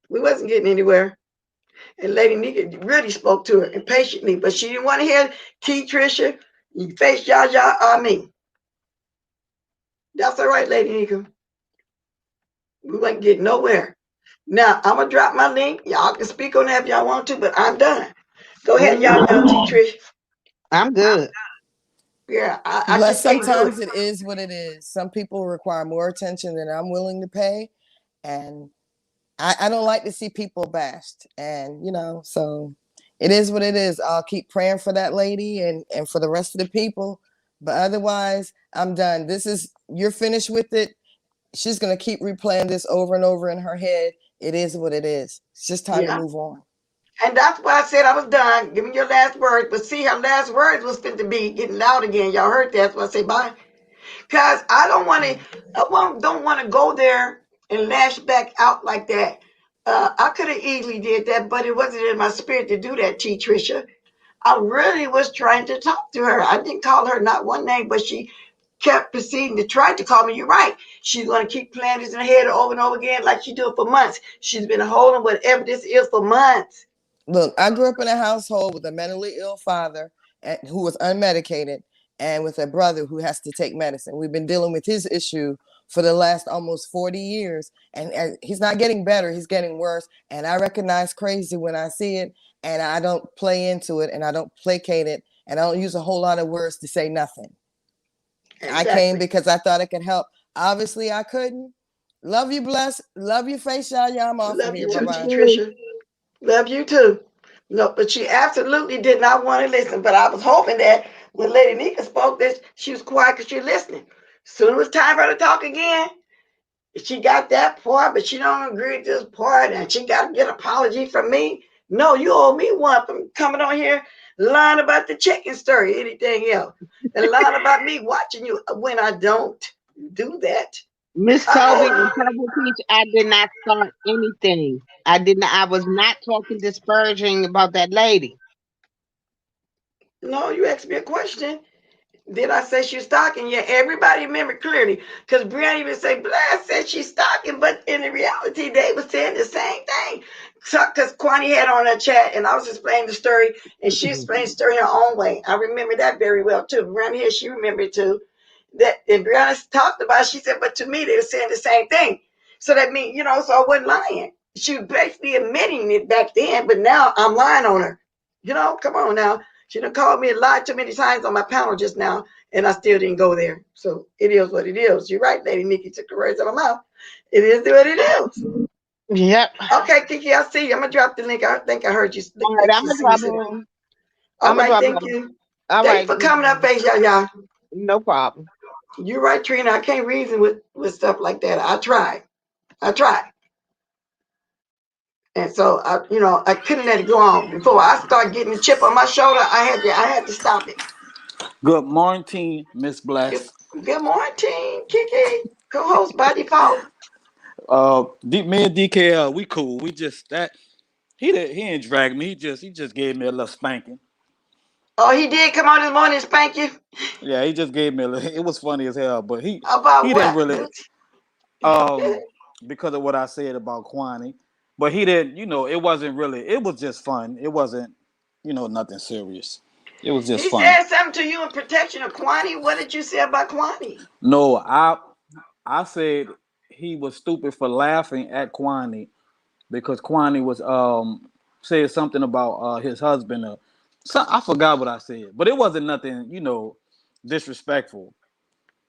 We wasn't getting anywhere. And Lady Nika really spoke to her impatiently, but she didn't want to hear T. Tricia, you face Yaya or me. That's all right, Lady Nika. We wasn't getting nowhere. Now, I'm going to drop my link. Y'all can speak on that if y'all want to, but I'm done. Go ahead, y'all done, T. Tricia. I'm good. Yeah, I Bless, just can't do sometimes it. it is what it is. Some people require more attention than I'm willing to pay. And I don't like to see people bashed. And, so it is what it is. I'll keep praying for that lady and for the rest of the people. But otherwise, I'm done. You're finished with it. She's going to keep replaying this over and over in her head. It is what it is. It's just time to move on. And that's why I said I was done. Give me your last words. But see, her last words was fit to be getting loud again. Y'all heard that. So I say bye. Because I don't want to go there and lash back out like that. I could have easily did that, but it wasn't in my spirit to do that, T. Tricia. I really was trying to talk to her. I didn't call her not one name, but she kept proceeding to try to call me. You're right. She's going to keep playing this in her head over and over again like she do it for months. She's been holding whatever this is for months. Look, I grew up in a household with a mentally ill father who was unmedicated and with a brother who has to take medicine. We've been dealing with his issue for the last almost 40 years. And he's not getting better. He's getting worse. And I recognize crazy when I see it. And I don't play into it. And I don't placate it. And I don't use a whole lot of words to say nothing. Exactly. I came because I thought it could help. Obviously, I couldn't. Love you, Bless. Love you, Face Y'all. I'm off Love of here. you too, Bye-bye. T. Tricia. Love you too. No, but she absolutely did not want to listen. But I was hoping that when Lady Nika spoke this, she was quiet because she was listening. Soon as it was time for her to talk again, she got that part, but she don't agree with this part, and she got to get an apology from me. No, you owe me one from coming on here lying about the chicken story, anything else, and lying about me watching you when I don't do that. Miss Toby and Purple Peach, I did not start anything. I was not talking disparaging about that lady. No, you asked me a question. Did I say she's stalking? Yeah, everybody remember clearly. Because Brianna even said, Blast said she's stalking, but in the reality, they were saying the same thing. Because Kwani had on her chat, and I was explaining the story, and she explained the story her own way. I remember that very well, too. Brianna here, she remembered, too. That, and Brianna talked about it, she said, but to me, they were saying the same thing. So that means, so I wasn't lying. She was basically admitting it back then, but now I'm lying on her. Come on now. She done called me a lie too many times on my panel just now, and I still didn't go there. So it is what it is. You're right, Lady Nikki took the words out of my mouth. It is what it is. Yep. Okay, Kiki, I see you. I'm going to drop the link. I think I heard you. All right, I'm gonna drop it. All right, thank you. All Thank right. you for coming up, Face y'all. No problem. You're right, Trina. I can't reason with stuff like that. I tried. And so I couldn't let it go on. Before I start getting the chip on my shoulder, I had to stop it. Good morning, Miss Bless. Good morning, Kiki. Co-host by default. Me and DKL, we cool. We just that he didn't drag me. He just gave me a little spanking. Oh, he did come on this morning and spank you? Yeah, he just gave me a little. It was funny as hell, but he About didn't what? really. Um, because of what I said about Kwani. But he didn't, it wasn't really, it was just fun. It wasn't, nothing serious. It was just He fun. said something to you in protection of Kwani. What did you say about Kwani? No, I said he was stupid for laughing at Kwani because Kwani was said something about his husband. I forgot what I said, but it wasn't nothing, disrespectful.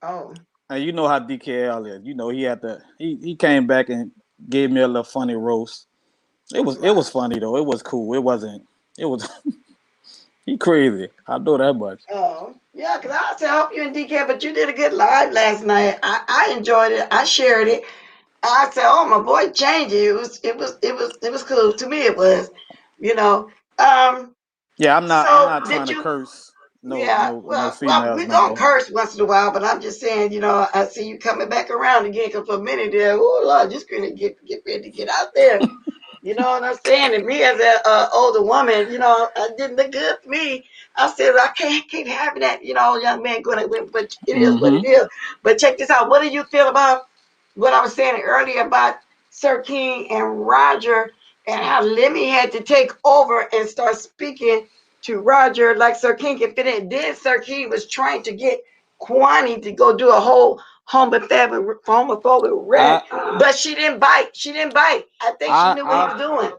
Oh, And you know how DKL is. He had to. He came back and gave me a little funny roast. It was wow. funny though. It was cool. It wasn't. It was. He crazy. I know that much. Oh, yeah, because I said, I hope you in DK, but you did a good live last night. I enjoyed it. I shared it. I said, oh, my boy changed it. It was cool. To me, it was, you know. Um, Yeah, I'm not. I'm so not trying did to you? curse no Yeah, no no well, females we're no gonna more. curse once in a while, but I'm just saying, I see you coming back around again. Because for a minute there, oh Lord, just gonna get ready to get out there. You know what I'm saying? And me as a older woman, it didn't look good for me. I said I can't keep having that, young man going. But it is what it Mm-hmm. is. But check this out. What do you feel about what I was saying earlier about Sir King and Roger and how Lemmy had to take over and start speaking to Roger like Sir King if it didn't. Then Sir King was trying to get Kwani to go do a whole homophobic rant, I but she didn't bite. She didn't bite. I think she I knew what he I was doing.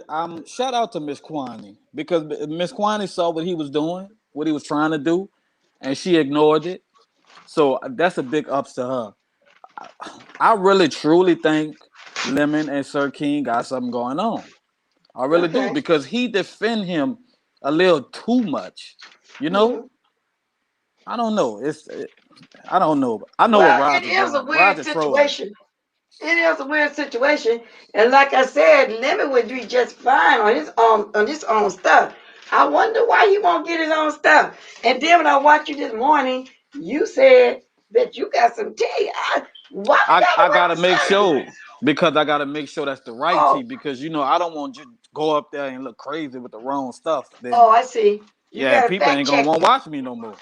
I'm shout out to Miss Kwani because Miss Kwani saw what he was doing, what he was trying to do, and she ignored it. So that's a big ups to her. I really truly think Lemon and Sir King got something going on. I really do Okay. because he defend him a little too much. You know, Mhm. I don't know. I don't know. I know what Well, it Roger is a doing. weird Roger trolling. situation. It is a weird situation, and like I said, Lemon would be just fine on his own stuff. I wonder why he won't get his own stuff. And then when I watched you this morning, you said that you got some tea. Why we I gotta gotta make represent? sure because I gotta make sure that's the right tea Oh, because I don't want you to go up there and look crazy with the wrong stuff. Then oh, I see. You yeah, gotta people fact ain't gonna check want to it. watch me no more.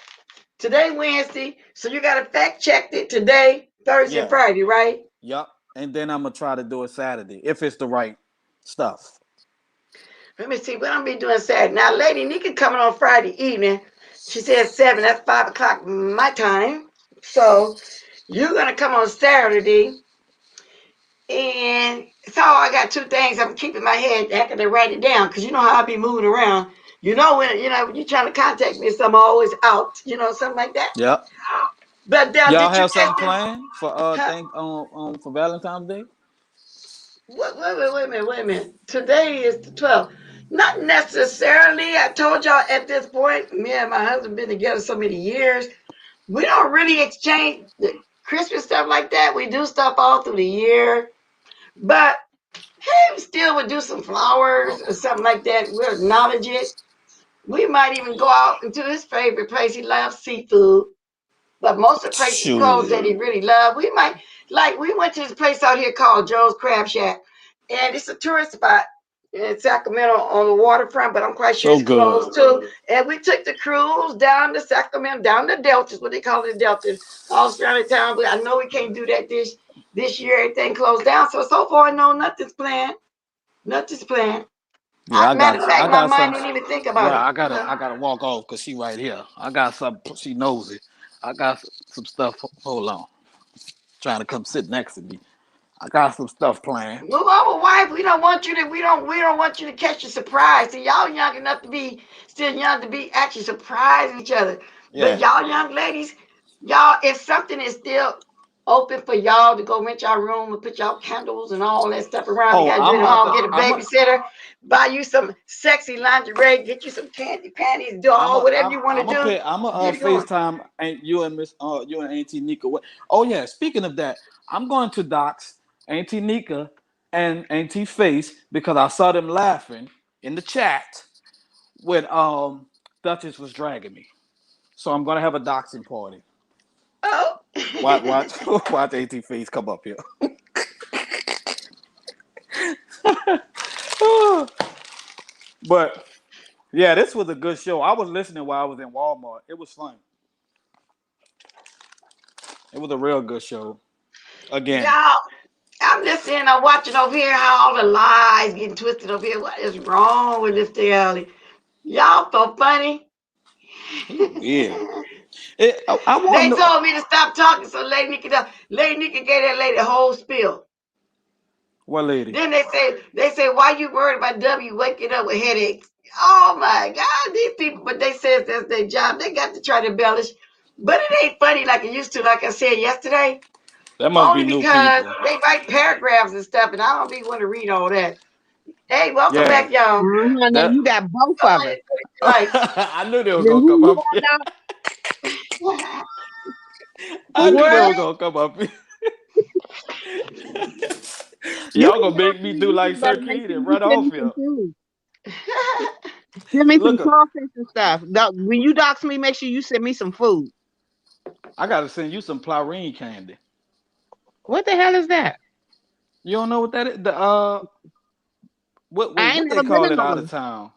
Today Wednesday, so you gotta fact check it today, Thursday, and Yeah, Friday, right? yep. And then I'm gonna try to do it Saturday if it's the right stuff. Let me see what I'm be doing Saturday. Now, Lady Nika coming on Friday evening. She said 7. That's 5 o'clock my time. So you're gonna come on Saturday, and so I got two things I'm keeping in my head. I got to write it down because you know how I be moving around. When you're trying to contact me, so I'm always out. Something like that. Yep. But now, Y'all did you have check something this? planned for Huh? for Valentine's Day? Wait a minute. Today is the 12th. Not necessarily. I told y'all at this point, me and my husband been together so many years. We don't really exchange the Christmas stuff like that. We do stuff all through the year. But hey, we still would do some flowers or something like that. We'll acknowledge it. We might even go out into his favorite place. He loves seafood. But most of the places he goes that Shoot. he really loves, we went to this place out here called Joe's Crab Shack, and it's a tourist spot in Sacramento on the waterfront, but I'm quite sure So it's good. closed too. And we took the cruise down to Sacramento, down the Deltas, what they call it, the Delta, all surrounding town. But I know we can't do that this year. Everything closed down. So far, no, nothing's planned. Nothing's planned. Yeah, Matter of I fact, my got mind some. didn't even think about Yeah, it. I gotta walk off because she right here. I got some. She knows it. I got some stuff. Hold on, trying to come sit next to me. I got some stuff planned. Move over, wife. We don't want you to catch a surprise. See, y'all young enough to be still young to be actually surprising each other. But Yeah. y'all young ladies, y'all, if something is still open for y'all to go rent y'all room and put y'all candles and all that stuff around, you Oh, gotta do it I'm at about home, to. get a babysitter, buy you some sexy lingerie, get you some candy panties, do all whatever you want to I'm a do. pay. I'm a Get it going. FaceTime. Ain't you and you and Auntie Nika? Oh yeah. Speaking of that, I'm going to Doc's Auntie Nika and Auntie Face because I saw them laughing in the chat when Duchess was dragging me. So I'm gonna have a doxing party. Oh. Watch watch Auntie Face come up here. But yeah, this was a good show. I was listening while I was in Walmart. It was fun. It was a real good show. Again. Y'all, I'm listening. I'm watching over here how all the lies getting twisted over here. What is wrong with this reality? Y'all so funny. He weird. I want to They know. told me to stop talking, so Lady Nikki gave that lady a whole spill. What lady? Then they say, why you worried about W waking up with headaches? Oh my God, these people, but they say that's their job. They got to try to embellish. But it ain't funny like it used to, like I said yesterday. That must be Only new because people. they write paragraphs and stuff, and I don't be want to read all that. Hey, welcome Yeah. back, y'all. Now That you got both of us. Likes. I knew they were Then gonna who come you up are here. now? I knew they What? were gonna come up here. You Y'all need gonna to make dox me me. do You like just Sir better make Keith sure and you run send me off some here. food. Send me some Look, crawfish and stuff. When you dox me, make sure you send me some food. I gotta send you some Plyrene candy. What the hell is that? You don't know what that is? I ain't What they never been call in it out one. of town?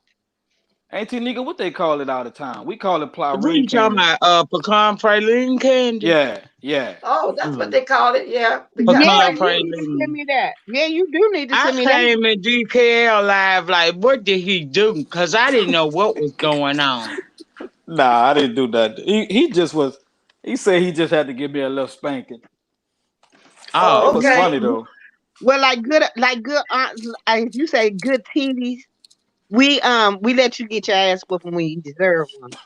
Auntie Nigga, what they call it out of town? We call it What Plyrene you talking candy. about? Pecan praline candy? Yeah, yeah. Oh, that's what Mm. they call it. Yeah, they got Yeah, Pecan you need to pralines. send praline. me that. Yeah, you do need to I send me that. came in DKL live like, what did he do? Because I didn't know what was going on. Nah, I didn't do that. He just was. He said he just had to give me a little spanking. It Oh, Oh, was okay. funny though. Well, like good aunts, if you say good teenies, we let you get your ass whooping when you deserve one.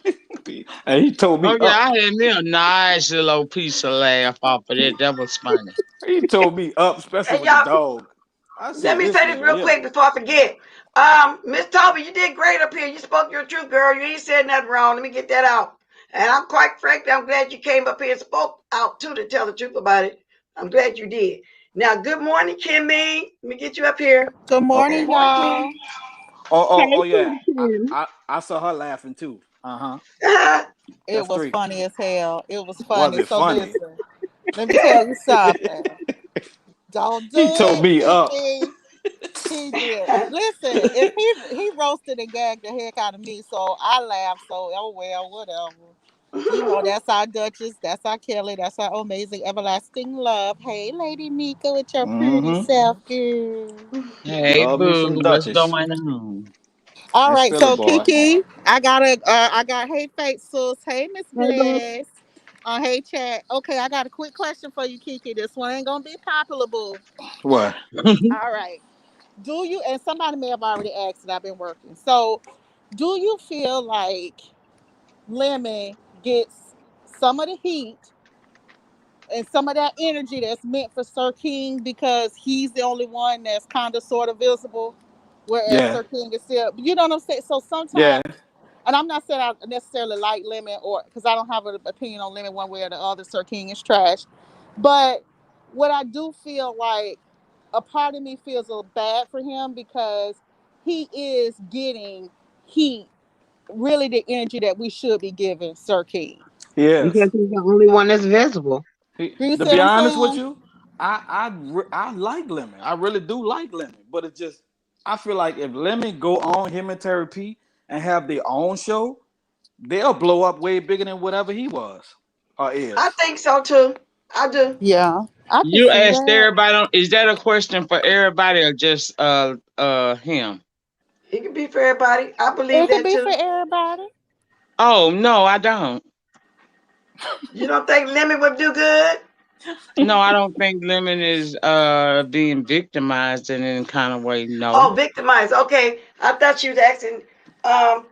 And he told oh me yeah, up. I had me a nice little piece of laugh off of that. That was funny. He told me up, especially Hey, with the y'all, dog. I let said, me this say this nigga real here. quick before I forget. Miss Toby, you did great up here. You spoke your truth, girl. You ain't said nothing wrong. Let me get that out. And I'm quite frankly, I'm glad you came up here and spoke out too to tell the truth about it. I'm glad you did. Now, good morning, Kimmy. Let me get you up here. Good Okay. morning, y'all. Hey, Oh yeah. Kitty Kim. I saw her laughing too. Uh-huh. It That's was three. funny as hell. It was Was funny. it So funny? listen, let me tell you something. Don't do He told it, me up. Kiki. He did. Listen, if he roasted and gagged the heck out of me, so I laughed. So oh well, whatever. You know, that's our Duchess, that's our Kelly, that's our amazing everlasting love. Hey, Lady Mika, with your pretty Mm-hmm. self, girl. Hey Love me boo, some what's Duchess going on? All and right, Philly so boy. Kiki, I got hey Fate sis, hey Miss Hey, bud. Bless, hey chat. Okay, I got a quick question for you, Kiki. This one ain't gonna be popular, boo. What? All right. Do you and somebody may have already asked it, I've been working. So do you feel like Lemon gets some of the heat and some of that energy that's meant for Sir King because he's the only one that's kind of sort of visible, whereas Yeah. Sir King is still, you know what I'm saying? So Yeah. sometimes, and I'm not saying I necessarily like Lemon or because I don't have an opinion on Lemon one way or the other. Sir King is trash, but what I do feel like a part of me feels a little bad for him because he is getting heat, really the energy that we should be giving Sir King. He is. Because he's the only one that's visible. You To see what be I'm honest with saying? you, I like Lemon. I really do like Lemon. But it's just I feel like if Lemon go on him and Terry P and have their own show, they'll blow up way bigger than whatever he was or I is. think so too. I do. Yeah, I can You see asked that. everybody. Is that a question for everybody or just him? He can be for everybody. I believe It could that be for too. everybody. Oh no, I don't. You don't think Lemon would do good? No, I don't think Lemon is being victimized in any kind of way. No. Oh, victimized. Okay. I thought you was asking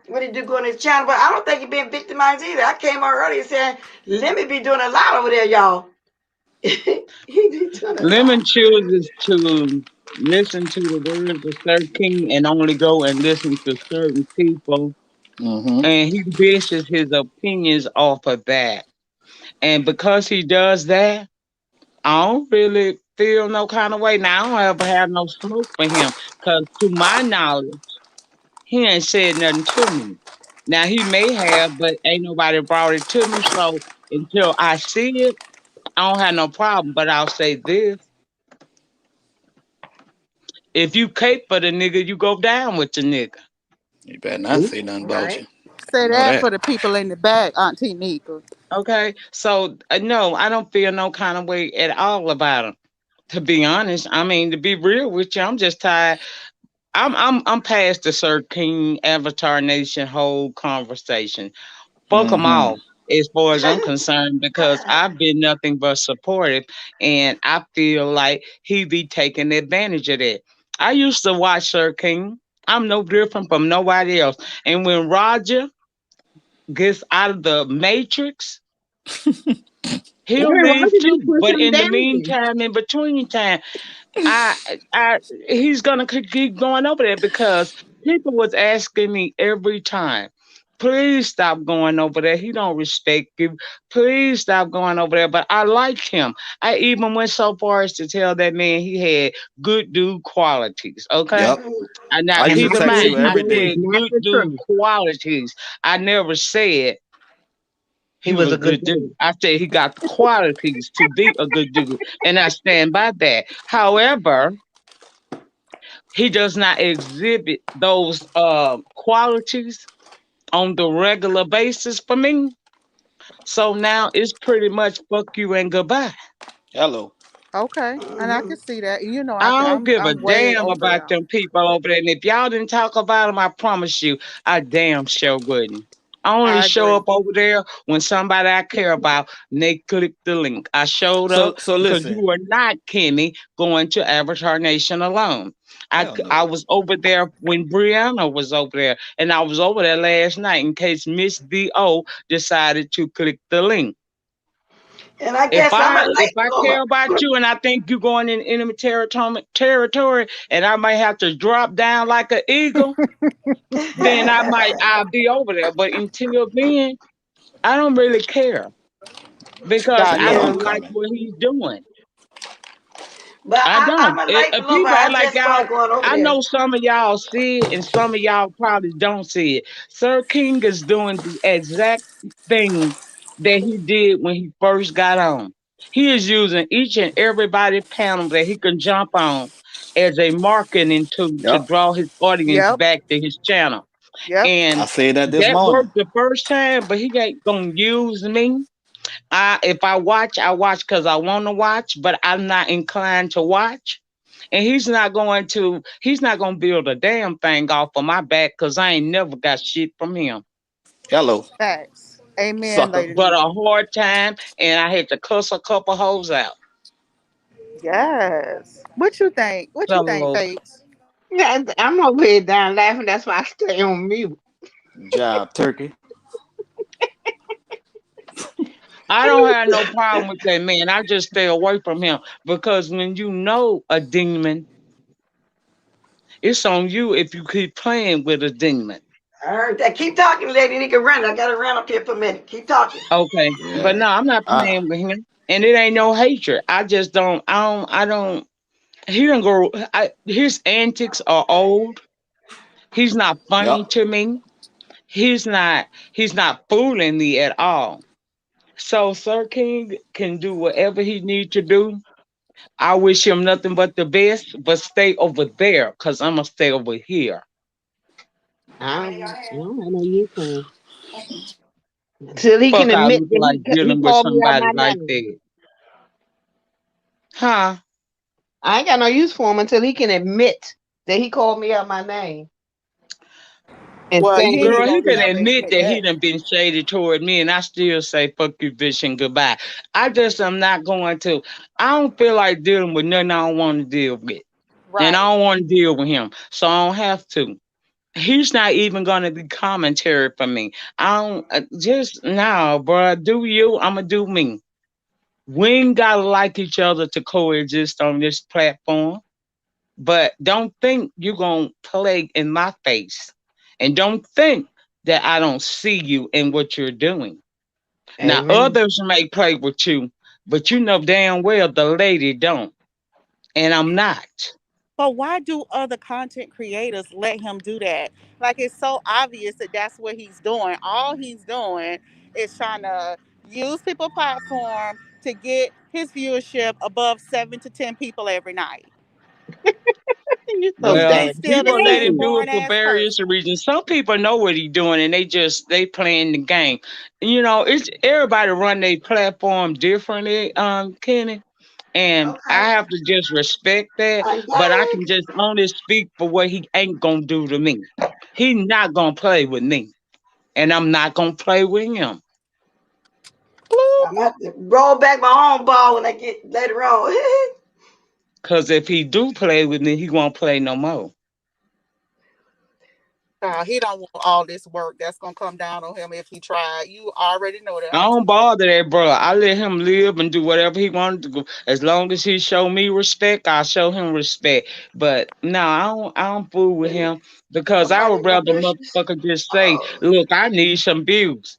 what he do go on his channel, but I don't think he been victimized either. I came on earlier saying Lemon be doing a lot over there, y'all. He be doing a lot. Lemon chooses to listen to the words of Sir King and only go and listen to certain people, Mm-hmm. and he bases his opinions off of that. And because he does that, I don't really feel no kind of way. Now I don't ever have no smoke for him, cause to my knowledge, he ain't said nothing to me. Now he may have, but ain't nobody brought it to me. So until I see it, I don't have no problem. But I'll say this: if you cape for the nigga, you go down with the nigga. You better not Ooh, say nothing about Right. you. I Say know that that. for the people in the back, Auntie Nika. Okay, so no, I don't feel no kind of way at all about him. To be honest, I mean, to be real with you, I'm just tired. I'm past the Sir King Avatar Nation whole conversation. Fuck them Mm-hmm. all as far as I'm concerned because I've been nothing but supportive, and I feel like he be taking advantage of that. I used to watch Sir King. I'm no different from nobody else. And when Roger gets out of the matrix, he'll Aaron leave Rodgers just too. put But something in the down. meantime, in between time, I, I, he's gonna keep going over there because people was asking me every time, please stop going over there. He don't respect you. Please stop going over there. But I like him. I even went so far as to tell that man he had good dude qualities. Okay. Yep. And now I And used to keep in text mind, you I every apologize, day. said not good the dude truth. qualities. I never said He he was was a a good good dude. dude. I said he got the qualities to be a good dude. And I stand by that. However, he does not exhibit those qualities on the regular basis for me. So now it's pretty much fuck you and goodbye. Hello. Okay, and I can see that. You know, I don't give a I'm way damn over about there. them people over there. And if y'all didn't talk about them, I promise you, I damn sure wouldn't. I only I show agree. up over there when somebody I care about and they click the link. I showed up So because you listen. were not, Kimmy, going to Avatar Nation alone. Hell I no. was over there when Brianna was over there, and I was over there last night in case Miss D.O. decided to click the link. And I If guess I'm a if late I bloomer. care about you and I think you're going in enemy territory and I might have to drop down like an eagle, then I'll be over there. But until then, I don't really care because I Got I know I'm you. don't like coming. what he's doing. But I I'm don't. a late bloomer. People act I like just y'all. started going over I there. know some of y'all see it, and some of y'all probably don't see it. Sir King is doing the exact thing that he did when he first got on. He is using each and everybody panel that he can jump on as a marketing tool to Yep. draw his audience Yep. back to his channel. Yep. I And said that this that morning. worked the first time, but he ain't gonna use me. If I watch, I watch because I want to watch, but I'm not inclined to watch. And he's not gonna build a damn thing off of my back because I ain't never got shit from him. Hello, Facts. Amen, sucker. Lady But a D. hard time, and I had to cuss a couple hoes out. Yes. What you think? What you think, So Fates? Yeah, I'm over here down laughing. That's why I stay on mute. Job turkey. I don't have no problem with that man. I just stay away from him because when you know a demon, it's on you if you keep playing with a demon. I heard that. Keep talking, lady. You can run. I got to run up here for a minute. Keep talking. Okay. But Yeah. no, I'm not I playing with him. And it ain't no hatred. I just don't I don't he don't go his antics are old. He's not funny yep. to me. He's not fooling me at all. So Sir King can do whatever he need to do. I wish him nothing but the best, but stay over there because I'm gonna stay over here. I don't have no use for him. Till he can Fuck I admit look that like he dealing with called me out somebody my like name. that. Huh? I ain't got no use for him until he can admit that he called me out my name and Well, stand you in ain't Girl, his he gonna can shoes. never admit admit that he that. done been shady toward me, and I still say fuck you, bitch, and goodbye. I just am not going to. I don't feel like dealing with nothing I don't want to deal with, and I Right. don't want to deal with him, so I don't have to. He's not even going to be commentary for me. I don't just now, bro. Do you? I'ma do me. We ain't gotta like each other to coexist on this platform. But don't think you're gonna play in my face. And don't think that I don't see you in what you're doing. Now Amen. others may play with you, but you know damn well the lady don't. And I'm not. But why do other content creators let him do that? Like it's so obvious that that's what he's doing. All he's doing is trying to use people platform to get his viewership above 7 to 10 people every night. You're so Well, They damn still the people let same him mean. do it boring for ass various person. reasons. Some people know what he's doing and they playing the game. You know, it's everybody run their platform differently, Kenny. And Okay. I have to just respect that, I but I got can it. just only speak for what he ain't gonna do to me. He not gonna play with me, and I'm not gonna play with him. Bloop. I'm gonna have to roll back my own ball when I get later on. Cause if he do play with me, he won't play no more. He don't want all this work that's gonna come down on him if he tried. You already know that, I Auntie. don't bother that, bro. I let him live and do whatever he wanted to do. As long as he show me respect, I show him respect. But no, I don't fool with him because I'm I running would my rather bushes. motherfucker just say, Oh, "Look, I need some views.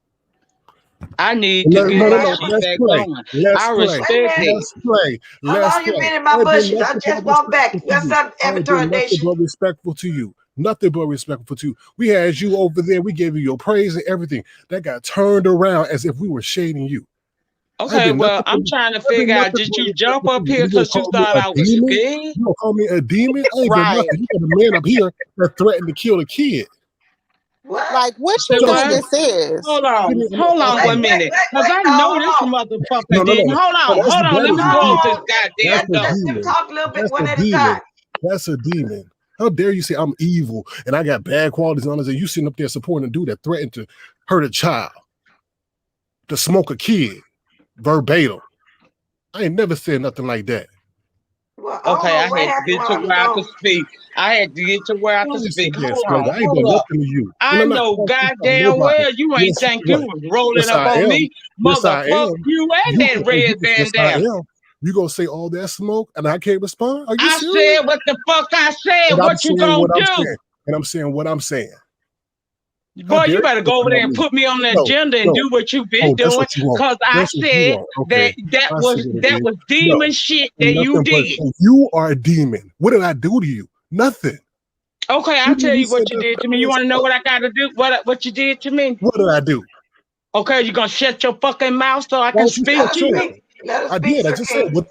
I need to wait get a No, minute. no, my no. shit Let's back play. going." Let's I play. Wait a respect minute. it. Let's play. How Let's long you play. been in my I ain't been bushes? I nothing but just walked back. respectful to What's you. up, I ain't Avatar been nothing Nation? but respectful to you. Nothing but respectful to you. We had you over there. We gave you your praise and everything. That got turned around as if we were shading you. I ain't Okay, been well, nothing but I'm trying to I've been figure out, nothing did but you jump respectful to up you. here You gonna because you call me thought a I was demon? scared? You gonna call me a demon? I ain't been Right. nothing. You got a man up here that threatened to kill a kid. What? Like, what Say you think what? Seriously. this is? Give me, Hold I'm on Wait, asking one you. wait, minute, wait, cause wait. I No, know hold this on. No, motherfucker no, no, didn't. no. No, that's Hold on, that let is me a blow this No, demon. goddamn That's a door. let them demon. talk a little bit That's one a at a time. demon. That's a demon. How dare you say I'm evil and I got bad qualities and others, and you sitting up there supporting a dude that threatened to hurt a child, to smoke a kid, verbatim. I ain't never said nothing like that. Well, I don't Okay, know I what had to happened get while to I was where I could gone. speak. I had to get to where I Don't could just sit speak. there and Hold explain on, that. I ain't hold done up. nothing to you. And I I'm not know talking about goddamn nobody. well you ain't Yes, think you right. was rolling Yes, up I on am. me. Yes, I Motherfuck am. you and You that can, red yes, I bandana. am. You gonna say all that smoke and I can't respond? Are you I serious? said what the fuck I said. And I'm What you saying gonna what I'm do? saying. And I'm saying what I'm saying. How Boy, dare you better you go over come there at and me? put me on the No, agenda and no. do what you've been Oh, that's doing. what you want. Cause I That's what you said want. Okay. that I see was what it that is. was No, demon shit that ain't you nothing but did. you are a demon. What did I do to you? Nothing. Okay, You I'll tell didn't you say what you nothing did to me. You crazy. want to know what I got to do? What you did to me? What did I do? Okay, you gonna shut your fucking mouth so I Why can don't you Let speak her to start you? talking? speak. Let her I speak, did. I Sir just said King. what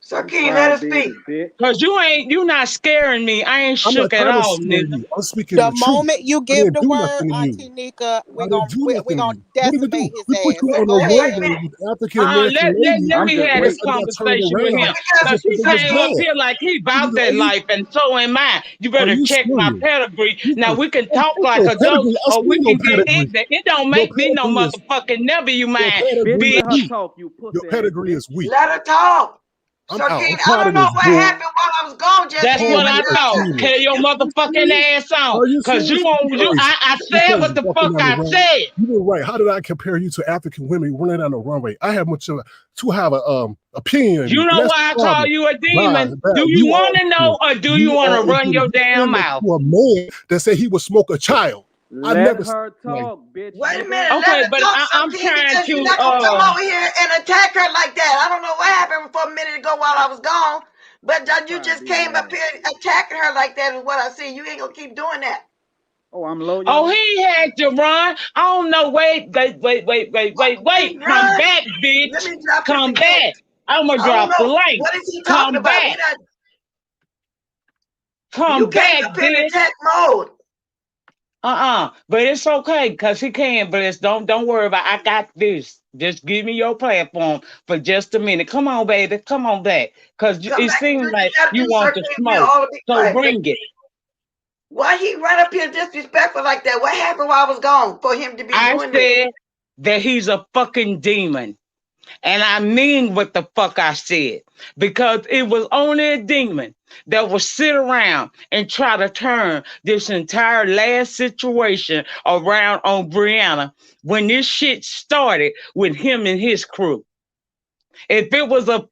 Sir You King, let her crybaby speak. bitch. Cause you not scaring me. I ain't I'm not shook at trying to all, scare nigga. you. I'm speaking The the truth. moment you I give didn't the do word, nothing to you. Auntie Nika, I didn't do we're nothing to gonna you. What did we do? decimate his We put ass. you So on go the ahead. runway with African American Let ladies, I'm me just have and this waiting. everybody got turned conversation with around him. as Because Cause if he it was came up bad. here like he about Are that you, life, and so am I. You are better you check my serious? pedigree. You Now can, we can talk what's like your adults, pedigree? I or see we your can get pedigree. ignorant. It don't Your make me no pedigree is motherfucking never, you your mind, Bitch, pedigree is let her bitch. weak. talk, you Your pussy ass pedigree bitch. is weak. let her talk. I'm Sir out. King, I'm I tired don't of know this what bull. happened while I was gone just That's then, Call what but me I a thought. demon. Carry your Are you motherfucking serious? ass on. Are you Cause serious? You crazy. I You said what crazy the walking fuck down the I runway. said. You were right. How did I compare you to African women running down the runway? I have much to have a opinion of You you, and know that's the why I call problem. you a Bye. demon? Bye. Do you You want are to a know or do you you want are to a run demon. your You damn stand next mouth? to a man that said he would smoke a child. I Let never said her like talk, bitch wait a nigga. minute, let Okay, her but talk, Sir I'm King, trying because you're to not going to come over here and attack her like that. I don't know what happened for a minute ago while I was gone, but you just came up Crybaby ass. here attacking her like that is what I see. You ain't going to keep doing that. Oh, I'm low, Oh, y'all? he had to run. I don't know. What? He Come run? back, Let bitch. me drop this Come again. back. I'm gonna I don't drop the know. link. What is he talking Come about? back. You Come came back, up here in bitch. attack mode. But it's okay because he can. But don't worry about. I got this. Just give me your platform for just a minute. Come on, baby. Come on back. Cause Come it back and do seems what you like got to you do, want Sir to King. We smoke. all be So quiet. But bring it. why he run up here disrespectful like that? What happened while I was gone for him to be I doing this? said that he's a fucking demon. And I mean what the fuck I said. Because it was only a demon that would sit around and try to turn this entire last situation around on Brianna when this shit started with him and his crew. If it was a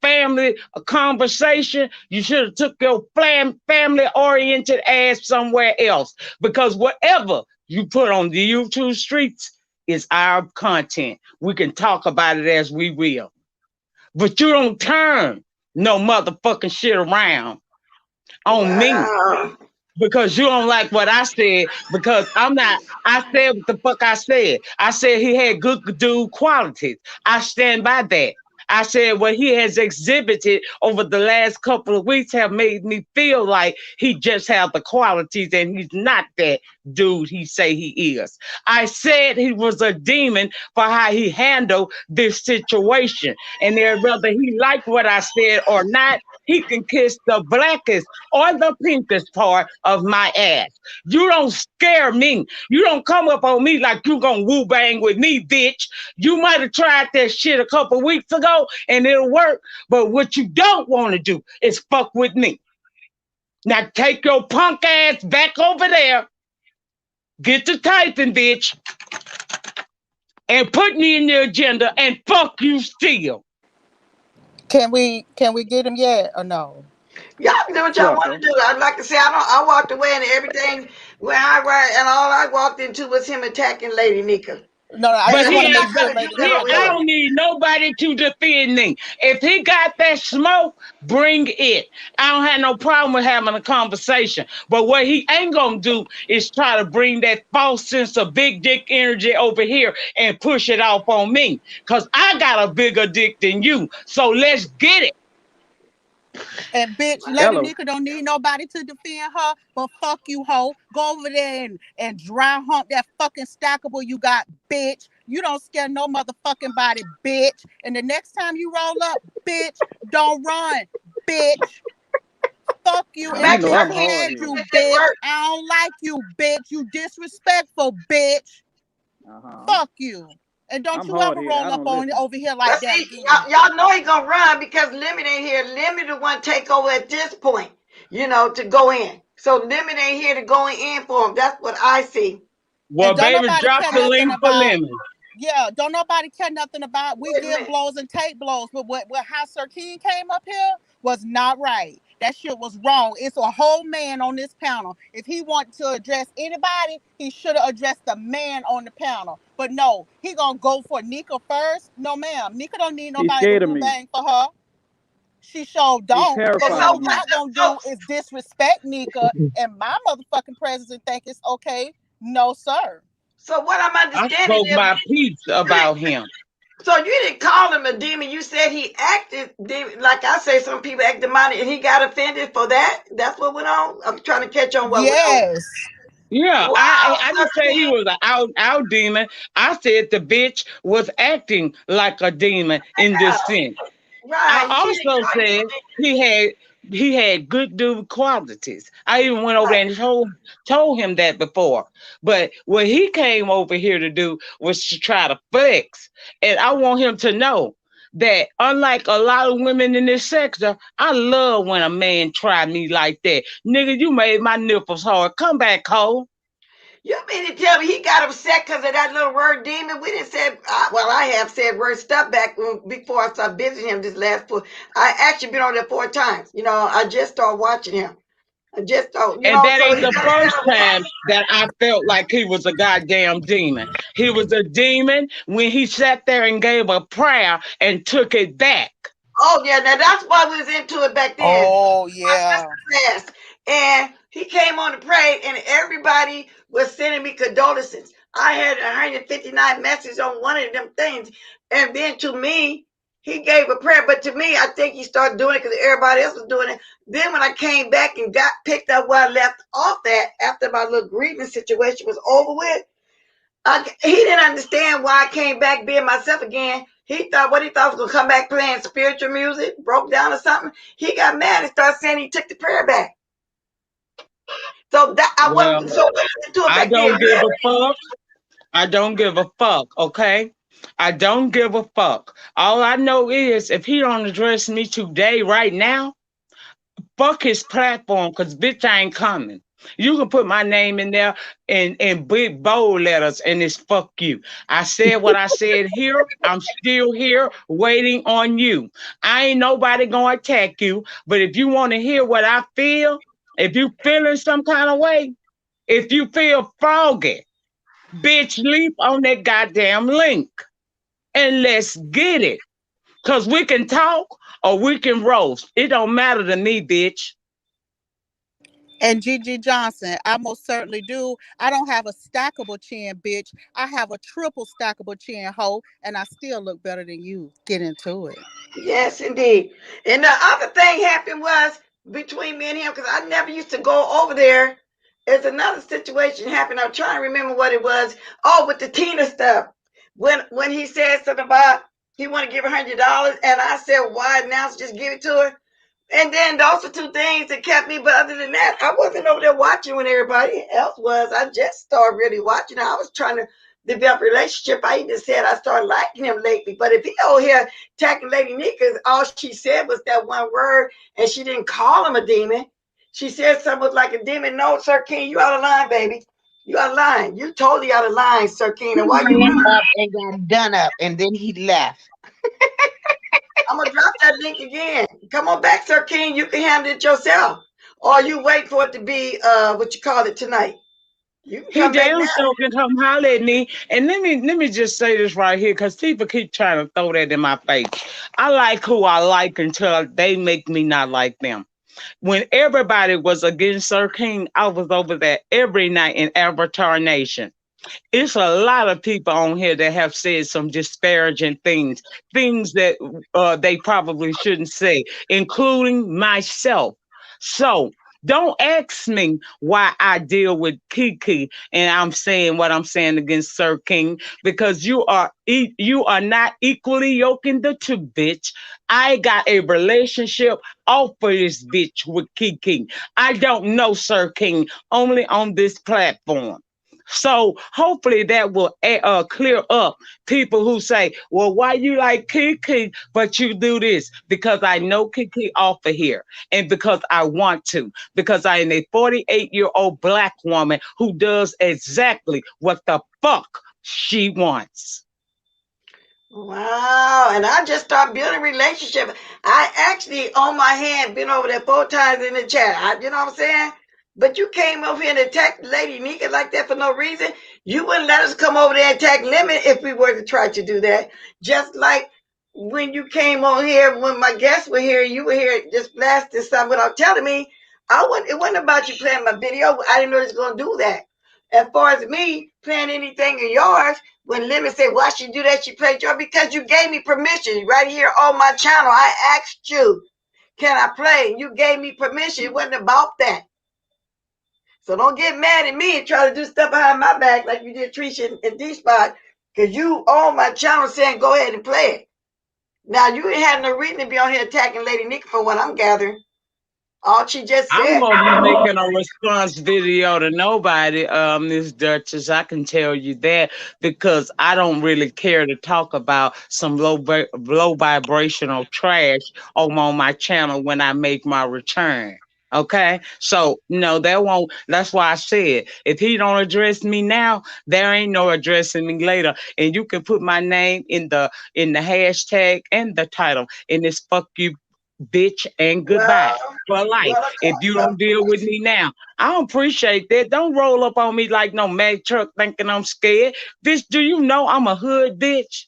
conversation, you should have took your family oriented ass somewhere else. Because whatever you put on the YouTube streets is our content. We can talk about it as we will. But you don't turn no motherfucking shit around on me Wow. because you don't like what I said. Because I said what the fuck I said. I said he had good dude qualities. I stand by that. I said what he has exhibited over the last couple of weeks have made me feel like he just has the qualities and he's not that dude he say he is. I said he was a demon for how he handled this situation. And then whether he liked what I said or not, he can kiss the blackest or the pinkest part of my ass. You don't scare me. You don't come up on me like you gonna woo bang with me, bitch. You might have tried that shit a couple weeks ago and it'll work, but what you don't want to do is fuck with me. Now take your punk ass back over there, get to typing, bitch, and put me in the agenda and fuck you still. Can we get him yet or no? Y'all can do what y'all want to do. I'd like to say I walked away and everything where I went, and all I walked into was him attacking Lady Nika. No, I But just want to make sure, I don't need nobody to defend me. If he got that smoke, bring it. I don't have no problem with having a conversation. But what he ain't gonna do is try to bring that false sense of big dick energy over here and push it off on me. Cause I got a bigger dick than you. So let's get it. And bitch, Lady Nika don't need nobody to defend her, but fuck you, hoe. Go over there and dry hump that fucking stackable you got, bitch. You don't scare no motherfucking body, bitch. And the next time you roll up, bitch, don't run, bitch. Fuck you. And I can't stand you, bitch. I don't like you, bitch. You disrespectful, bitch. Fuck you. And don't you ever roll up on over here like that. See, y'all know he gonna run because Limit ain't here. Limit the one take over at this point, to go in. So Limit ain't here to go in for him. That's what I see. Well, baby, drop the link for Limit. Yeah, don't nobody care nothing about. We give blows and take blows, but what how Sir King came up here was not right. That shit was wrong. It's a whole man on this panel. If he wanted to address anybody, he should have addressed the man on the panel. But no, he gonna go for Nika first. No, ma'am. Nika don't need nobody to bang for her. She sure don't. But what we're not gonna do is disrespect Nika and my motherfucking presence and think it's okay. No, sir. So what I'm understanding I spoke my piece about him. So you didn't call him a demon. You said he acted demon. Like I say, some people act demonic, and he got offended for that. That's what went on. I'm trying to catch on what went on. Yeah, wow, I didn't say he was an out demon. I said the bitch was acting like a demon in this sense. Right. I also said he had good dude qualities. I even went over there and told him that before. But what he came over here to do was to try to flex. And I want him to know that unlike a lot of women in this sector, I love when a man try me like that. Nigga, you made my nipples hard. Come back, Cole. You mean to tell me he got upset because of that little word demon? We didn't say, I have said word stuff back before I started visiting him this last 4. I actually been on there 4 times. I just started watching him. And that ain't the first time that I felt like he was a goddamn demon. He was a demon when he sat there and gave a prayer and took it back. Oh, yeah. Now, that's why we was into it back then. Oh, yeah. And he came on to pray, and everybody was sending me condolences. I had 159 messages on one of them things. And then to me, he gave a prayer. But to me, I think he started doing it because everybody else was doing it. Then when I came back and got picked up where I left off at, after my little grievance situation was over with, he didn't understand why I came back being myself again. He thought was going to come back playing spiritual music, broke down or something. He got mad and started saying he took the prayer back. So that I don't give a fuck. I don't give a fuck, okay? I don't give a fuck. All I know is if he don't address me today, right now, fuck his platform, because bitch, I ain't coming. You can put my name in there in big bold letters and it's fuck you. I said what I said here. I'm still here waiting on you. I ain't nobody gonna attack you, but if you want to hear what I feel, if you feeling some kind of way, if you feel froggy, bitch, leap on that goddamn link and let's get it. Because we can talk or we can roast. It don't matter to me, bitch. And Gigi Johnson, I most certainly do. I don't have a stackable chin, bitch. I have a triple stackable chin, hoe, and I still look better than you. Get into it. Yes, indeed. And the other thing happened was between me and him, because I never used to go over there. There's another situation happened. I'm trying to remember what it was. Oh, with the Tina stuff. When he said something about he want to give $100, and I said, why now? Just give it to her. And then those are two things that kept me. But other than that, I wasn't over there watching when everybody else was. I just started really watching. I was trying to develop a relationship. I even said I started liking him lately. But if he over here attacking Lady Nika, all she said was that one word, and she didn't call him a demon. She said something was like a demon. No, Sir King, you out of line, baby. You out of line. You totally out of line, Sir King. And why you Ran up and got done up, and then he left. I'm gonna drop that link again. Come on back, Sir King. You can handle it yourself. Or you wait for it to be what you call it tonight. You can He come back damn now. sure can come holler at me. And let me just say this right here, because people keep trying to throw that in my face. I like who I like until they make me not like them. When everybody was against Sir King, I was over there every night in Avatar Nation. It's a lot of people on here that have said some disparaging things that they probably shouldn't say, including myself. So don't ask me why I deal with Kiki and I'm saying what I'm saying against Sir King, because you are not equally yoking the two, bitch. I got a relationship off of this bitch with Kiki. I don't know Sir King, only on this platform. So hopefully that will clear up people who say, well, why you like Kiki, but you do this? Because I know Kiki off of here, and because I want to, because I am a 48-year-old Black woman who does exactly what the fuck she wants. Wow. And I just started building a relationship. I actually, on my hand, been over there 4 times in the chat. You know what I'm saying? But you came over here and attacked Lady Nika like that for no reason. You wouldn't let us come over there and attack Lemon if we were to try to do that. Just like when you came on here, when my guests were here, you were here just blasting something without telling me. It wasn't about you playing my video. I didn't know it was going to do that. As far as me playing anything of yours, when Lemon said, why she do that, she played yours, because you gave me permission right here on my channel. I asked you, can I play? You gave me permission. It wasn't about that. So don't get mad at me and try to do stuff behind my back like you did Trisha and D-Spot, because you on my channel saying go ahead and play it. Now, you ain't had no reason to be on here attacking Lady Nika from what I'm gathering. All she just I'm said. gonna be making a response video to nobody, Miss Duchess. I can tell you that, because I don't really care to talk about some low vibrational trash on my channel when I make my return. Okay, so no, that won't. That's why I said if he don't address me now, there ain't no addressing me later. And you can put my name in the hashtag and the title, and it's fuck you, bitch, and goodbye for life. Well, If you don't deal with me now, I don't appreciate that. Don't roll up on me like no Mack truck thinking I'm scared. Bitch, do you know I'm a hood bitch?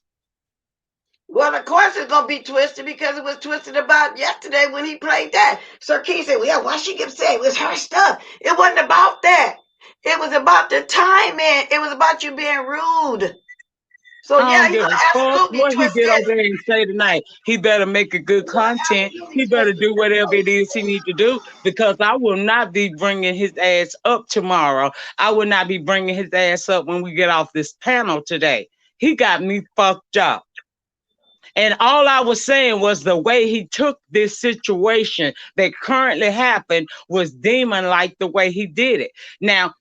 well, of course it's gonna be twisted, because it was twisted about yesterday when he played that. Sir King said, well, yeah, why she kept saying it was her stuff. It wasn't about that. It was about the timing. It was about you being rude. So I yeah, don't he give a fuck absolutely what he get twisted. over there and say tonight. He better make a good content. He better do whatever it is he need to do, because I will not be bringing his ass up tomorrow. I will not be bringing his ass up when we get off this panel today. He got me fucked up. And all I was saying was the way he took this situation that currently happened was demon like the way he did it. Now,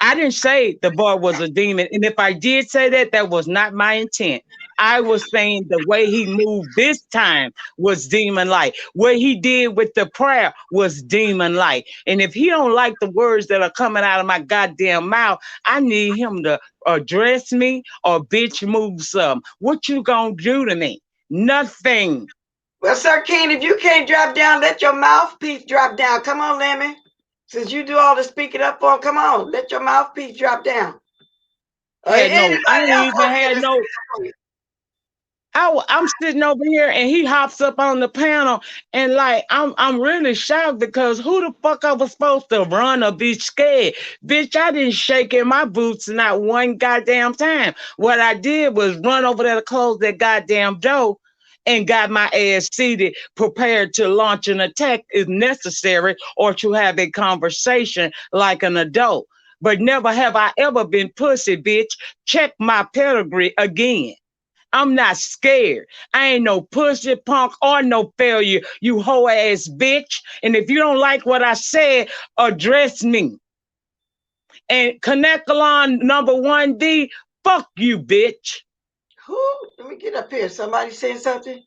I didn't say the boy was a demon. And if I did say that, that was not my intent. I was saying the way he moved this time was demon like. What he did with the prayer was demon like. And if he don't like the words that are coming out of my goddamn mouth, I need him to address me or bitch move some. What you gonna do to me? Nothing. Well, Sir King, if you can't drop down, let your mouthpiece drop down. Come on, Lemon. Since you do all the speaking up for him, come on, let your mouthpiece drop down. I ain't Anybody even else over here had that's no. speaking for you? I'm sitting over here and he hops up on the panel and like I'm really shocked because who the fuck I was supposed to run or be scared? Bitch, I didn't shake in my boots not one goddamn time. What I did was run over there to close that goddamn door and got my ass seated, prepared to launch an attack if necessary or to have a conversation like an adult. But never have I ever been pussy, bitch. Check my pedigree again. I'm not scared. I ain't no pussy punk or no failure, you hoe ass bitch. And if you don't like what I said, address me. And connect along number 1D, fuck you, bitch. Who? Let me get up here. Somebody saying something?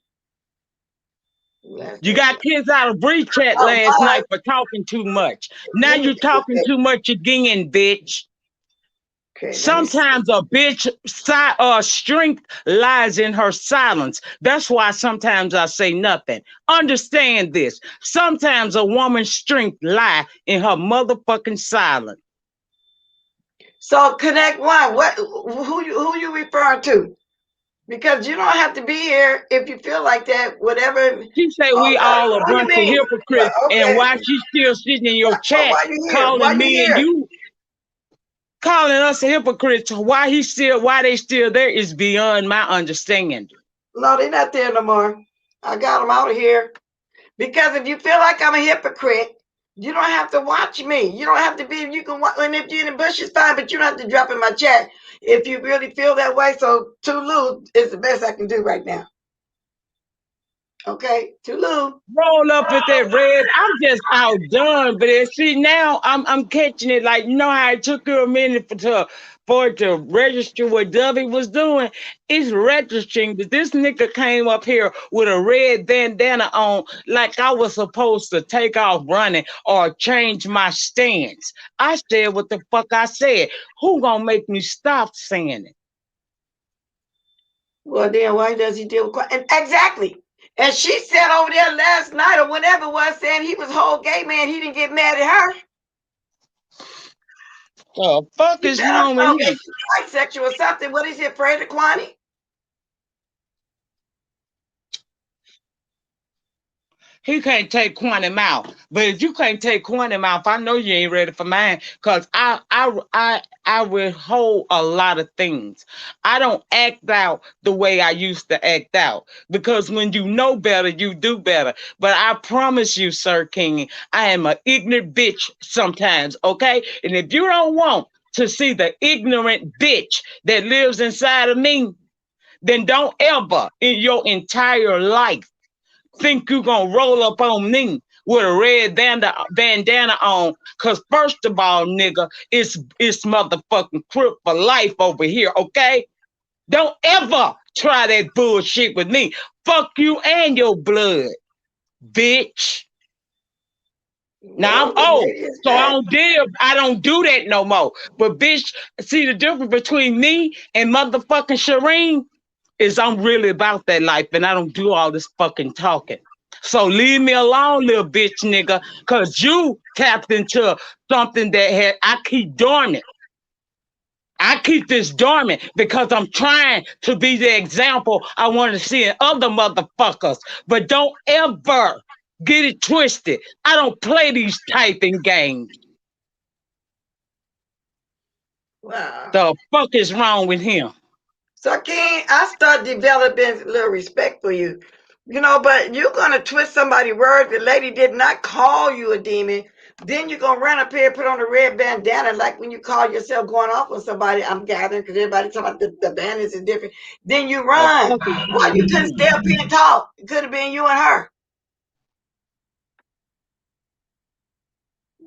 You got kids out of breach chat Oh, last night for talking too much. Now you're talking too much again, bitch. Okay, Sometimes a bitch strength lies in her silence. That's why sometimes I say nothing. Understand this. Sometimes a woman's strength lie in her motherfucking silence. So connect one. Who you referring to? Because you don't have to be here if you feel like that. Whatever. She say we all a What do you bunch of mean? hypocrites, Okay. and why she still sitting in your chat why you here? calling me and you calling us hypocrites? Why they still there is beyond my understanding. No, they're not there no more. I got them out of here. Because if you feel like I'm a hypocrite, you don't have to watch me. You don't have to be. You can watch, and if you're in the bush, it's fine. But you don't have to drop in my chat if you really feel that way. So Tulu is the best I can do right now. Okay, Tulu. Roll up with that red. I'm just outdone, but see now I'm catching it. Like you know how it took you a minute for it to register what Dovey was doing. It's registering that this nigga came up here with a red bandana on, like I was supposed to take off running or change my stance. I said what the fuck I said. Who gonna make me stop saying it? Well, then why does he deal with exactly? And she said over there last night or whenever it was saying he was a whole gay man. He didn't get mad at her. The fuck is wrong with him? Bisexual or something. What is he afraid of, Kwani? He can't take Quantum out. But if you can't take Quantum out, I know you ain't ready for mine. Cause I withhold a lot of things. I don't act out the way I used to act out. Because when you know better, you do better. But I promise you, Sir King, I am an ignorant bitch sometimes, okay? And if you don't want to see the ignorant bitch that lives inside of me, then don't ever in your entire life think you gonna roll up on me with a red bandana on. Cause first of all, nigga, it's motherfucking crip for life over here, okay? Don't ever try that bullshit with me. Fuck you and your blood, bitch. Now I'm old, so I don't do that no more. But bitch, see the difference between me and motherfucking Shireen is I'm really about that life and I don't do all this fucking talking. So leave me alone, little bitch nigga, cause you tapped into something that I keep dormant. I keep this dormant because I'm trying to be the example I want to see in other motherfuckers. But don't ever get it twisted. I don't play these typing games. Wow. The fuck is wrong with him? So, King, I start developing a little respect for you. You know, but you're going to twist somebody's word. The lady did not call you a demon. Then you're going to run up here and put on a red bandana like when you call yourself going off on somebody. I'm gathering because everybody talking about the bandanas is different. Then you run. Why you couldn't stay up here and talk? It could have been you and her.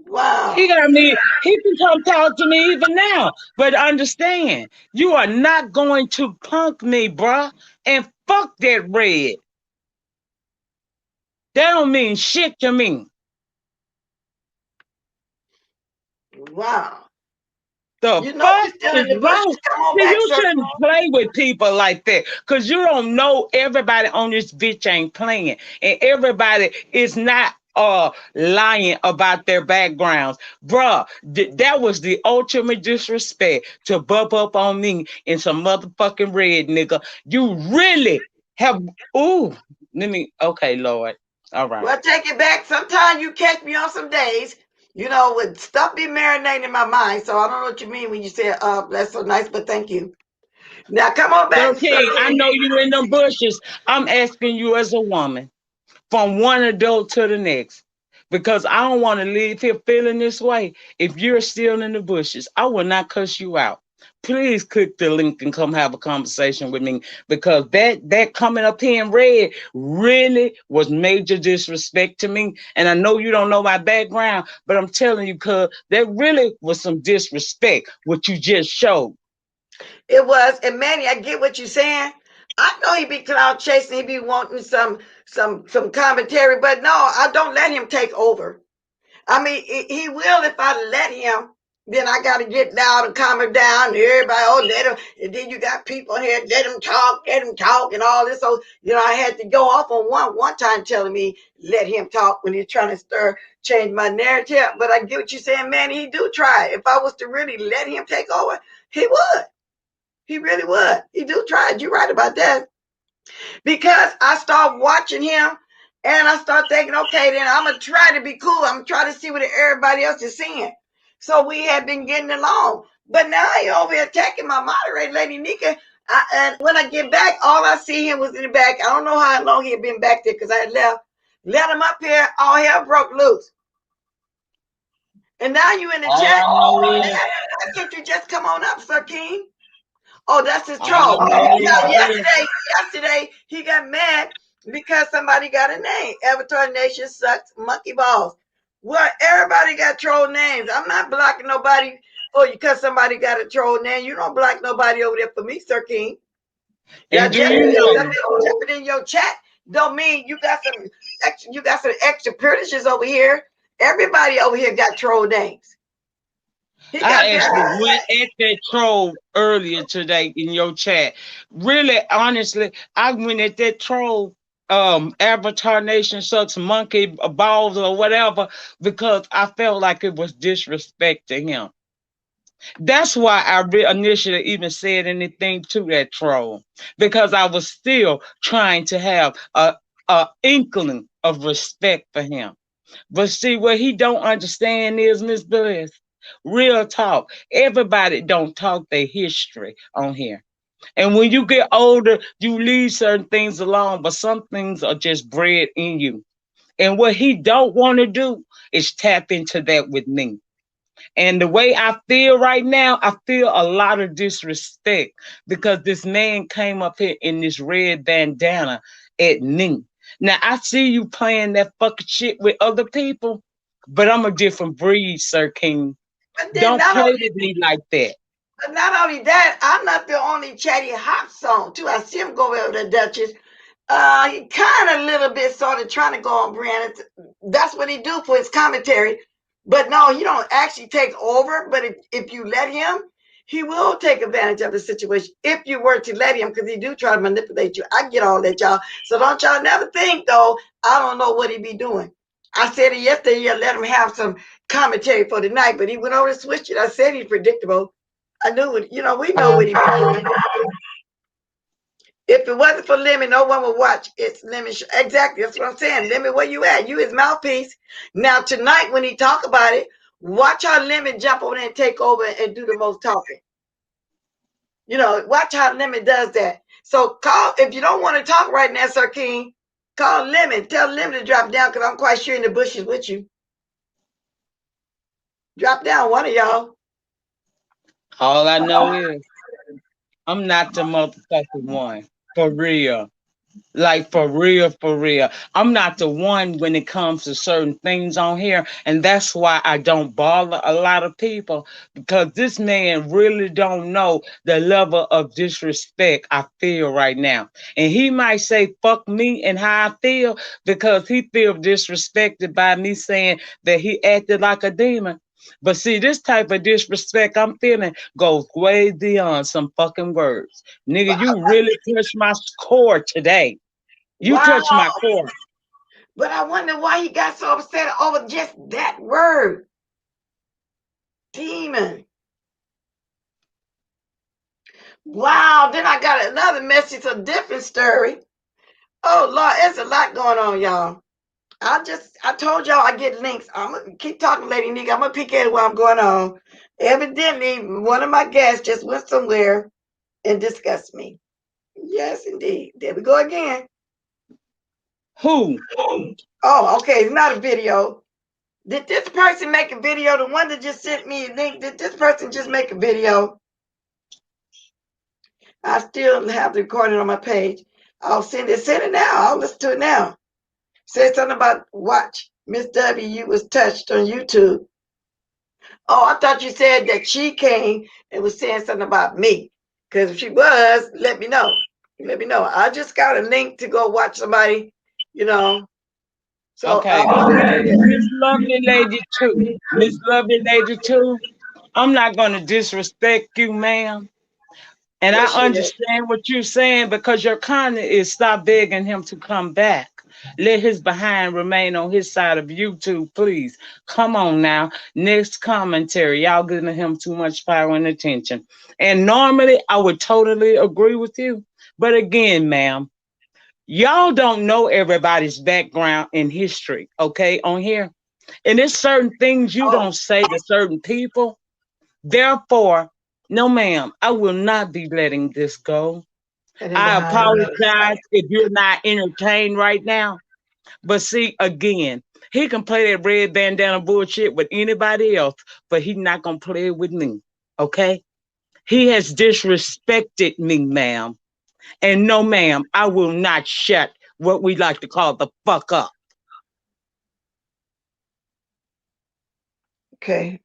Wow. He can come talk to me even now. But understand, you are not going to punk me, bruh. And fuck that red. That don't mean shit to me. Wow. The fuck is wrong? You shouldn't play with people like that because you don't know everybody on this bitch ain't playing. And everybody is not lying about their backgrounds. Bruh, that was the ultimate disrespect to bump up on me in some motherfucking red, nigga. You really Have ooh, let me okay, Lord. All right. Well, take it back. Sometimes you catch me on some days, with stuff be marinating in my mind. So I don't know what you mean when you say, that's so nice, but thank you. Now come on back Sir to King, I something. know you in them bushes. I'm asking you as a woman, from one adult to the next. Because I don't want to leave here feeling this way. If you're still in the bushes, I will not cuss you out. Please click the link and come have a conversation with me because that coming up here in red really was major disrespect to me. And I know you don't know my background, but I'm telling you, cuz that really was some disrespect what you just showed. It was, and Manny, I get what you're saying. I know he be cloud chasing, he be wanting some commentary, but no, I don't let him take over. I mean, he will if I let him. Then I got to get down and calm him down. And everybody, let him. And then you got people here, let him talk, and all this. So I had to go off on one time telling me let him talk when he's trying to change my narrative. But I get what you're saying, man. He do try. If I was to really let him take over, he would. He really would. He do try. You're right about that. Because I start watching him and I start thinking, okay, then I'm going to try to be cool. I'm going to try to see what everybody else is seeing. So we have been getting along. But now he over here attacking my moderator, Lady Nika. And when I get back, all I see him was in the back. I don't know how long he had been back there because I had left. Let him up here. All hell broke loose. And now you in the All chat. I know is, Why can't you just come on up, Sir King? Oh, that's his all I troll. know is Now, this. yesterday he got mad because somebody got a name. Avatar Nation sucks monkey balls. Well, everybody got troll names. I'm not blocking nobody for you because somebody got a troll name. You don't block nobody over there for me, Sir King. Now, And do just you because know? something jumping in your chat don't mean you got some extra privileges over here. Everybody over here got troll names. He got I very actually went at that troll earlier today in your chat. Really, honestly, I went at that troll, Avatar Nation sucks monkey balls or whatever, because I felt like it was disrespect to him. That's why I initially even said anything to that troll, because I was still trying to have a inkling of respect for him. But see, what he don't understand is, Miss Bliss, real talk. Everybody don't talk their history on here. And when you get older, you leave certain things alone, but some things are just bred in you. And what he don't want to do is tap into that with me. And the way I feel right now, I feel a lot of disrespect because this man came up here in this red bandana at me. Now I see you playing that fucking shit with other people, but I'm a different breed, Sir King. But then Don't not play only, with me like that. but not only that, I'm not the only chatty hot song too. I see him go over the Duchess. He kind of a little bit sort of trying to go on brand. That's what he do for his commentary. But no, he don't actually take over. But if you let him, he will take advantage of the situation if you were to let him, because he do try to manipulate you. I get all that, y'all. So don't y'all never think though, I don't know what he be doing. I said it yesterday, yeah, let him have some commentary for the night, but he went over and switched it. I said he's predictable. I knew it, we know what he be doing. If it wasn't for Lemon, no one would watch. It's Lemon. Exactly. That's what I'm saying. Lemon, where you at? You his mouthpiece. Now, tonight, when he talk about it, watch how Lemon jump over there and take over and do the most talking. Watch how Lemon does that. So call, if you don't want to talk right now, Sir King, call Lemon. Tell Lemon to drop down because I'm quite sure in the bushes with you. Drop down, one of y'all. All I know is I'm not the motherfucking one. For real. Like for real, for real. I'm not the one when it comes to certain things on here. And that's why I don't bother a lot of people, because this man really don't know the level of disrespect I feel right now. And he might say fuck me and how I feel because he feel disrespected by me saying that he acted like a demon. But see, this type of disrespect I'm feeling goes way beyond some fucking words. Nigga, you really touched my core today. You Wow. touched my core. But I wonder why he got so upset over just that word. Demon. Wow, then I got another message, a different story. Oh Lord, there's a lot going on, y'all. I told y'all I get links. I'm gonna keep talking, Lady Nika. I'm gonna peek at what I'm going on. Evidently, one of my guests just went somewhere and discussed me. Yes, indeed. There we go again. Who? Oh, okay. It's not a video. Did this person make a video? The one that just sent me a link, did this person just make a video? I still have the recording on my page. I'll send it now. I'll listen to it now. Said something about watch. Miss W was touched on YouTube. Oh, I thought you said that she came and was saying something about me. Because if she was, let me know. Let me know. I just got a link to go watch somebody, you know. So Okay, Miss Lovely Lady too. Miss Lovely Lady too. I'm not gonna disrespect you, ma'am. And I what she did. understand what you're saying because your comment is stop begging him to come back. Let his behind remain on his side of YouTube, please. Come on now. Next commentary. Y'all giving him too much power and attention. And normally I would totally agree with you. But again, ma'am, y'all don't know everybody's background and history, okay, on here. And there's certain things you Oh, don't say to certain people. Therefore, no, ma'am, I will not be letting this go. and then I behind another apologize if you're not entertained right now. But see, again, he can play that red bandana bullshit with anybody else, but he's not going to play it with me. Okay? He has disrespected me, ma'am. And no, ma'am, I will not shut what we like to call the fuck up. Okay.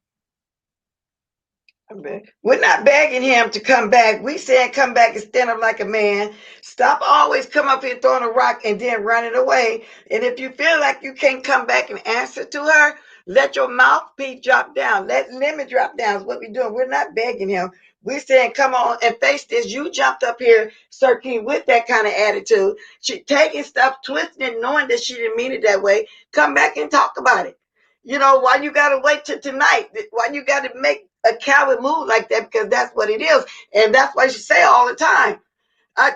We're not begging him to come back. We saying come back and stand up like a man. Stop always come up here throwing a rock and then running away. And if you feel like you can't come back and answer to her, let your mouthpiece drop down. Let limit drop down is what we're doing. We're not begging him. We're saying, come on and face this. You jumped up here, Sir King, with that kind of attitude. She taking stuff, twisting it, knowing that she didn't mean it that way. Come back and talk about it. You know, why you got to wait till tonight? Why you got to make a coward move like that? Because that's what it is. And that's why she say all the time.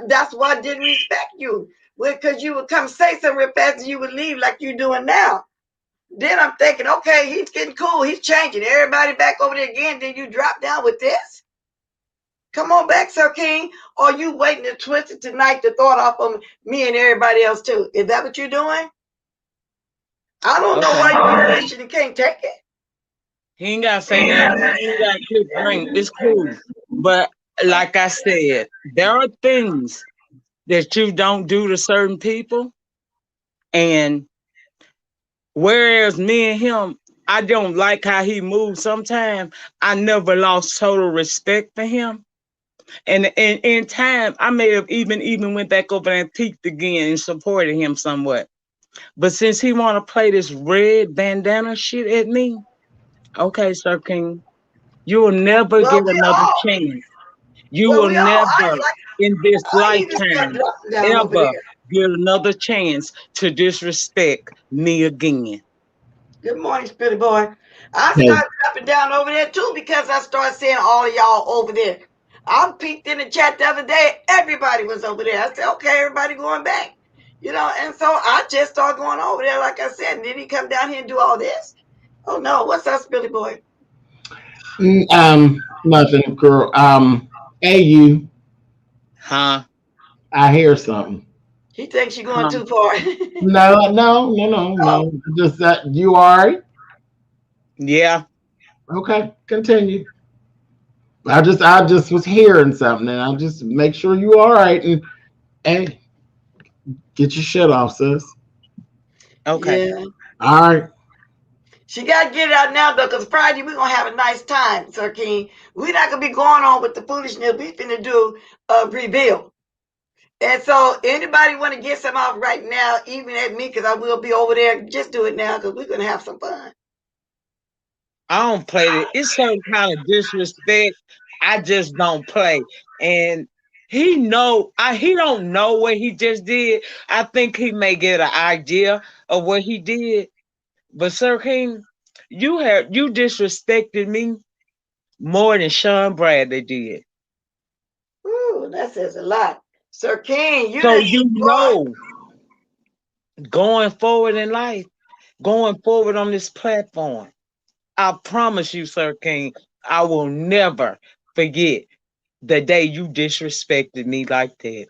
That's why I didn't respect you. Because you would come say something real fast and you would leave like you're doing now. Then I'm thinking, okay, he's getting cool. He's changing. Everybody back over there again. Then you drop down with this? Come on back, Sir King. Or you waiting to twist it tonight to throw it off on me and everybody else too? Is that what you're doing? I don't know why Okay. you fishing and can't take it. He ain't got to say nothing. He ain't got to keep ring. It's cool. But like I said, there are things that you don't do to certain people. And whereas me and him, I don't like how he moves sometimes. I never lost total respect for him. And in time, I may have even went back over and peeked again and supported him somewhat. But since he want to play this red bandana shit at me, okay, Sir King, you will never Well, get another chance. You will we all, I never, in this need to start lifetime, dropping down over ever there. get another chance to disrespect me again. Good morning, Spilly Boy. I Hey, started dropping down over there too because I started seeing all of y'all over there. I peeked in the chat the other day. Everybody was over there. I said, okay, everybody going back. You know, and so I just started going over there, like I said. And then he come down here and do all this. Oh no, what's up, Spilly Boy? nothing, girl. Hey, you. Huh? I hear something. He thinks you're going Huh? too far. No, no, no, no, Oh, no. Just that you all right? Yeah. Okay, continue. I just was hearing something, and I just make sure you all right, and hey, get your shit off, sis. Okay. yeah. All right. She got to get it out now, though, because Friday we're going to have a nice time, Sir King. We're not going to be going on with the foolishness. We finna do a reveal. And so anybody want to get some off right now, even at me, because I will be over there, just do it now because we're going to have some fun. I don't play it. It's some kind of disrespect. I just don't play. And he don't know what he just did. I think he may get an idea of what he did. But Sir King, you disrespected me more than Sean Bradley did. Ooh, that says a lot. Sir King, you So didn't, you boy, know. going forward in life, going forward on this platform, I promise you, Sir King, I will never forget the day you disrespected me like that.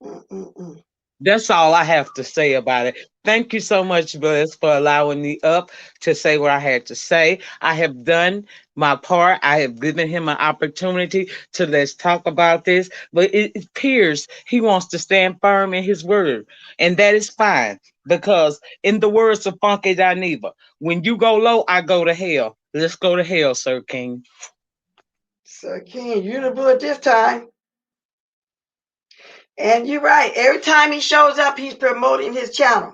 Mm-mm-mm. That's all I have to say about it. Thank you so much, Buzz, for allowing me up to say what I had to say. I have done my part. I have given him an opportunity to let's talk about this. But it appears he wants to stand firm in his word. And that is fine. Because in the words of Funky Dineva, when you go low, I go to hell. Let's go to hell, Sir King. Sir King, you the bullet this time. And you're right. Every time he shows up, he's promoting his channel.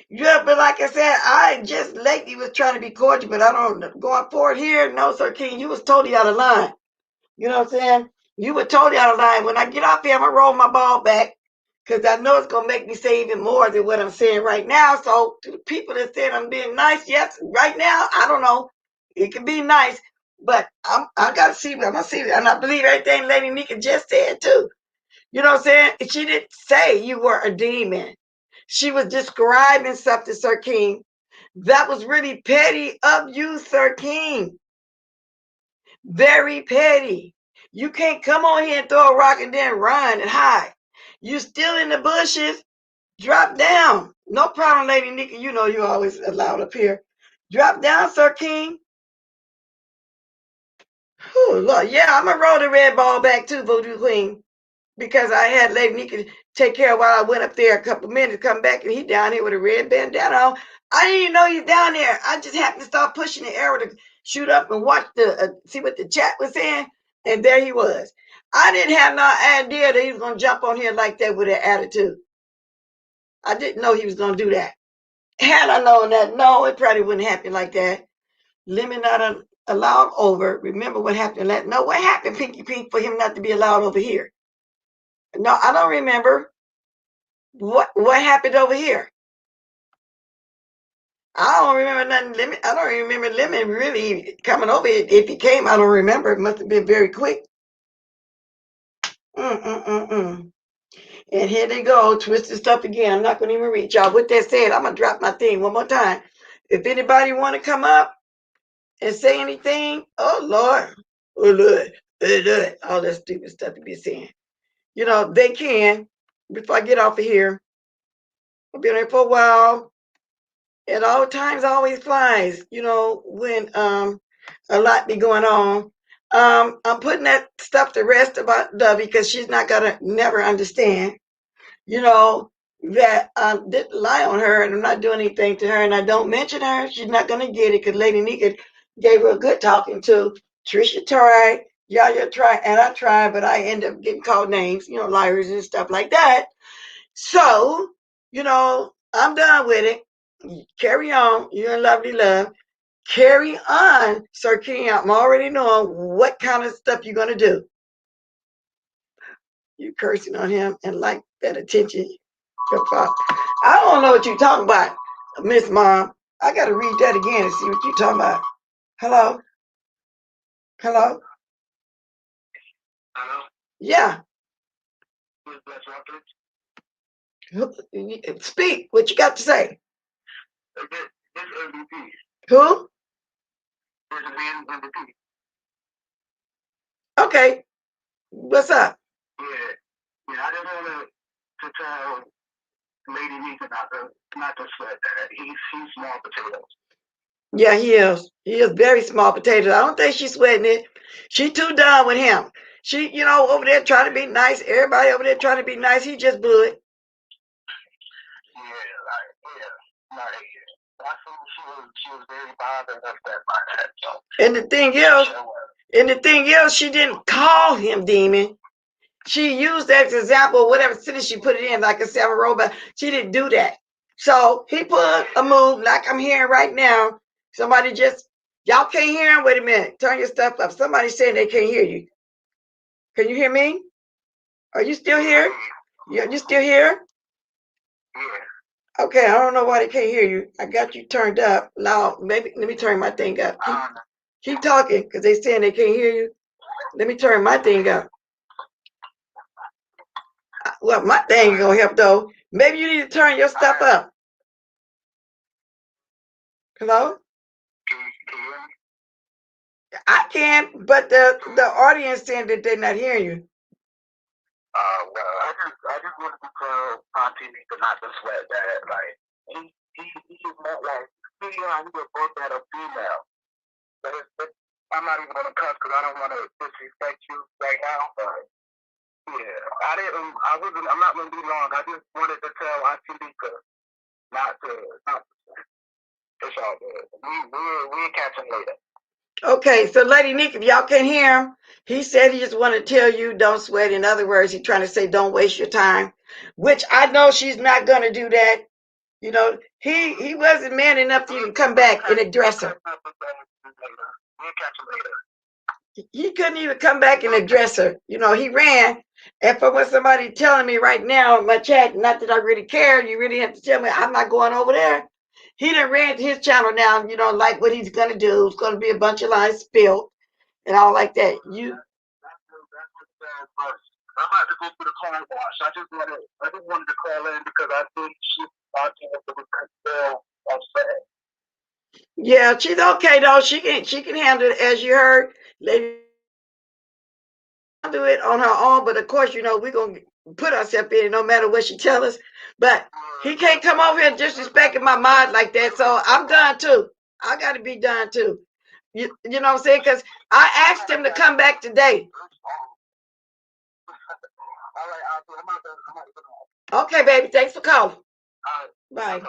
Yeah, but like I said, I just lately was trying to be cordial, but I don't going forward here. No, Sir King, you was totally out of line. You know what I'm saying? You were totally out of line. When I get off here, I'm gonna roll my ball back because I know it's gonna make me say even more than what I'm saying right now. So to the people that said I'm being nice, yes, right now, I don't know. It can be nice, but I gotta see. I'm gonna see, and I believe everything Lady Nika just said too. You know what I'm saying? She didn't say you were a demon. She was describing something, Sir King. That was really petty of you, Sir King. Very petty. You can't come on here and throw a rock and then run and hide. You still in the bushes. Drop down. No problem, Lady Nika. You know you're always allowed up here. Drop down, Sir King. Oh, Lord. Yeah, I'm going to roll the red ball back too, Voodoo Queen. Because I had Lady Nika take care of while I went up there a couple minutes, come back, and he down here with a red bandana on. I didn't even know he's down there. I just happened to start pushing the arrow to shoot up and watch the see what the chat was saying, and there he was. I didn't have no idea that he was gonna jump on here like that with an attitude. I didn't know he was gonna do that. Had I known that, no, it probably wouldn't happen like that. Limit not allowed over. Remember what happened? No, what happened, Pinky Pink, for him not to be allowed over here? No, I don't remember. What happened over here? I don't remember nothing. Lemon. I don't remember Lemon really coming over. If he came, I don't remember. It must have been very quick. And here they go, twisting stuff again. I'm not going to even reach y'all. With that said, I'm going to drop my thing one more time. If anybody want to come up and say anything, oh Lord, all that stupid stuff to be saying, you know, they can. Before I get off of here, I've been here for a while. At all times always flies, you know, when a lot be going on. I'm putting that stuff to rest about Dovey because she's not gonna never understand, you know, that I didn't lie on her and I'm not doing anything to her and I don't mention her. She's not gonna get it because Lady Nika gave her a good talking to. Trisha tried, Yaya tried, and I tried, but I end up getting called names, you know, liars and stuff like that. So, you know, I'm done with it. Carry on. You're in lovely love. Carry on, Sir King. I'm already knowing what kind of stuff you're going to do. You cursing on him and like that attention. I don't know what you're talking about, Miss Mom. I got to read that again and see what you're talking about. Hello? Hello? Hello? Yeah. Speak. What you got to say? Who? Okay. What's up? Yeah, I just wanted to tell Lady Nika not to sweat that. He's small potatoes. Yeah, he is. He is very small potatoes. I don't think she's sweating it. She too done with him. She, you know, over there trying to be nice. Everybody over there trying to be nice. He just blew it. Yeah, like. She was very bothered by that. So. And the thing is, she didn't call him demon. She used that as an example, whatever sentence she put it in, like I said, I'm a robot. She didn't do that. So he put a move like I'm hearing right now. Somebody just, y'all can't hear him. Wait a minute. Turn your stuff up. Somebody's saying they can't hear you. Can you hear me? Are you still here? You still here? Okay, I don't know why they can't hear you. I got you turned up loud. Maybe let me turn my thing up. Keep talking because they saying they can't hear you. Let me turn my thing up. Well, my thing ain't gonna help though. Maybe you need to turn your stuff up. Hello? I can, but the audience saying that they're not hearing you. Well, I just wanted to tell Auntie Lisa not to sweat that. Like, he is not like, see how he was both at a female. But I'm not even going to cuss because I don't want to disrespect you right now. But, yeah, I'm not going to be long. I just wanted to tell Auntie Lisa not to sweat. It's all good. We'll catch him later. Okay, so Lady Nick, if y'all can hear him, he said he just wanted to tell you don't sweat. In other words, he's trying to say don't waste your time, which I know she's not going to do that. You know, he wasn't man enough to even come back and address her. He couldn't even come back and address her. You know, he ran. And for what somebody telling me right now in my chat, not that I really care, you really have to tell me I'm not going over there. He done ran to his channel now, you know, like what he's going to do. It's going to be a bunch of lies spilled and all like that. I'm about to go to the car wash. I just wanted to call in because I think she's talking about upset. Yeah, she's okay though. She can handle it, as you heard. Lady do it on her own, but of course, you know, we're gonna put ourselves in it no matter what she tell us. But he can't come over here disrespecting my mind like that. So I'm done too. I gotta be done too. You know what I'm saying? Because I asked him to come back today. Okay, baby. Thanks for calling. Bye.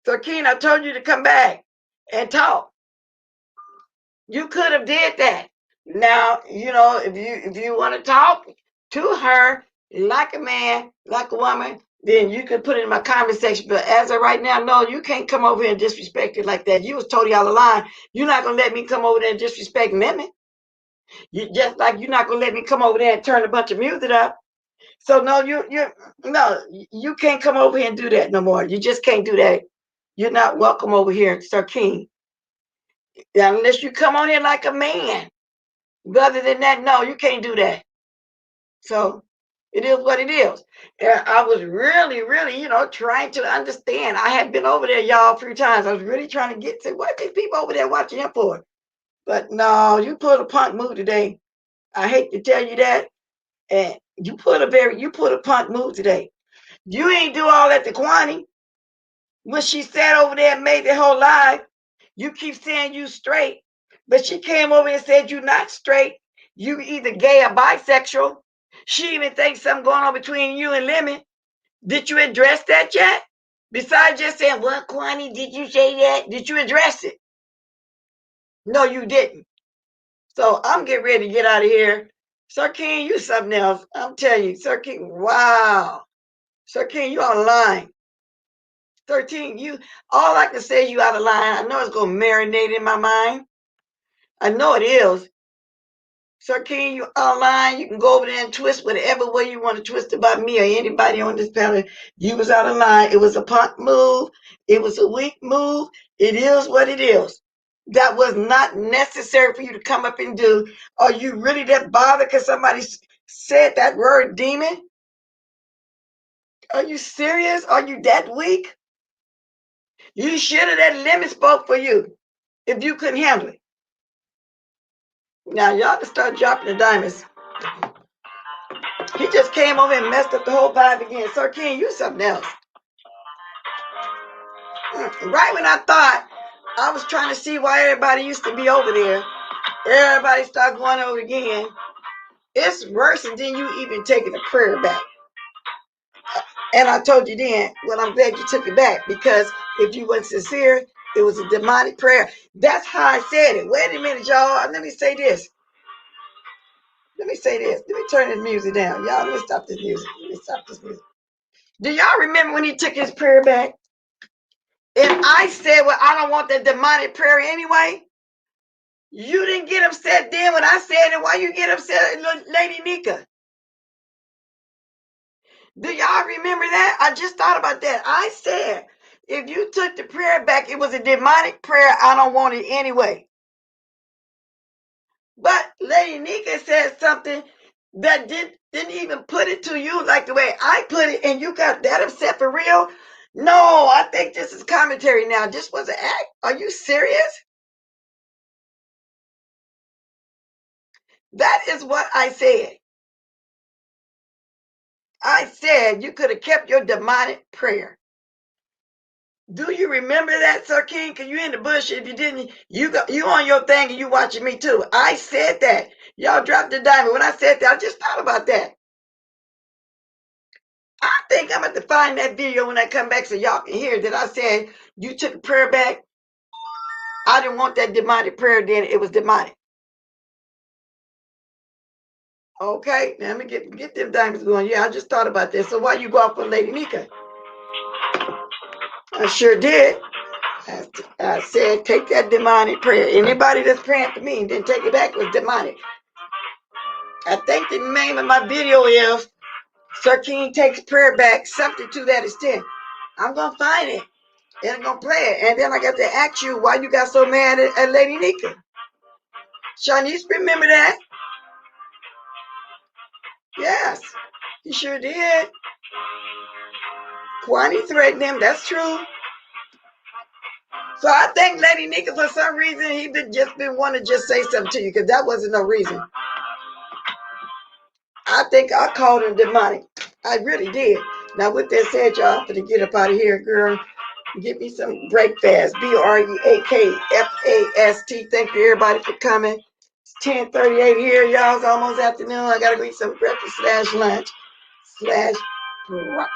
So, Keen, I told you to come back and talk. You could have did that. Now, you know, if you want to talk to her like a man, like a woman, then you could put it in my comment section. But as of right now, no, you can't come over here and disrespect it like that. You was totally out of line. You're not gonna let me come over there and disrespect Mimi. You just like you're not gonna let me come over there and turn a bunch of music up. So no, you can't come over here and do that no more. You just can't do that. You're not welcome over here, Sir King. Unless you come on here like a man. But other than that, no, you can't do that. So it is what it is. And I was really, really, you know, trying to understand. I had been over there, y'all, a few times. I was really trying to get to what these people over there watching him for. But no, you put a punk move today. I hate to tell you that. And you put a punk move today. You ain't do all that to Kwani. When she sat over there and made the whole live, you keep saying you straight, but she came over and said you not straight. You either gay or bisexual. She even thinks something going on between you and Lemon. Did you address that yet? Besides just saying, well, Kwani, did you say that? Did you address it? No, you didn't. So I'm getting ready to get out of here. Sir King, you something else. I'm telling you, Sir King, wow. Sir King, you online. 13, you all I can say you out of line. I know it's gonna marinate in my mind. I know it is. Sir King, you online. You can go over there and twist whatever way you want to twist about me or anybody on this panel. You was out of line. It was a punk move. It was a weak move. It is what it is. That was not necessary for you to come up and do. Are you really that bothered because somebody said that word demon? Are you serious? Are you that weak? You should have let Lemon spoke for you if you couldn't handle it. Now y'all can start dropping the diamonds. He just came over and messed up the whole vibe again. Sir King, you something else. Right when I thought I was trying to see why everybody used to be over there, everybody started going over again. It's worse than you even taking a prayer back. And I told you then, well, I'm glad you took it back because if you weren't sincere, it was a demonic prayer. That's how I said it. Wait a minute, y'all. Let me say this. Let me turn this music down. Y'all, let me stop this music. Do y'all remember when he took his prayer back? And I said, well, I don't want that demonic prayer anyway. You didn't get upset then when I said it. Why you get upset, Lady Nika? Do y'all remember that? I just thought about that. I said, if you took the prayer back, it was a demonic prayer. I don't want it anyway. But Lady Nika said something that didn't even put it to you like the way I put it, and you got that upset for real? No, I think this is commentary now. This was an act. Are you serious? That is what I said. I said you could have kept your demonic prayer. Do you remember that, Sir King? Because you in the bush. If you didn't, you on your thing and you watching me too. I said that. Y'all dropped the diamond. When I said that, I just thought about that. I think I'm going to find that video when I come back so y'all can hear that I said you took a prayer back. I didn't want that demonic prayer then. It was demonic. Okay, now let me get them diamonds going. Yeah, I just thought about this. So why you go off on Lady Nika? I sure did. I said, take that demonic prayer. Anybody that's praying for me and then take it back was demonic. I think the name of my video is Sir King Takes Prayer Back, something to that extent. I'm going to find it and I'm going to play it. And then I got to ask you why you got so mad at Lady Nika. Shanice, remember that? Yes, he sure did. Kwani threatened him, that's true. So I think Lady Nika, for some reason, he just been wanting to just say something to you because that wasn't no reason. I think I called him demonic. I really did. Now, with that said, y'all, I'm going to get up out of here, girl. Get me some breakfast. BREAKFAST. Thank you, everybody, for coming. It's 10:38 here, y'all. It's almost afternoon. I got to go eat some breakfast / lunch / brunch.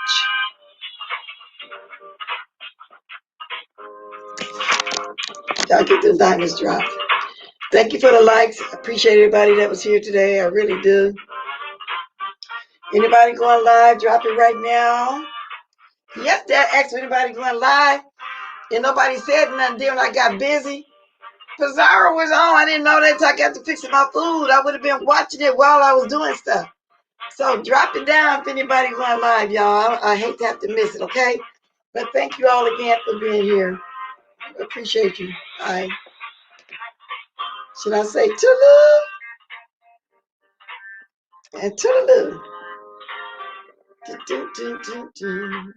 Y'all get the diamonds dropped. Thank you for the likes. I appreciate everybody that was here today. I really do. Anybody going live? Drop it right now. Yes, Dad asked anybody going live, and nobody said nothing. Then when I got busy, Pizarro was on. I didn't know that until I got to fixing my food. I would have been watching it while I was doing stuff. So drop it down if anybody going live, y'all. I hate to have to miss it, okay? But thank you all again for being here. I appreciate you. Should I say toodaloo? And toodaloo. Do, do, do, do, do.